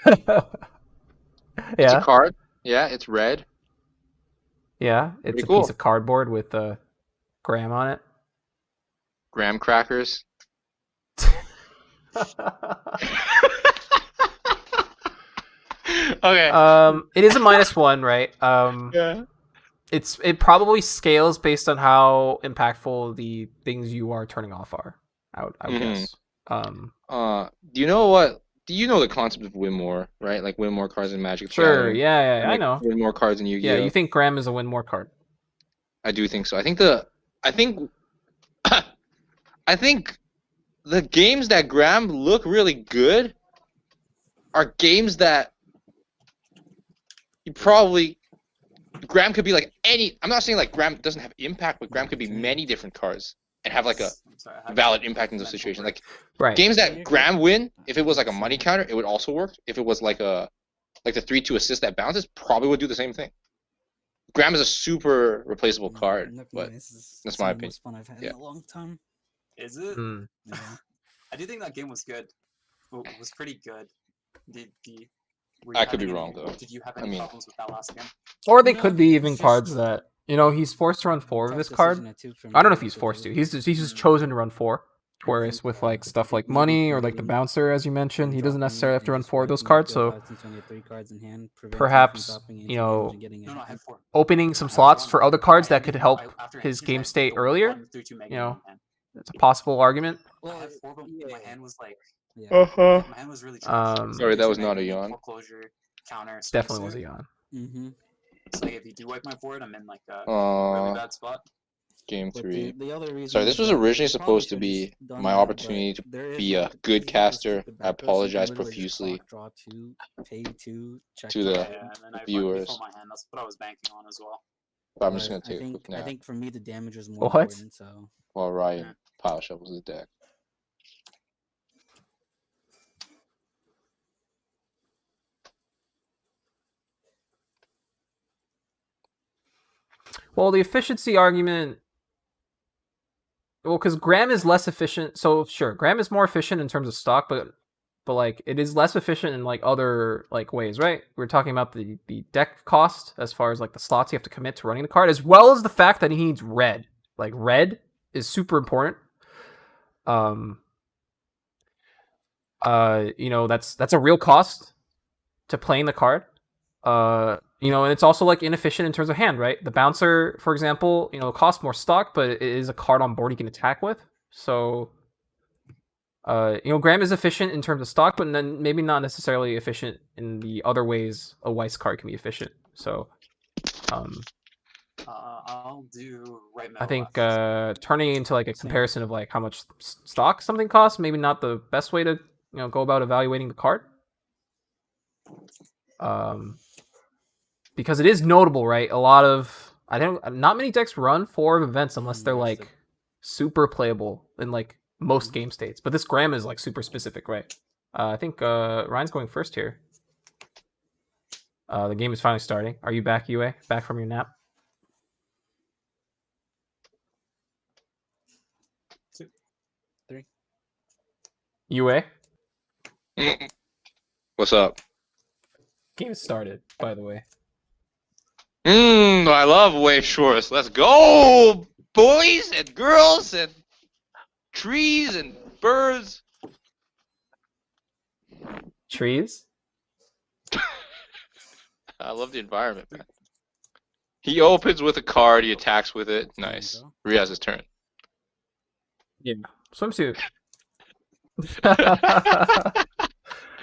It's a card. Yeah, it's red. Yeah, it's Pretty a cool. piece of cardboard with a Gram on it. Graham crackers. Okay. It is a -1, right? Yeah. It probably scales based on how impactful the things you are turning off are. I would guess. Do you know what? Do you know the concept of win more, right? Like win more cards in Magic. Sure. Yeah, like I know. Win more cards in Yu-Gi-Oh. Yeah, you think Gram is a win more card? I do think so. I think I think the games that Gram look really good are games that you probably Gram could be like any. I'm not saying like Gram doesn't have impact, but Gram could be many different cards and have like a valid impact in those situations. Like games that Gram win, if it was like a money counter, it would also work. If it was like the 3/2 assist that bounces, probably would do the same thing. Gram is a super replaceable card, but that's my opinion. Most fun I've had in a long time. Is it? Yeah. I do think that game was good. It was pretty good. I could be wrong though. Did you have any problems with that last game? Or they could be even cards that he's forced to run 4 of this card. I don't know if he's forced to. He's just chosen to run 4. Whereas with like stuff like money or like the bouncer, as you mentioned, he doesn't necessarily have to run 4 of those cards. So perhaps opening some slots for other cards that could help his game state earlier. It's a possible argument. Well, I had 4, but my hand was like. Yeah. My hand was really. Sorry, that was not a yawn. Foreclosure, counter. Definitely was a yawn. So like, if you do wipe my board, I'm in like a really bad spot. Game 3. The other reason Sorry, this was originally supposed to be my opportunity to be a good caster. I apologize profusely to the viewers. My hand. That's what I was banking on as well. But I'm just gonna take a quick nap. I think for me the damage was more What? important. So while Ryan pile shovels the deck. Well, the efficiency argument. Well, because Gram is less efficient. So sure, Gram is more efficient in terms of stock, but like it is less efficient in like other like ways, right? We're talking about the deck cost as far as like the slots you have to commit to running the card, as well as the fact that he needs red, like red is super important. You know, that's a real cost to playing the card. You know, and it's also like inefficient in terms of hand, right? The bouncer, for example, you know, costs more stock, but it is a card on board you can attack with. So, you know, Graham is efficient in terms of stock, but then maybe not necessarily efficient in the other ways a Weiss card can be efficient. So, I'll do right now. I think turning into like a comparison of like how much stock something costs, maybe not the best way to go about evaluating the card. Because it is notable, right? A lot of not many decks run 4 events unless they're like super playable in like most game states. But this Graham is like super specific, right? I think Ryan's going first here. The game is finally starting. Are you back, UA? Back from your nap? 2, 3. UA? What's up? Game started, by the way. I love wave shorts. Let's go, boys and girls and trees and birds. Trees? I love the environment, man. He opens with a card, he attacks with it. Nice. Riaz's turn. Yeah. Swimsuit.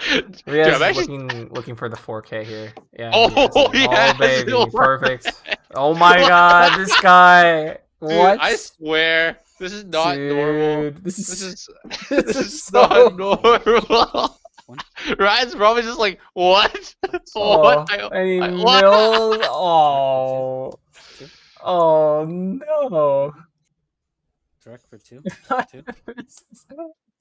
Dude, Riaz is looking for the 4K here. Yeah. Oh, yeah. Oh, baby. Perfect. Oh my god, this guy. Dude, what? I swear, this is not normal. This is This is not normal. Ryan's probably just like, what? What? Mills. Oh no. Direct for 2. 2.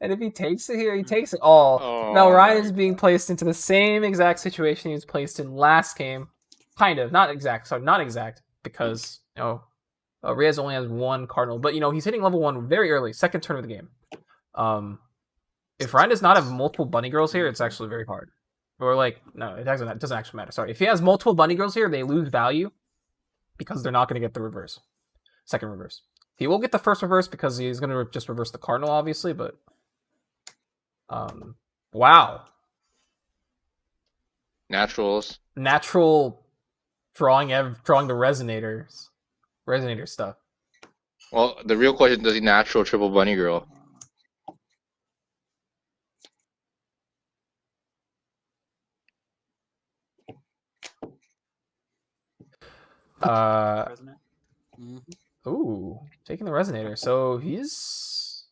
And if he takes it here, he takes it all. Oh, now Ryan is being placed into the same exact situation he was placed in last game. Kind of. Not exact. Sorry, not exact. Because, Riaz only has 1 Cardinal. But, he's hitting level 1 very early. Second turn of the game. If Ryan does not have multiple bunny girls here, it's actually very hard. Or, no, it doesn't actually matter. Sorry. If he has multiple bunny girls here, they lose value. Because they're not going to get the reverse. Second reverse. He will get the first reverse because he's going to just reverse the Cardinal, obviously, but... wow. Naturals. Natural drawing the resonator stuff. Well, the real question, does he natural triple bunny girl? Ooh, taking the resonator. So he's...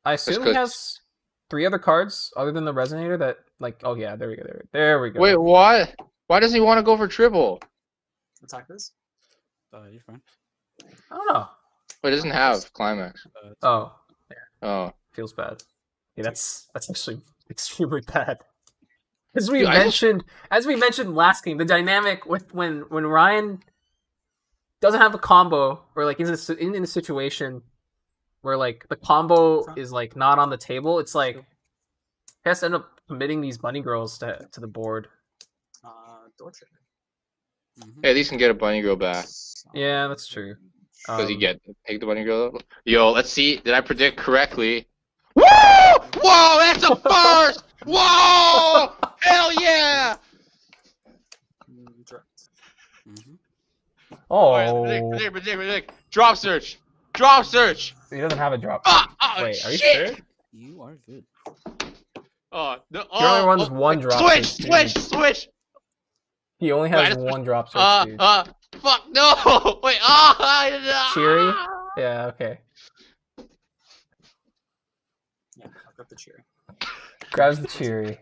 I assume he has 3 other cards other than the resonator that, oh yeah, there we go. There we go. Wait, what? Why does he want to go for triple? Attack this? You're fine. I don't know. Wait, it doesn't have climax. Oh. There. Oh. Feels bad. Yeah, that's actually extremely bad. As we mentioned last game, the dynamic with when Ryan doesn't have a combo, or in a situation where the combo is not on the table, it's he has to end up committing these bunny girls to the board. Hey, at least can get a bunny girl back. Yeah, that's true. Does he take the bunny girl? Yo, let's see. Did I predict correctly? Woo! Whoa, that's a first! Whoa! Hell yeah! Oh. Right, predict. Drop search. Drop search. He doesn't have a drop. Wait, shit. Are you sure? You are good. He only runs 1 drop Switch. He only has 1 drop search, dude. Fuck, no! Wait, Cheery? Yeah, okay. Yeah, I'll grab the cheery. Grabs the cheery.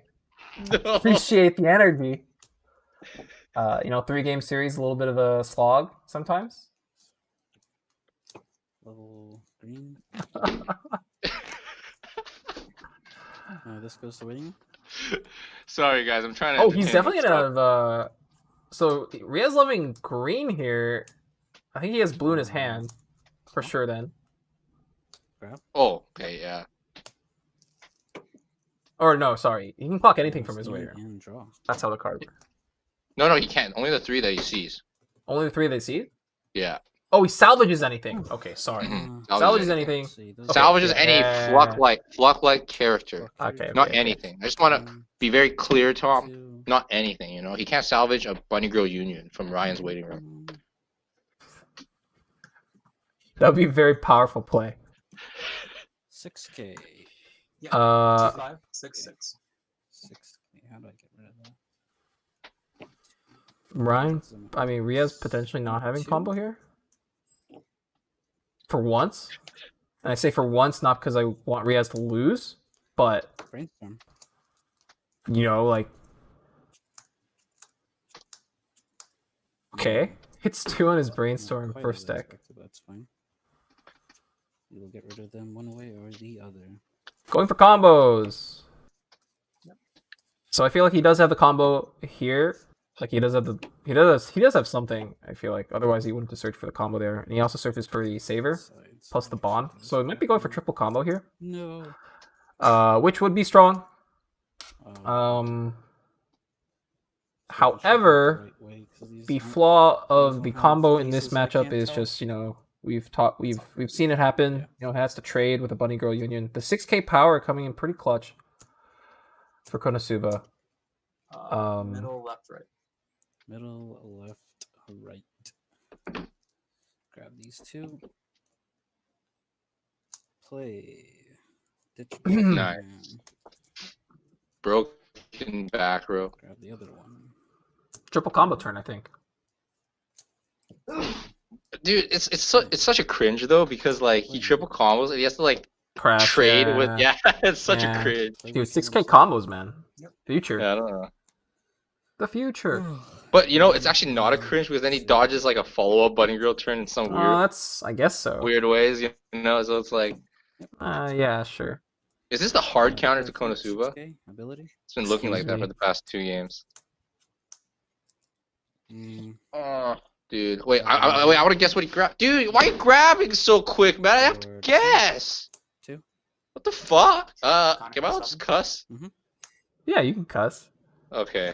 No. Appreciate the energy. 3-game series, a little bit of a slog sometimes. Level green. This goes to waiting. Sorry, guys, I'm trying to. Oh, he's definitely gonna have. So Riaz loving green here. I think he has blue in his hand, for sure. Then. Oh, okay, yeah. Or no, sorry, he can block anything from his way. That's how the card works. No, he can't. Only the 3 that he sees. Only the 3 they see? Yeah. Oh, he salvages anything. Okay, sorry. Mhm. Salvages anything. Salvages yeah, any yeah. fluck-like character. Okay, Not okay. anything. I just want to be very clear, Tom. Not anything, you know? He can't salvage a Bunny Girl Union from Ryan's waiting room. That would be a very powerful play. 6K. Yeah. 5, 6, 6. 6K. How do I get rid of that? Ryan, I mean, Riaz potentially not having combo here? For once? And I say for once, not because I want Riaz to lose, but, Brainstorm. you know, like... Okay. Hits 2 on his Brainstorm first deck. That's fine. We will get rid of them one way or the other. Going for combos! So I feel like he does have the combo here. Like he does have something, I feel like. Otherwise he wouldn't have searched for the combo there. And he also searches for the saver plus the bond. So it might be going for triple combo here. No. Which would be strong. However, the flaw of the combo in this matchup is just, you know, we've seen it happen. You know, it has to trade with the Bunny Girl Union. The 6K power coming in pretty clutch for Konosuba. Middle, left, right. Middle, left, right. Grab these two. Play. Nice. Broken back row. Grab the other one. Triple combo turn, I think. Dude, it's such a cringe though, because like he triple combos and he has to like Crash, trade with it's such a cringe. Dude, 6K combos, man. Future. Yeah, I don't know. The future. But you know, it's actually not a cringe because then he dodges like a follow-up Bunny Girl turn in some I guess so. weird ways, you know. So it's like, yeah, sure. is this the hard counter to Konosuba? Ability? It's been looking like that for the past 2 games. Oh, dude, wait, I want to guess what he grabbed. Dude, why are you grabbing so quick, man? I have to guess. 2. What the fuck? Can I just cuss? Yeah, you can cuss. Okay.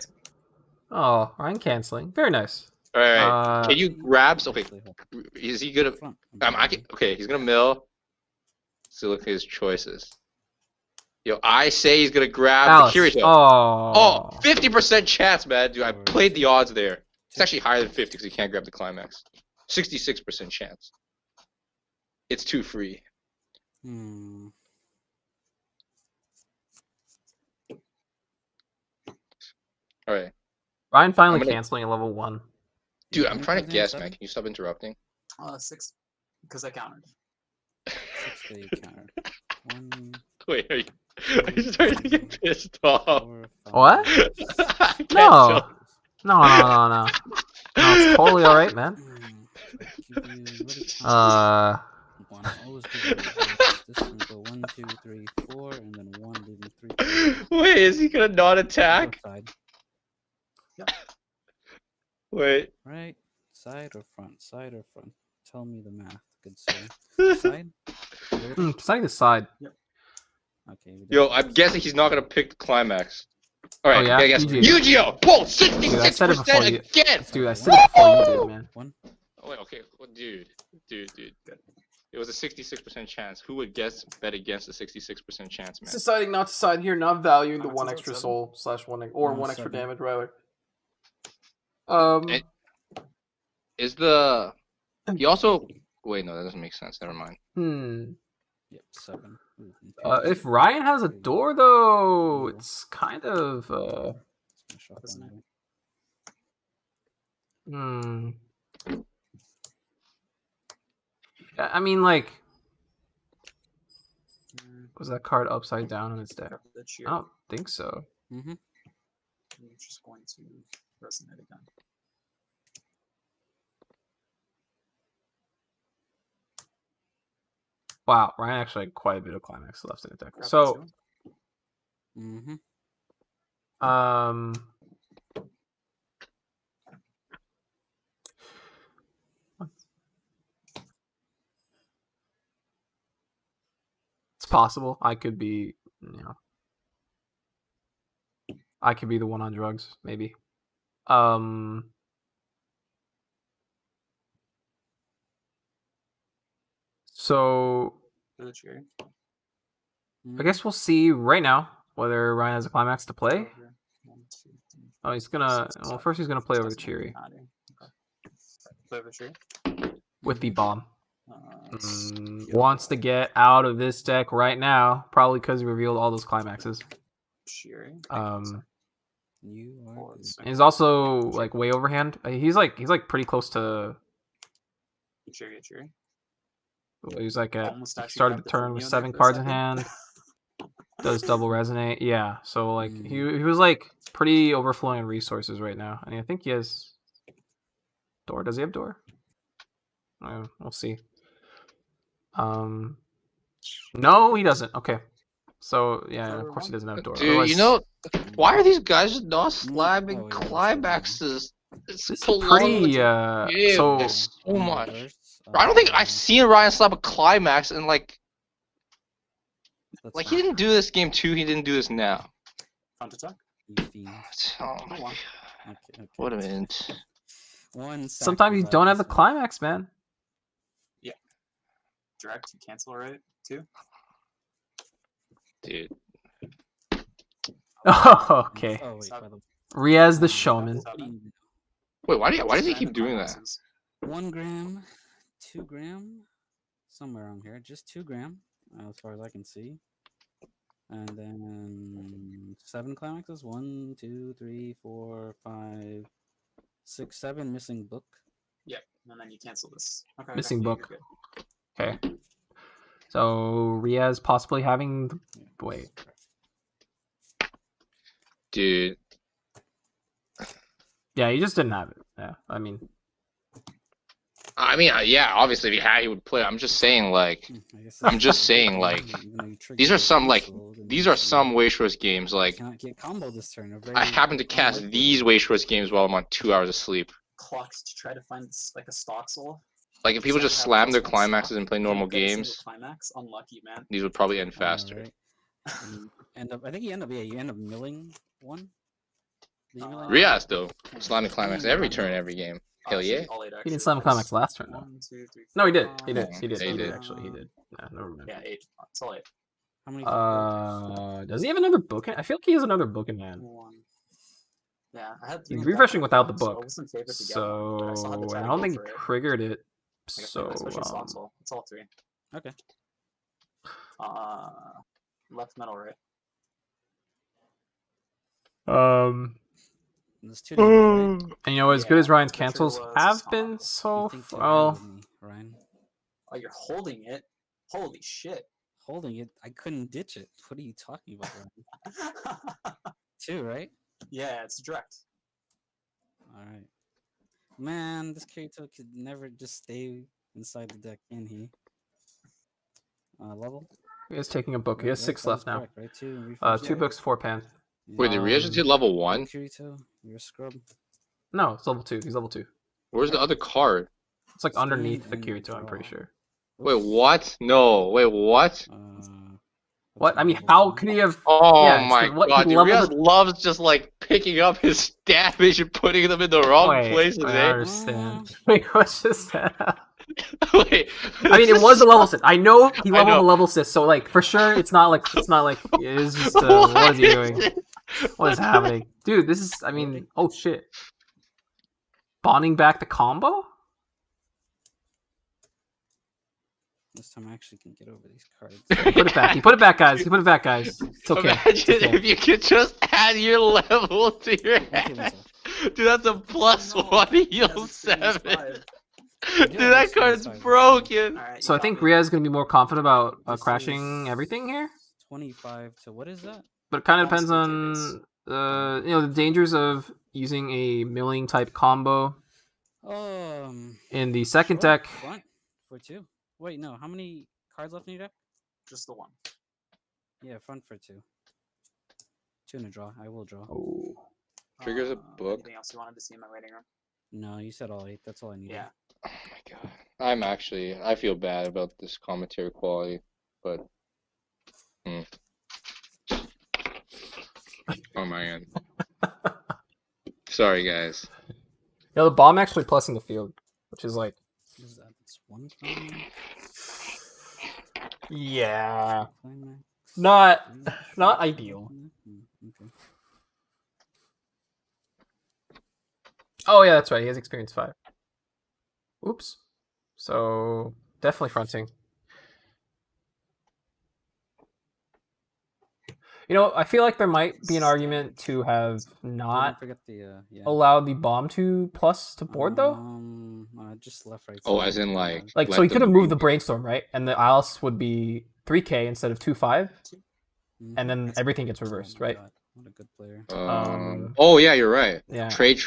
Oh, Ryan canceling. Very nice. All right. Can you grab? Okay. Is he gonna? Okay, he's gonna mill. So look at his choices. Yo, I say he's gonna grab the Kirito. Oh, 50% chance, man. Dude, I played the odds there. It's actually higher than 50 because he can't grab the climax. 66% chance. It's too free. All right. Ryan finally canceling at level 1. Dude, I'm trying to guess, man. Can you stop interrupting? 6, because I countered. 6 that you countered. 1. Wait, are you starting to get pissed off? 4, 5. What? No. No, it's totally alright, man. One. Always give you this one go 1, 2, 3, 4, and then 1 leaving 3. Wait, is he gonna not attack? Side. Wait. Right, side or front? Side or front? Tell me the math, good sir. Side? Side to side. Yep. Okay. Yo, I'm guessing he's not gonna pick the climax. All right, yeah? I guess. Yu-Gi-Oh! Whoa, 66% again. Dude, I said it before you did, man. 1. Oh, wait, okay, well, dude. It was a 66% chance. Who would bet against a 66% chance, man? Deciding not to side here, not valuing the 1 extra soul / 1 or 1 extra damage rather. Is the he also wait? No, that doesn't make sense. Never mind. Yep, 7. If Ryan has a door though, it's kind of I mean, like, was that card upside down on its deck? I don't think so. I'm just going to resonate again. Wow, Ryan actually had quite a bit of climax left in the deck. So, it's possible. I could be, I could be the one on drugs, maybe. So For the cherry. I guess we'll see right now whether Ryan has a climax to play. Over. 1, 2, 3, Oh, he's 4, gonna. 6, Well, 7. first he's gonna play over the Doesn't really Cheery matter. Okay. Play over the cherry. with the bomb. Uh, Wants to get out of this deck right now, probably because he revealed all those climaxes. Cherry. You are Forward, good. second. And he's also like way overhand. He's like pretty close to. Cherry. He's like at Almost he actually started grabbed the the turn Tony with on there 7 for a cards in second. hand. Does double resonate, yeah. So like he was like pretty overflowing in resources right now, and I think he has door. Does he have door? We'll see. No, he doesn't. Okay, so yeah, of course he doesn't have door. Dude, Otherwise, you know, why are these guys not slamming Oh, yeah, climaxes? It's this is prolonged pretty. game. So There's so much. Reverse, I don't think I've seen Ryan slap a climax and like that's he fine. didn't do this game 2. He didn't do this now. Front attack. You fiend. Oh my Hold on. god! Okay. What a minute, One. Sack sometimes you revive don't have the this one. climax, man. Direct. You cancel, right? 2. dude. Oh, okay. Oh wait, Stop. by the Riaz the showman. Wait, why does he Random keep doing that? climaxes. 1 gram, 2 gram, somewhere around here. Just 2 gram, as far as I can see. And then 7 climaxes. 1, 2, 3, 4, 5, 6, 7. Missing book. Yep. And then you cancel this. Okay. Missing you're book. good. Okay. So Riaz possibly having the wait. Dude, Yeah, he just didn't have it. Yeah, I mean, yeah, obviously if he had, he would play. I'm just saying, like, I guess I'm that's just the saying, thing, like, even though you trigger these are the some like cancel, then these you are some see Waitrose games. you Like, cannot get combo this turn. A I very happen to cast unlikely these Waitrose games while I'm on 2 hours of sleep. Clocked to try to find like a stock soul. Like, if people just slam their climaxes and play normal Didn't get a single games, climax. Unlucky, man. these would probably end I know, faster. right? And you end up. I think you end up. Yeah, you end up milling one. Did you mill it? Riaz though, slamming climax every turn, every game. Hell yeah. All 8 he didn't slam a climax last turn though. 1, 2, 3, No, he 4, did. He did. 5, He did. Yeah, he He did. did. Actually, he did. Yeah, never mind. Yeah, 8. It's all 8. How many? Does he have another book? I feel like he has another book in hand. 1. Yeah, I had. He's refreshing without the So I book, wasn't favored to get one, but I still had to so try I to don't go think he for it. triggered it. Like, So especially stock soul. It's all 3. Okay. Left, middle, right. There's 2 names, right? and you know, as good Yeah, as Ryan's the trigger cancels was have stock. been You so think too well. hard of me, Ryan. Oh, you're holding it. Holy shit. Holding it, I couldn't ditch it. What are you talking about, Ryan? 2, right? Yeah, it's direct. All right. Man, this character could never just stay inside the deck, can he? Level? He is taking a book. He has 6 that was left now. correct, right? 2 and refresh. 2 books, 4 pan. Wait, the Riaz just hit level 1? Kirito, you're a scrub. No, it's level 2. He's level 2. Where's the other card? It's like Stand underneath the and Kirito, I'm pretty draw. sure. Wait, what? No, wait, what? What? I mean, how could he have? Oh Yeah, it's my the- what god, he dude, leveled Riaz loves just like picking up his damage and putting them in the wrong Wait, places, I eh? understand. Wait, what's just that? Wait, I mean, it was a level assist. I know he I leveled know. a level assist, so like for sure, it's not like it is just. What is he doing? What is happening, dude? This is. I mean, oh shit. Bonding back the combo. This time I actually can get over these cards. Put it back. He put it back, guys. He put it back, guys. It's okay. Imagine It's okay. if you could just add your level to your Okay, hand. myself. Dude, that's a plus No, 1 he has heal experience 7. 5. Dude, have that experience card's 5. broken. Alright, So you I think got me. Riaz is gonna be more confident about This crashing is everything here, 25 to what is that? but it kind of Almost depends two on the dangers of using a milling type combo in the second Sure, deck. Front for 2. Wait, no. How many cards left in your deck? Just the 1. Yeah, front for 2. 2 in a draw. I will draw. Oh. Triggers a book. Anything else you wanted to see in my waiting room? No, you said all 8. That's all I needed. Yeah. Oh my god. I feel bad about this commentary quality, but oh my god. Sorry guys. The bomb actually plusing the field, which is like What is that? It's 1 common. Yeah. Climax. Not Three, ideal. Okay. Oh yeah, that's right. He has experience 5. Oops. So definitely fronting. You know, I feel like there might be an argument to have Don't not forget the yeah. allowed the bomb to plus to board though. Just left, right. Oh, center, as in like Like, let so he the could have moved the brain- brainstorm, right? And the IELTS would be 3K instead of 2.5, and then everything gets reversed, Oh my right? God, what a good player. Oh yeah, you're right. Yeah. Trade.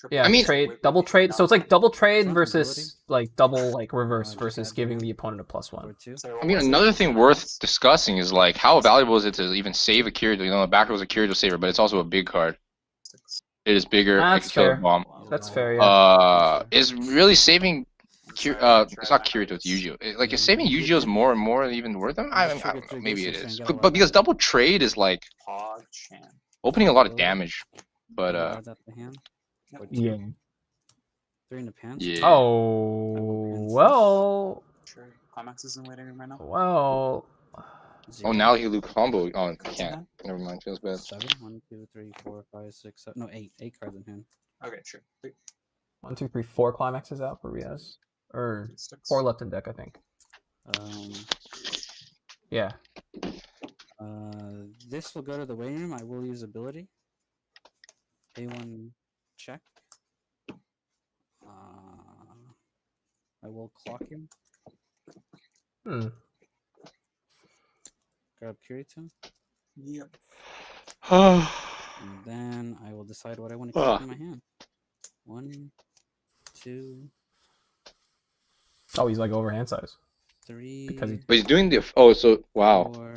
Yeah, I mean- trade, double trade. So it's like double trade Front versus ability. like double like reverse Just versus add giving one. the opponent a +1. Or 2. I mean, another thing worth discussing is like how valuable is it to even save a Kirito? You know, the backer was a Kirito saver, but it's also a big card. It is bigger. It That's can kill a fair. bomb. That's fair, yeah. Is really saving it's not Kirito, it's Yu-Gi-Oh. Like, is saving Yu-Gi-Oh's more and more even worth them? I don't know. Maybe it is. But because double trade is like opening a lot of damage. But Add that to hand. Or 2. Yeah. 3 in the pants. yeah. Oh well. Sure. Climax isn't waiting room right now. Well. Oh, now he Luke combo. Oh, can't. Never mind. Feels bad. 7. 1, 2, 3, 4, 5, 6, 7. No, 8. 8 cards in hand. Okay, sure. 3, 1, 2, 3, 4 climaxes out for Riaz. Or 3, 6. 4 left in deck, I think. Yeah. This will go to the waiting room. I will use ability. A1 check. I will clock him. Grab Kirito. Yep. And then I will decide what I want to keep in my hand. 1, 2, Oh, he's like over hand size. 3. Because he- But he's doing the. Oh, so wow. 4,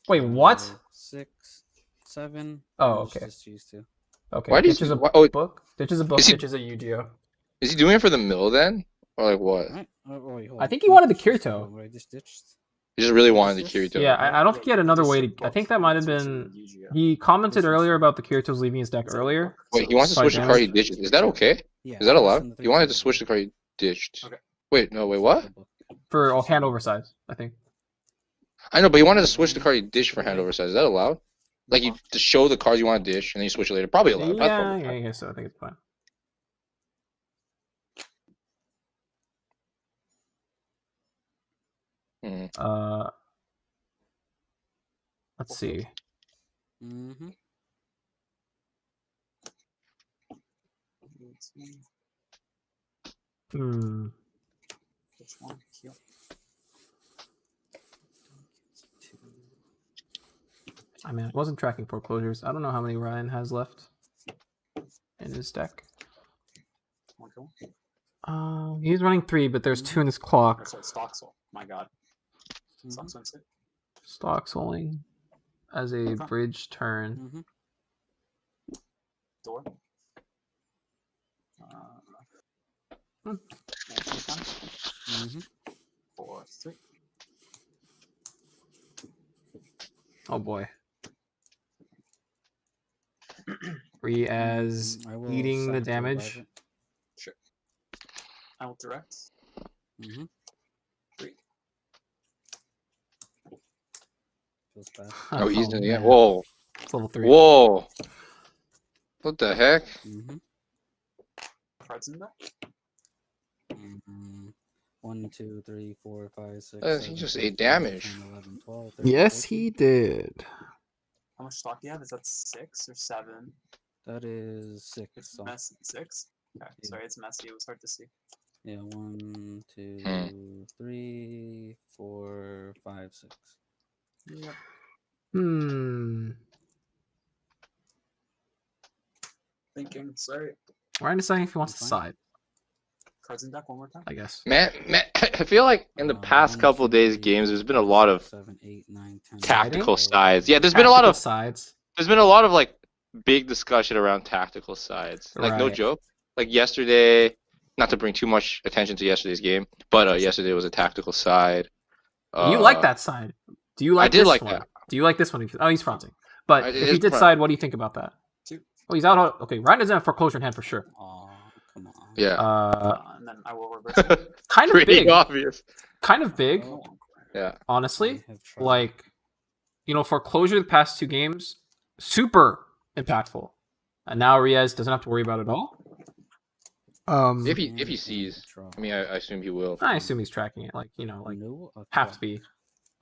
Wait, what? 5, 6, 7. Oh, Let's okay. Just use 2. Okay. Why does ditches he- a why- oh, book. Ditches a book. is he- Ditches a Yu-Gi-Oh. Is he doing it for the mill then, or like what? Right. Oh, wait, hold I on. think he wanted the Kirito. What I just ditched. He just really wanted the Is this- Kirito. Yeah, I don't think he had another way to. I think that might have been. He commented earlier about the Kiritos leaving his deck earlier. Wait, he wants to Sorry, switch the damage. card he ditched. Is that okay? Yeah. Is that less allowed? than the He wanted to 3 switch the card he ditched. Okay. Wait, no, wait, what? For hand oversize, I think. I know, but he wanted to switch the card he ditched for hand oversize. Is that allowed? Like, you to show the cards you want to dish, and then you switch it later. Probably allowed. That's Yeah, probably yeah, fine. I guess so. I think it's fine. Mhm. Let's see. Mm-hmm. Which one? Heal. I mean, I wasn't tracking foreclosures. I don't know how many Ryan has left in his deck. One kill. He's running 3, but there's 2 in his Or clock. sorry, Stoxel. My god. Stoxel sick. Stock soling as a bridge turn. Mm-hmm. Door. Mm-hmm. 4, 3. Oh boy. Riaz I will eating the sack to revive damage. it. Sure. I will direct. Mm-hmm. 3. Feels bad. Oh, he's doing it. man. Whoa. It's level 3. Whoa. What the heck? Mm-hmm. Cards in there. Mm-hmm. 1, 2, 3, 4, 5, 6. He 7, just 8, ate damage. 10, 11, 12, 13, Yes, 14. he did. How much stock do you have? Is that 6 or 7? That is 6. It's So, messy. 6? Okay. Yeah. Sorry, it's messy. It was hard to see. yeah, 1, 2, 3, 4, 5, 6. Yep. Thinking. Sorry. Ryan deciding if he wants to Fine. side, Cards in deck one more time. I guess. Man, I feel like in the past 1, couple 2, days 3, games, there's been a 4, lot of 7, 8, 9, 10, tactical 11, sides. Yeah, there's been a lot Tactical of sides. there's been a lot of like big discussion around tactical sides. Like no Right. joke. Like yesterday, not to bring too much attention to yesterday's game, but yesterday was a tactical side. You like that side? Do you like did this like one? that. Do you like this one? Oh, he's fronting. But It if is he did front. side, what do you think about that? 2. Oh, he's out. Okay, Ryan doesn't have foreclosure in hand for sure. Aw, come on. Yeah. And then I will reverse it. Kind of Pretty big. obvious. Kind of big. Oh, Yeah. Honestly, I have tried. like, you know, for closure the past 2 games, super impactful. And now Riaz doesn't have to worry about it at all. If he And sees, draw. I mean, I assume he will. I assume he's tracking it, like, you know, like No, have to be.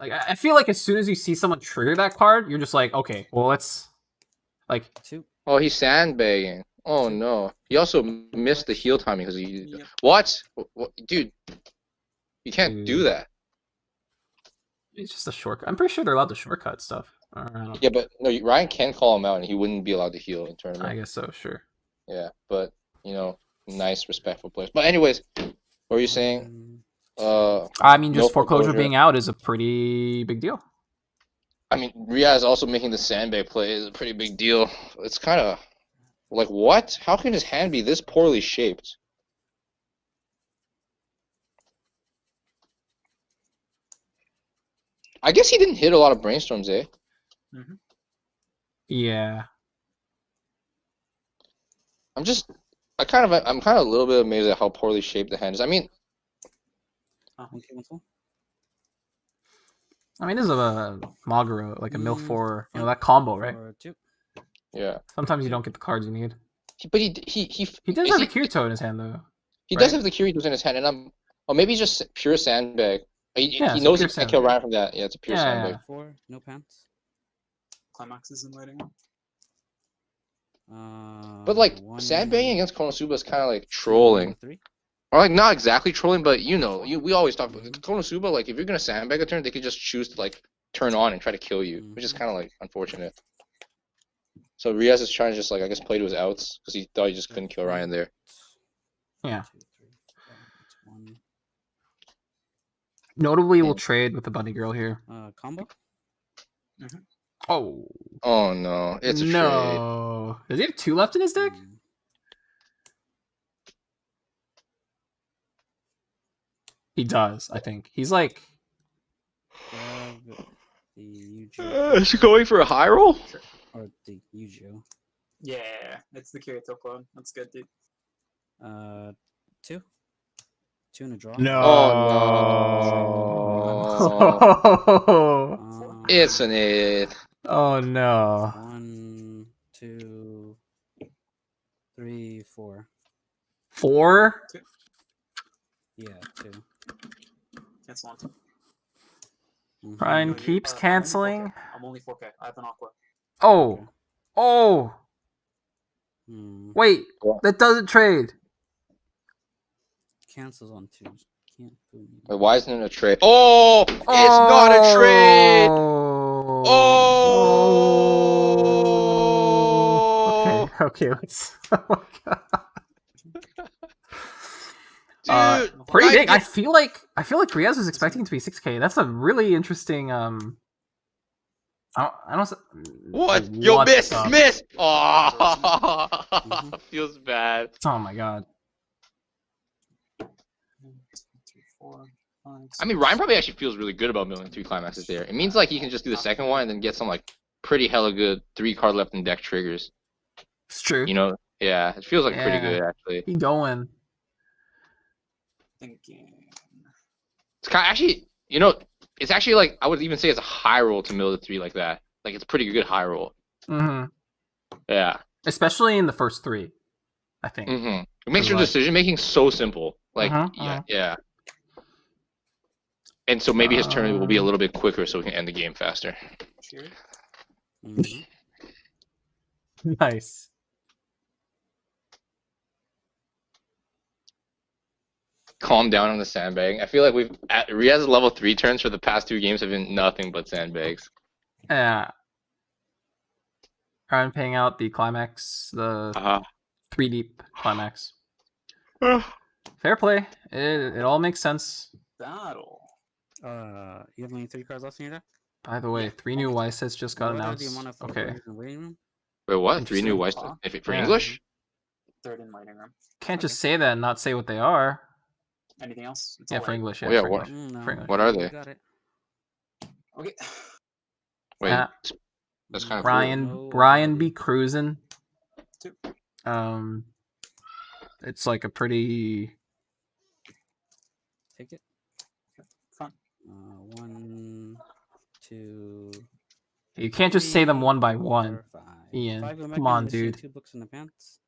Like I feel like as soon as you see someone trigger that card, you're just like, okay, well let's like 2. Oh, he's sandbagging. Oh Two. no. He also missed the heal timing because he. Yep. What? Dude, you can't Dude. do that. it's just a shortcut. I'm pretty sure they're allowed to shortcut stuff. I don't know. Yeah, but no, Ryan can call him out, and he wouldn't be allowed to heal in tournament. I guess so, sure. Yeah, but you know, nice, respectful players. But anyways, what were you saying? I mean, just No foreclosure foreclosure. being out is a pretty big deal. I mean, Riaz also making the sandbag play is a pretty big deal. It's kind of like, what? How can his hand be this poorly shaped? I guess he didn't hit a lot of brainstorms, eh? Yeah. I'm kind of a little bit amazed at how poorly shaped the hand is. I mean, I mean, this is a Maguro, like a Mill 4, you know, that combo, right? 2. yeah. Sometimes you don't get the cards you need. But he does have a Kirito in his hand, though. He right? does have the Kiritos in his hand, and maybe he's just pure sandbag. He it's a knows pure he can't kill sandbag. Ryan from that. Yeah, it's a pure Yeah, sandbag. yeah. 4. No pants. Climaxes in lighting up. But like One, sandbagging against Konosuba is kind of like trolling, 3. or like not exactly trolling, but you know, we always talk about Konosuba. Like if you're gonna sandbag a turn, they could just choose to like turn on and try to kill you, which is kind of like unfortunate. So Riaz is trying to just like I guess play to his outs because he thought he just couldn't kill Ryan there. Yeah. 2, 3, 4. That's 1. Notably, we'll trade with the bunny girl here. Combo. Oh. Oh no, it's a trade. No. Does he have 2 left in his deck? He does, I think. He's like... Grab the Yu-Gi-Oh. Is he going for a high roll? Or the Yu-Gi-Oh. Yeah, it's the Kirito clone. That's good, dude. 2. 2 in a draw. No. Oh no. It's an 8. Oh no. 1, 2, 3, 4. 4? Yeah, 2. Cancel on 2. Ryan keeps canceling. I'm only 4K. I have an Aqua. Oh. Oh. Wait. What? That doesn't trade. Cancels on 2s. Can't fool me. Wait, why isn't it a trade? Oh, it's not a trade. Oh. Okay. Let's. Oh my god. Dude, Pretty big. I feel like Riaz was expecting it to be 6K. That's a really interesting. I don't. What? Yo, miss. Oh, feels bad. Oh my god. 1, 2, 3, 4, 5, I mean, Ryan probably actually feels really good about milling 3 climaxes there. It means like he can just do the second one and then get some like pretty hella good 3 card left in deck triggers. It's true. You know? Yeah, it feels like pretty good actually. He going. thinking. It's kind of, actually, you know, it's actually like I would even say it's a high roll to mill the 3 like that. Like it's a pretty good high roll. Yeah. Especially in the first 3, I think. It makes your decision making so simple. Like yeah. And so maybe his turn will be a little bit quicker, so we can end the game faster. Cheers. Nice. Calm down on the sandbagging. I feel like we've at Riaz's level 3 turns for the past 2 games have been nothing but sandbags. Yeah. Ryan paying out the climax, the 3 deep climax. Fair play. It all makes sense. Battle. You have only 3 cards left in your deck? By the way, 3 new Y sets just got What are announced. the amount of Okay. players in the waiting room? Wait, what? 3 new white Huh? if it for Yeah. English? 3rd in lighting room. Can't just say that and not say what they are. Anything else? It's Yeah, all for light. English. Oh, Yeah, yeah, for what? English. No, For English. What are you they? got it. Okay. Wait, Yeah. that's kind of Brian- Brian be cruising. 2. It's like a pretty. Take it. Fun. 1, 2. You can't just say them one by 4, one, 5. Ian. 5 Come on, missing dude. 2 books in the pants.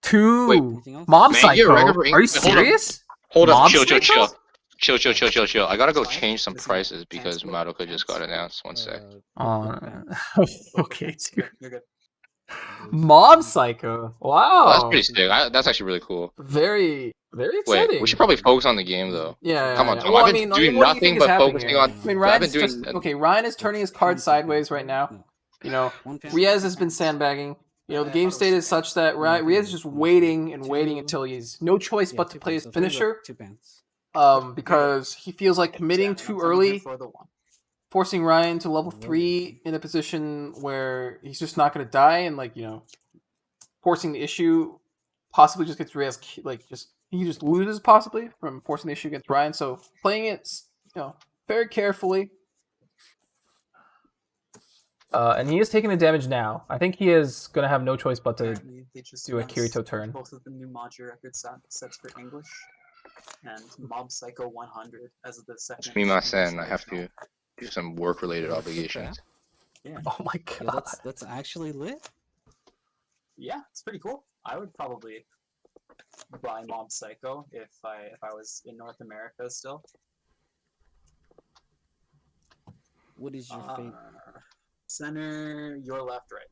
2. Wait. Anything else? Mob Man, you're Psycho. regular Are you Hold up. serious? Hold up, Mob chill. Psycho? Chill. I gotta go Fine. change some Missing prices because pants, Madoka just got announced. One sec. Book pants. Okay, dude. You're good. Mob Psycho. Oh, that's Wow. pretty sick. That's actually really cool. Very, very Wait, exciting. we should probably focus on the game though. Yeah. Come on, yeah. Tom. Well, I've I been mean, doing what do you think nothing is but happening focusing here? on. I mean, I've Ryan been is doing. just okay. Ryan is turning his card sideways right now. You know, One pant. Riaz has been sandbagging. You know, the game state is such that Riaz is just waiting and waiting until he's no choice but to play his finisher. 2 pants. Because he feels like committing too early, For the 1. forcing Ryan to level 3 in a position where he's just not going to die, and like, you know, forcing the issue possibly just gets Riaz, like, just he just loses possibly from forcing the issue against Ryan. So playing it, you know, very carefully. And he is taking the damage now. I think he is going to have no choice but to Apparently, they just do a announced Kirito turn. both of the new Module record sets for English and Mob Psycho 100 as the second. Sumimasen, I have to do some work-related obligations. Yeah. Oh my Yeah, god. that's actually lit. Yeah, it's pretty cool. I would probably buy Mob Psycho if I was in North America still. What is your fate? Center, your left, right.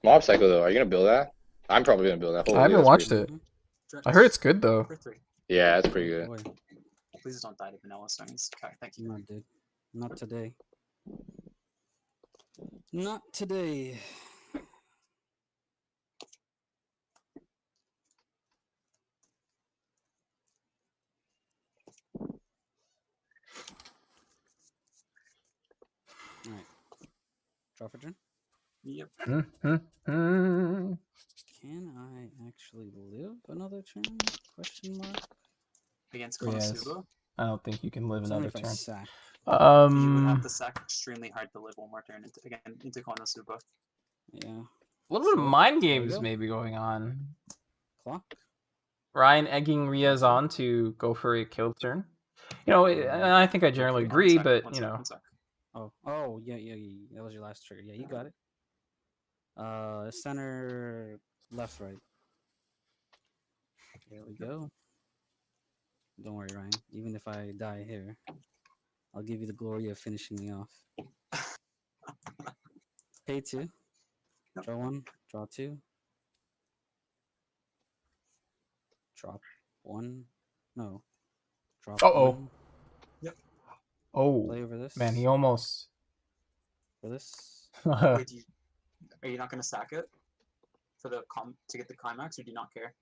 Mob Psycho though, are you gonna build that? I'm probably gonna build that. I haven't watched it. Mm-hmm. I heard it's good though. For 3. Yeah, it's pretty good. Boy, Please don't die to vanilla stones. Okay, thank you. not dude. Not today. Not today. Alright. Draw for turn. Yep. Mm. Can I actually live another turn? Question mark. Against Yes. Konosuba, I don't think you can live It's only another if I turn. sack. you would have to sack extremely hard to live one more turn into Konosuba. Yeah. A little bit of So, mind there we games go. maybe going on. Clock. Ryan egging Riaz on to go for a kill turn. You know, and I think I generally agree, but you know, One sec. Oh, yeah. That was your last trigger. Yeah, you got it. Center, left, right. There we go. Don't worry, Ryan. Even if I die here, I'll give you the glory of finishing me off. Pay 2. Draw 1. Draw 2. Drop 1. No. Drop Uh-oh. 1. oh Play over this. man, he almost. For this. Wait, are you not going to sack it for the to get the climax, or do you not care?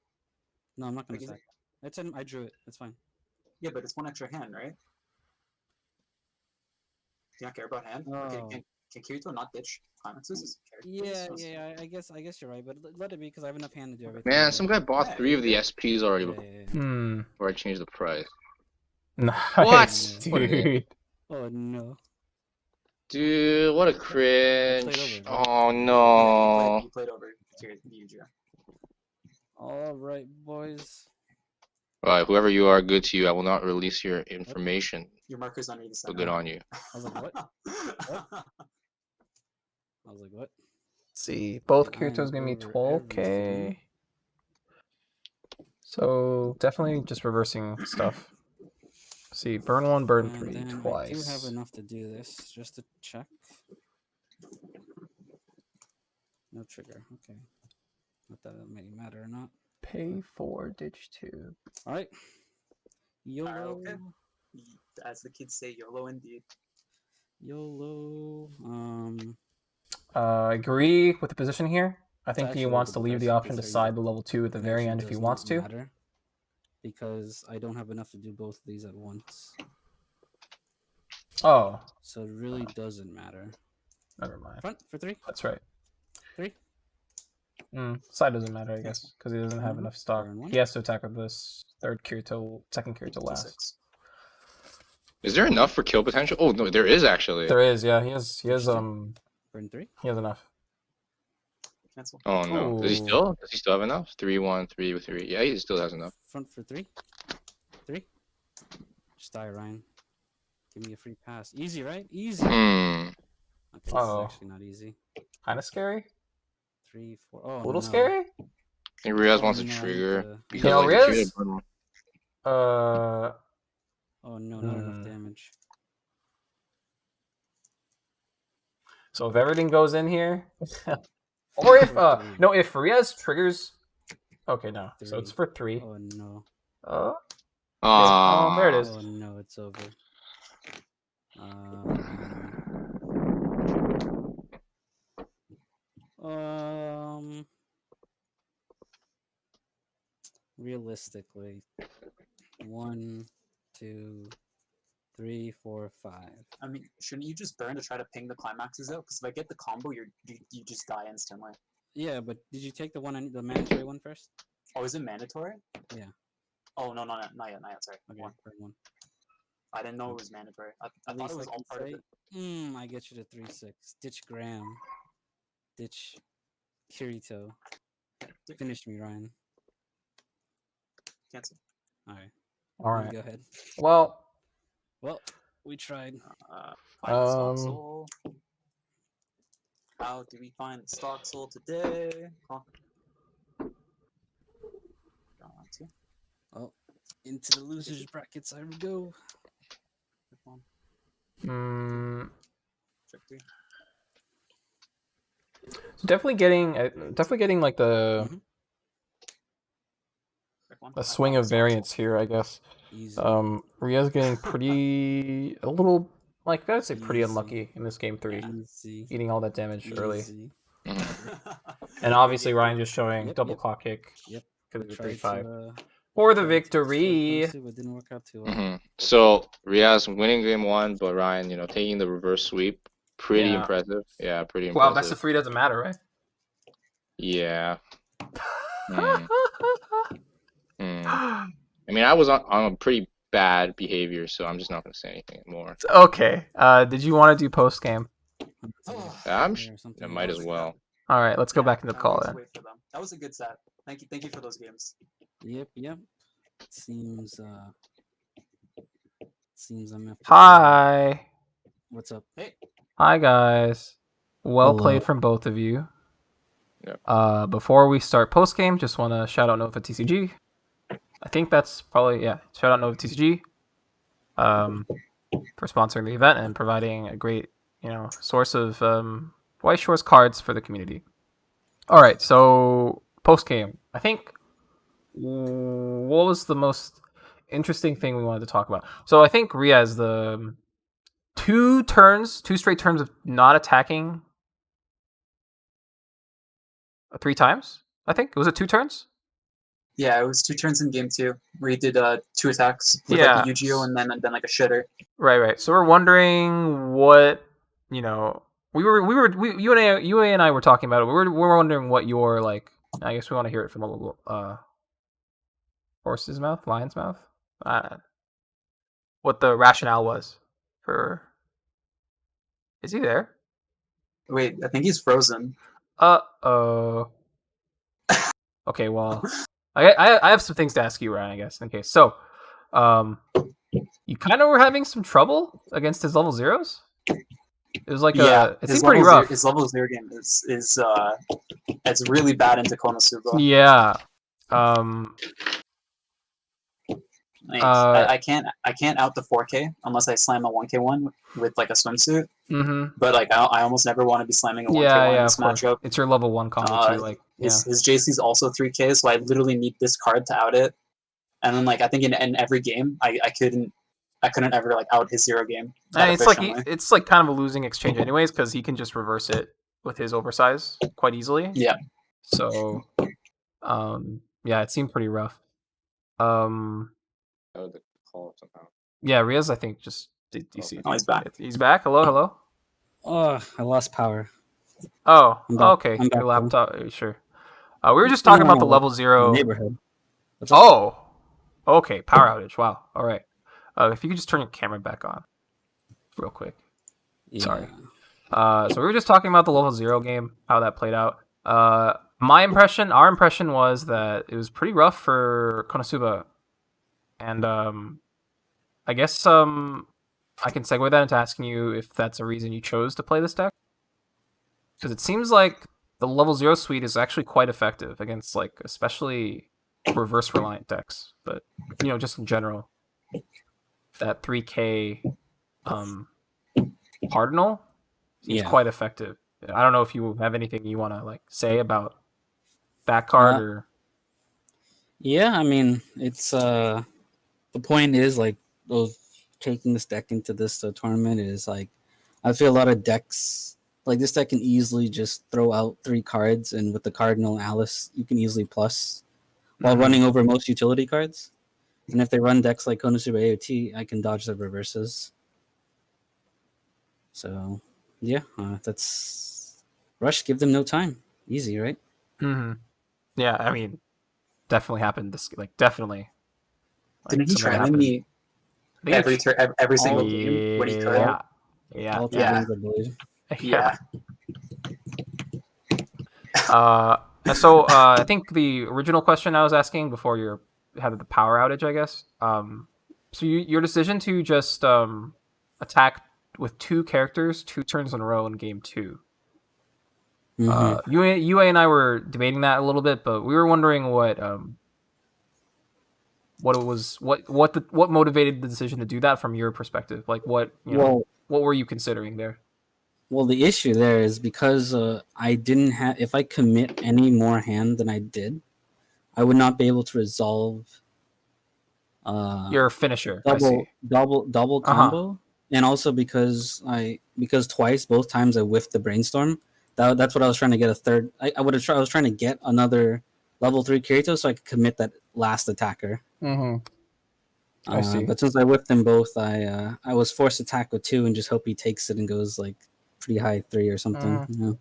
No, I'm not gonna Like, sack. I drew it. It's fine. Yeah, but it's one extra hand, right? Do you not care about hand? Okay, Oh. can Kirito not ditch climaxes? Yeah. I guess you're right, but let it be because I have enough hand to do everything. Man, some guy bought Yeah, 3 of the yeah. SPs already Hmm. before I changed the price. Nice, What? dude. Oh no. Dude, what a cringe. over, right? Oh no. You played over Ryuja. All right, boys. Alright, whoever you are, good to you. I will not release your information. Your marker's under the So center. good on you. I was like, what? I was like, what? Let's see, both I'm Kirito's gonna be over 12k. everything. So definitely just reversing stuff. See, burn 1, burn And 3 then I do twice. have enough to do this, just to check. No trigger. Okay. Not that it may matter or not. Pay 4, ditch 2. All right. YOLO. Okay. As the kids say, YOLO indeed. YOLO. I agree with the position here. I think actually he a wants to little leave the dicey option to because side the level 2 at the very Connection end if he does wants not to. matter because I don't have enough to do both of these at once. Oh, So it really doesn't matter. never mind. Front for 3. That's right. 3. Side doesn't matter, I guess, because he doesn't have Mhm. enough stock. Burn 1. He has to attack with this second Kirito last. Six. Is there enough for kill potential? Oh no, there is actually. There is, yeah. He has Burn 3. enough. Cancel. Oh no. Does he still? Does he still have enough? 3-1, 3-3. Yeah, he still has enough. Front for 3. 3. Just die, Ryan. Give me a free pass. Easy, right? Easy. Hmm. Okay, this is actually not easy. Kind of scary. 3, 4. Oh, A little no. scary. I think Riaz wants a no, trigger. Because Yeah, like the Riaz? trigger. Oh no, not enough damage. So if everything goes in here, or if no, if Riaz triggers, okay, no. So it's for 3. Oh no. There it is. Oh no, it's over. Realistically, 1, 2, 3, 4, 5. I mean, shouldn't you just burn to try to ping the climaxes out? Because if I get the combo, you just die instantly. Yeah, but did you take the mandatory one first? Oh, is it mandatory? Yeah. Oh no, not yet. Sorry. Okay, one. I didn't know it was mandatory. I thought it was all part of it. I get you to 3-6. Ditch Graham. Ditch Kirito. Finish me, Ryan. Cancel. All right. Go ahead. Well, we tried. Find the stock soul. How do we find the stock soul today? Oh, into the losers brackets I would go. Check 3. Definitely getting like the swing of variance here, I guess. Easy. Riaz getting a little, like I would say, pretty unlucky in this game 3, eating all that damage early. And obviously Ryan just showing double clock kick. Yep. Because of the 3-5 for the victory. It didn't work out too well. So Riaz winning game 1, but Ryan, taking the reverse sweep, pretty impressive. Yeah, pretty impressive. Well, best of 3 doesn't matter, right? Yeah. I mean, I was on a pretty bad behavior, so I'm just not going to say anything more. Okay. Did you want to do post game? I might as well. All right, let's go back into the call then. That was a good set. Thank you for those games. Yep. Seems I'm Hi. What's up? Hey. Hi guys. Well played from both of you. Yep. Before we start post game, just want to shout out NovaTCG. I think that's probably shout out NovaTCG for sponsoring the event and providing a great source of White Shores cards for the community. All right, so post game. I think what was the most interesting thing we wanted to talk about? So I think Riaz, the 2 straight turns of not attacking 3 times. I think was it 2 turns? Yeah, it was 2 turns in game 2 where he did 2 attacks with like a Yu-Gi-Oh and then like a shitter. Right. So we're wondering what you and I were talking about it. We're wondering what your like. I guess we want to hear it from a horse's mouth, lion's mouth. What the rationale was for? Is he there? Wait, I think he's frozen. Okay, well, I have some things to ask you, Ryan. I guess. Okay, so, you kind of were having some trouble against his level 0s. It was like it seemed pretty rough. His level 0 game is it's really bad into Konosuba. Yeah. I can't out the 4K unless I slam a 1K one with like a swimsuit. Mm-hmm. But like I almost never want to be slamming a 1K one in this matchup. It's your level 1 combo too. Like his JC's also 3K, so I literally need this card to out it. And then like I think in every game I couldn't ever like out his 0 game. And it's like kind of a losing exchange anyways because he can just reverse it with his oversize quite easily. Yeah. So, it seemed pretty rough. Yeah, Riaz, I think just DC. Oh, he's back. He's back. Hello. Oh, I lost power. Oh, okay. Your laptop, sure. We were just talking about the level 0 neighborhood. Oh, okay. Power outage. Wow. All right. If you could just turn your camera back on, real quick. Yeah. Sorry. So we were just talking about the level 0 game, how that played out. Our impression was that it was pretty rough for Konosuba, and I guess I can segue that into asking you if that's a reason you chose to play this deck, because it seems like the level 0 suite is actually quite effective against like especially reverse reliant decks, but just in general, that 3K Cardinal seems quite effective. I don't know if you have anything you want to like say about that card or. Yeah, I mean, it's the point is like those taking this deck into this tournament is like I feel a lot of decks like this deck can easily just throw out 3 cards, and with the Cardinal Alice, you can easily plus while running over most utility cards. And if they run decks like Konosuba AOT, I can dodge the reverses. So yeah, that's Rush. Give them no time. Easy, right? Yeah, I mean, definitely happened. Definitely. Didn't he try me every single game when he could? Yeah. All 3 games, I believe. Yeah. So I think the original question I was asking before you had the power outage, I guess. So your decision to just attack with 2 characters 2 turns in a row in game 2. UA and I were debating that a little bit, but we were wondering what motivated the decision to do that from your perspective. Like what were you considering there? Well, the issue there is because I didn't have. If I commit any more hand than I did, I would not be able to resolve your finisher. Double combo, and also because both times I whiffed the brainstorm. That's what I was trying to get a third. I was trying to get another level 3 Kirito so I could commit that last attacker. I see. But since I whipped them both, I was forced to attack with 2 and just hope he takes it and goes like pretty high 3 or something.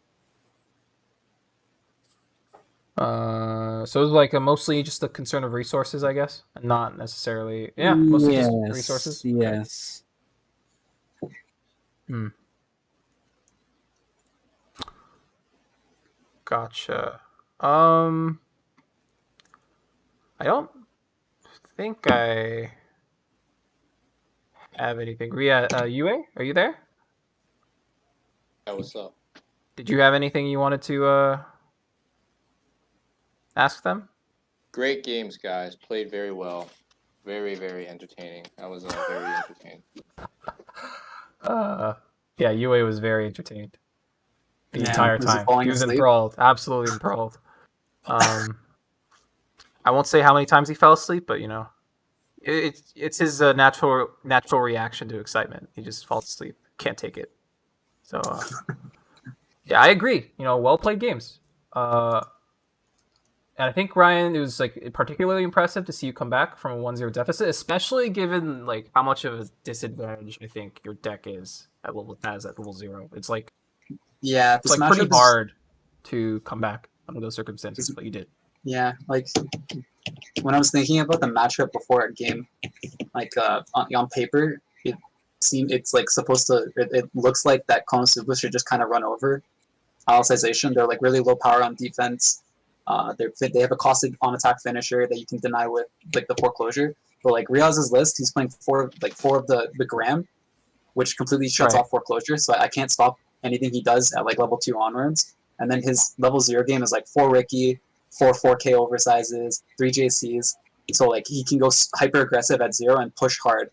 So it was like mostly just a concern of resources, I guess, and not necessarily. Yeah, mostly just resources. Yes. Gotcha. I don't think I have anything. Ria, UA, are you there? Yeah, what's up? Did you have anything you wanted to ask them? Great games, guys. Played very well. Very, very entertaining. I was very entertained. Yeah, UA was very entertained the entire time. He was asleep? enthralled, absolutely enthralled. I won't say how many times he fell asleep, but it's his natural reaction to excitement. He just falls asleep, can't take it. So yeah, I agree. Well played games. And I think, Ryan, it was like particularly impressive to see you come back from a 1-0 deficit, especially given like how much of a disadvantage I think your deck is at level 0. It's like it's like pretty hard to come back under those circumstances, but you did. Yeah, like when I was thinking about the matchup before a game, like on paper, it's like supposed to. It looks like that Konosuba should just kind of run over Alicization. They're like really low power on defense. They have a costed on attack finisher that you can deny with like the foreclosure. But like Riaz's list, he's playing four of the Graham, which completely shuts off foreclosure. So I can't stop anything he does at like level 2 onwards. And then his level 0 game is like 4 Ricky, 4K oversizes, 3 JCs. So like he can go hyper aggressive at 0 and push hard.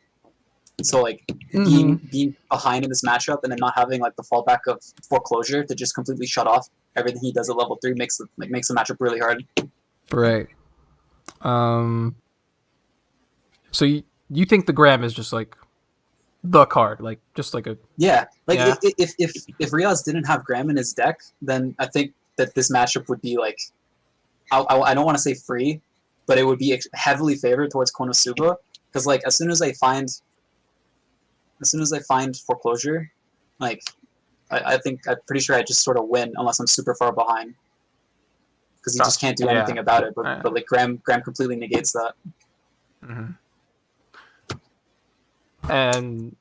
So like being behind in this matchup and then not having like the fallback of foreclosure to just completely shut off everything he does at level 3 makes the matchup really hard. Right. So you think the Graham is just like the card, like just like a if Riaz didn't have Graham in his deck, then I think that this matchup would be like I don't want to say free, but it would be heavily favored towards Konosuba because like as soon as I find foreclosure, like I'm pretty sure I just sort of win unless I'm super far behind because he just can't do anything about it. But like Graham completely negates that. And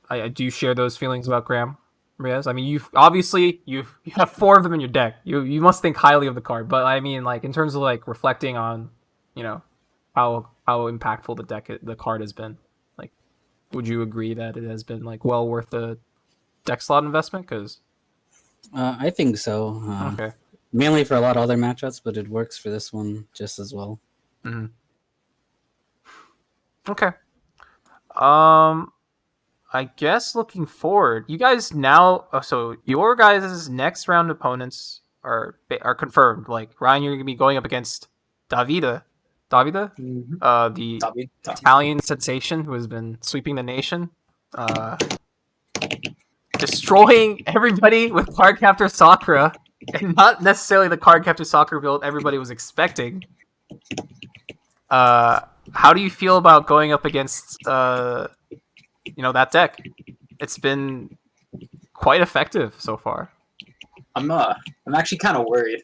I do you share those feelings about Graham, Riaz? I mean, you have 4 of them in your deck. You must think highly of the card. But I mean, like in terms of like reflecting on, you know, how impactful the card has been. Like, would you agree that it has been like well worth the deck slot investment? Because I think so. okay. Mainly for a lot of other matchups, but it works for this one just as well. Mm-hmm. Okay. I guess looking forward, you guys now. So your guys' next round opponents are confirmed. Like Ryan, you're gonna be going up against Davida, Mhm. the David. Italian sensation who has been sweeping the nation, destroying everybody with Cardcaptor Sakura, and not necessarily the Cardcaptor Sakura build everybody was expecting. How do you feel about going up against that deck? It's been quite effective so far. I'm actually kind of worried.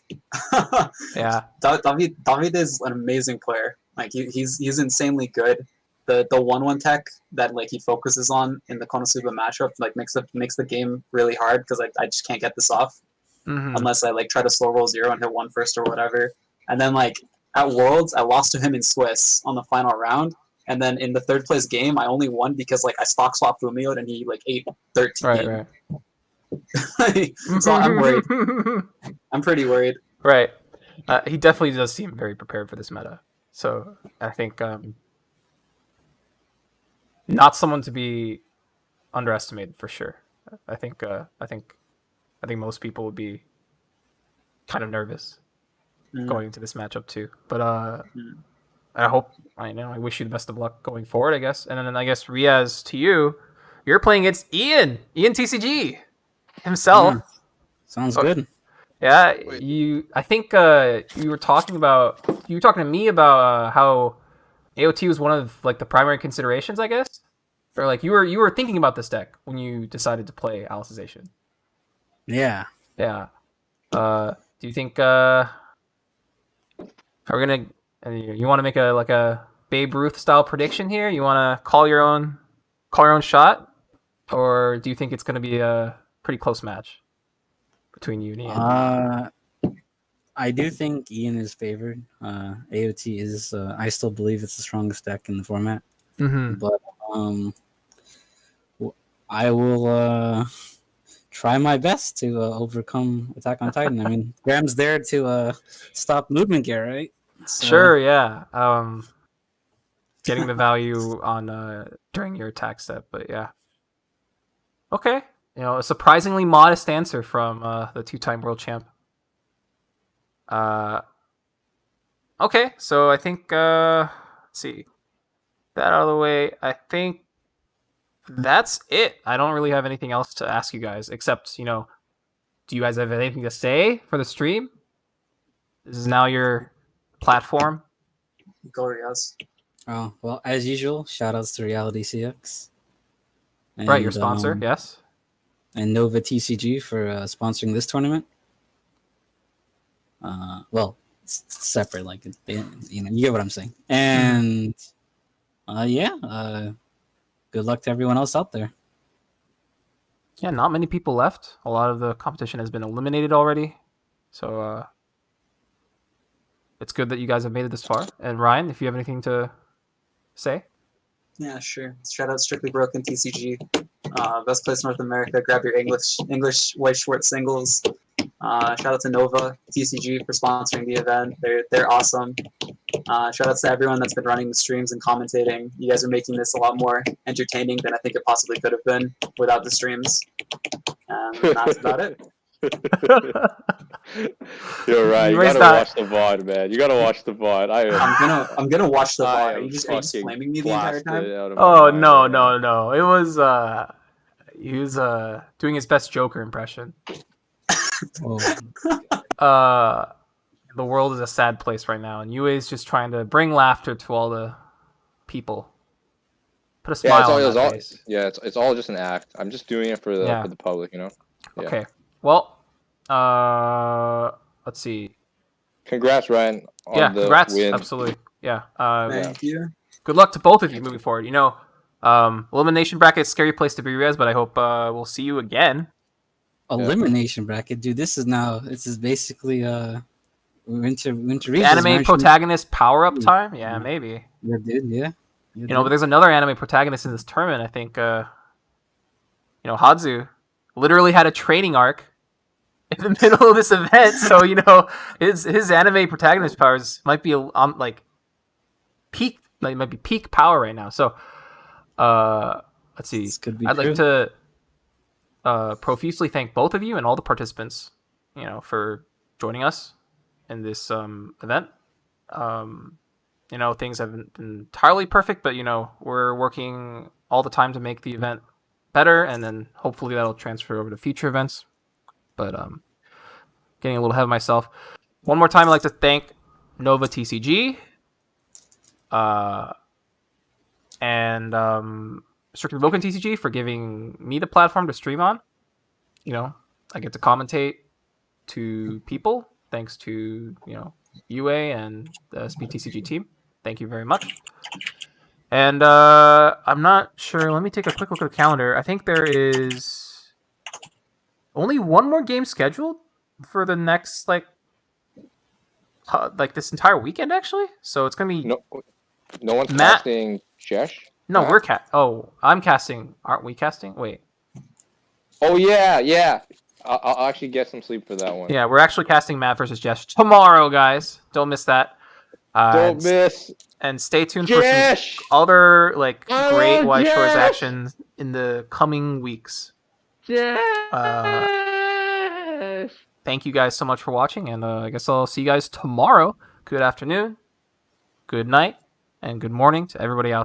Yeah. David is an amazing player. Like he's insanely good. The 1/1 tech that like he focuses on in the Konosuba matchup like makes the game really hard because I just can't get this off unless I like try to slow roll 0 and hit 1 first or whatever. And then like at Worlds I lost to him in Swiss on the final round. And then in the 3rd place game I only won because like I stock swap Fumioed and he like ate 13. Right. So I'm worried. I'm pretty worried. Right. He definitely does seem very prepared for this meta. So I think not someone to be underestimated for sure. I think most people would be kind of nervous going into this matchup too. But I wish you the best of luck going forward, I guess. And then I guess Riaz, to you, you're playing against Ian TCG himself. Yeah. Sounds good. Yeah, I think you were talking to me about how AOT was one of like the primary considerations, I guess, or like you were thinking about this deck when you decided to play Alicization. Yeah. Yeah. Do you think are we gonna? You want to make a Babe Ruth style prediction here? You want to call your own shot, or do you think it's gonna be a pretty close match between you and Ian? I do think Ian is favored. AOT is. I still believe it's the strongest deck in the format. Mm-hmm. But I will try my best to overcome Attack on Titan. I mean, Graham's there to stop movement gear, right? So, Sure. Yeah. Getting the value on during your attack step, but yeah. Okay. A surprisingly modest answer from the 2-time world champ. Okay, so I think let's see that out of the way. I think that's it. I don't really have anything else to ask you guys except, do you guys have anything to say for the stream? This is now your platform. Go Riaz. Oh, well, as usual, shout outs to Reality CX. And, Right, your sponsor, yes. And NovaTCG for sponsoring this tournament. Well, it's separate, like, you get what I'm saying. And, good luck to everyone else out there. Yeah, not many people left. A lot of the competition has been eliminated already. So, it's good that you guys have made it this far. And Ryan, if you have anything to say? Yeah, sure. Shout out Strictly Broken TCG. Best place in North America. Grab your English white short singles. Shout out to Nova TCG for sponsoring the event. They're awesome. Shout out to everyone that's been running the streams and commentating. You guys are making this a lot more entertaining than I think it possibly could have been without the streams. That's about it. You're right. You gotta watch the VOD, man. You gotta watch the VOD. I'm gonna watch the VOD. Are you just fucking flaming me the entire time? Oh no. It was he was doing his best Joker impression. The world is a sad place right now, and UA is just trying to bring laughter to all the people. Put a smile on that face. Yeah, it's all just an act. I'm just doing it for the public, Yeah. Okay. Well, let's see. Congrats, Ryan. On the congrats. win. Absolutely. Yeah. Thank you. Good luck to both of you moving forward. Elimination bracket is a scary place to be, Riaz, but I hope we'll see you again elimination bracket, dude. This is basically winter regions. Anime protagonist power up Yeah. time? Yeah, maybe. Yeah, dude. Yeah. You know, but there's another anime protagonist in this tournament. I think, Hadzu literally had a training arc in the middle of this event. So, his anime protagonist powers might be peak, might be peak power right now. So, let's see. This could be I'd true. like to profusely thank both of you and all the participants, for joining us in this event. Things haven't been entirely perfect, but we're working all the time to make the event better, and then hopefully that'll transfer over to future events. But getting a little ahead of myself. One more time, I'd like to thank NovaTCG and Strictly Broken TCG for giving me the platform to stream on. I get to commentate to people thanks to UA and the SBTCG team. Thank you very much. And I'm not sure. Let me take a quick look at the calendar. I think there is only one more game scheduled for the next this entire weekend, actually. So it's gonna be no one's Matt... casting Jesh. No, Matt? I'm casting. Aren't we casting? Wait. Oh yeah. I'll actually get some sleep for that one. Yeah, we're actually casting Matt versus Jesh tomorrow, guys. Don't miss that. Don't miss. And stay tuned for some other great White Shores actions in the coming weeks. Thank you guys so much for watching, and I guess I'll see you guys tomorrow. Good afternoon, good night, and good morning to everybody out there.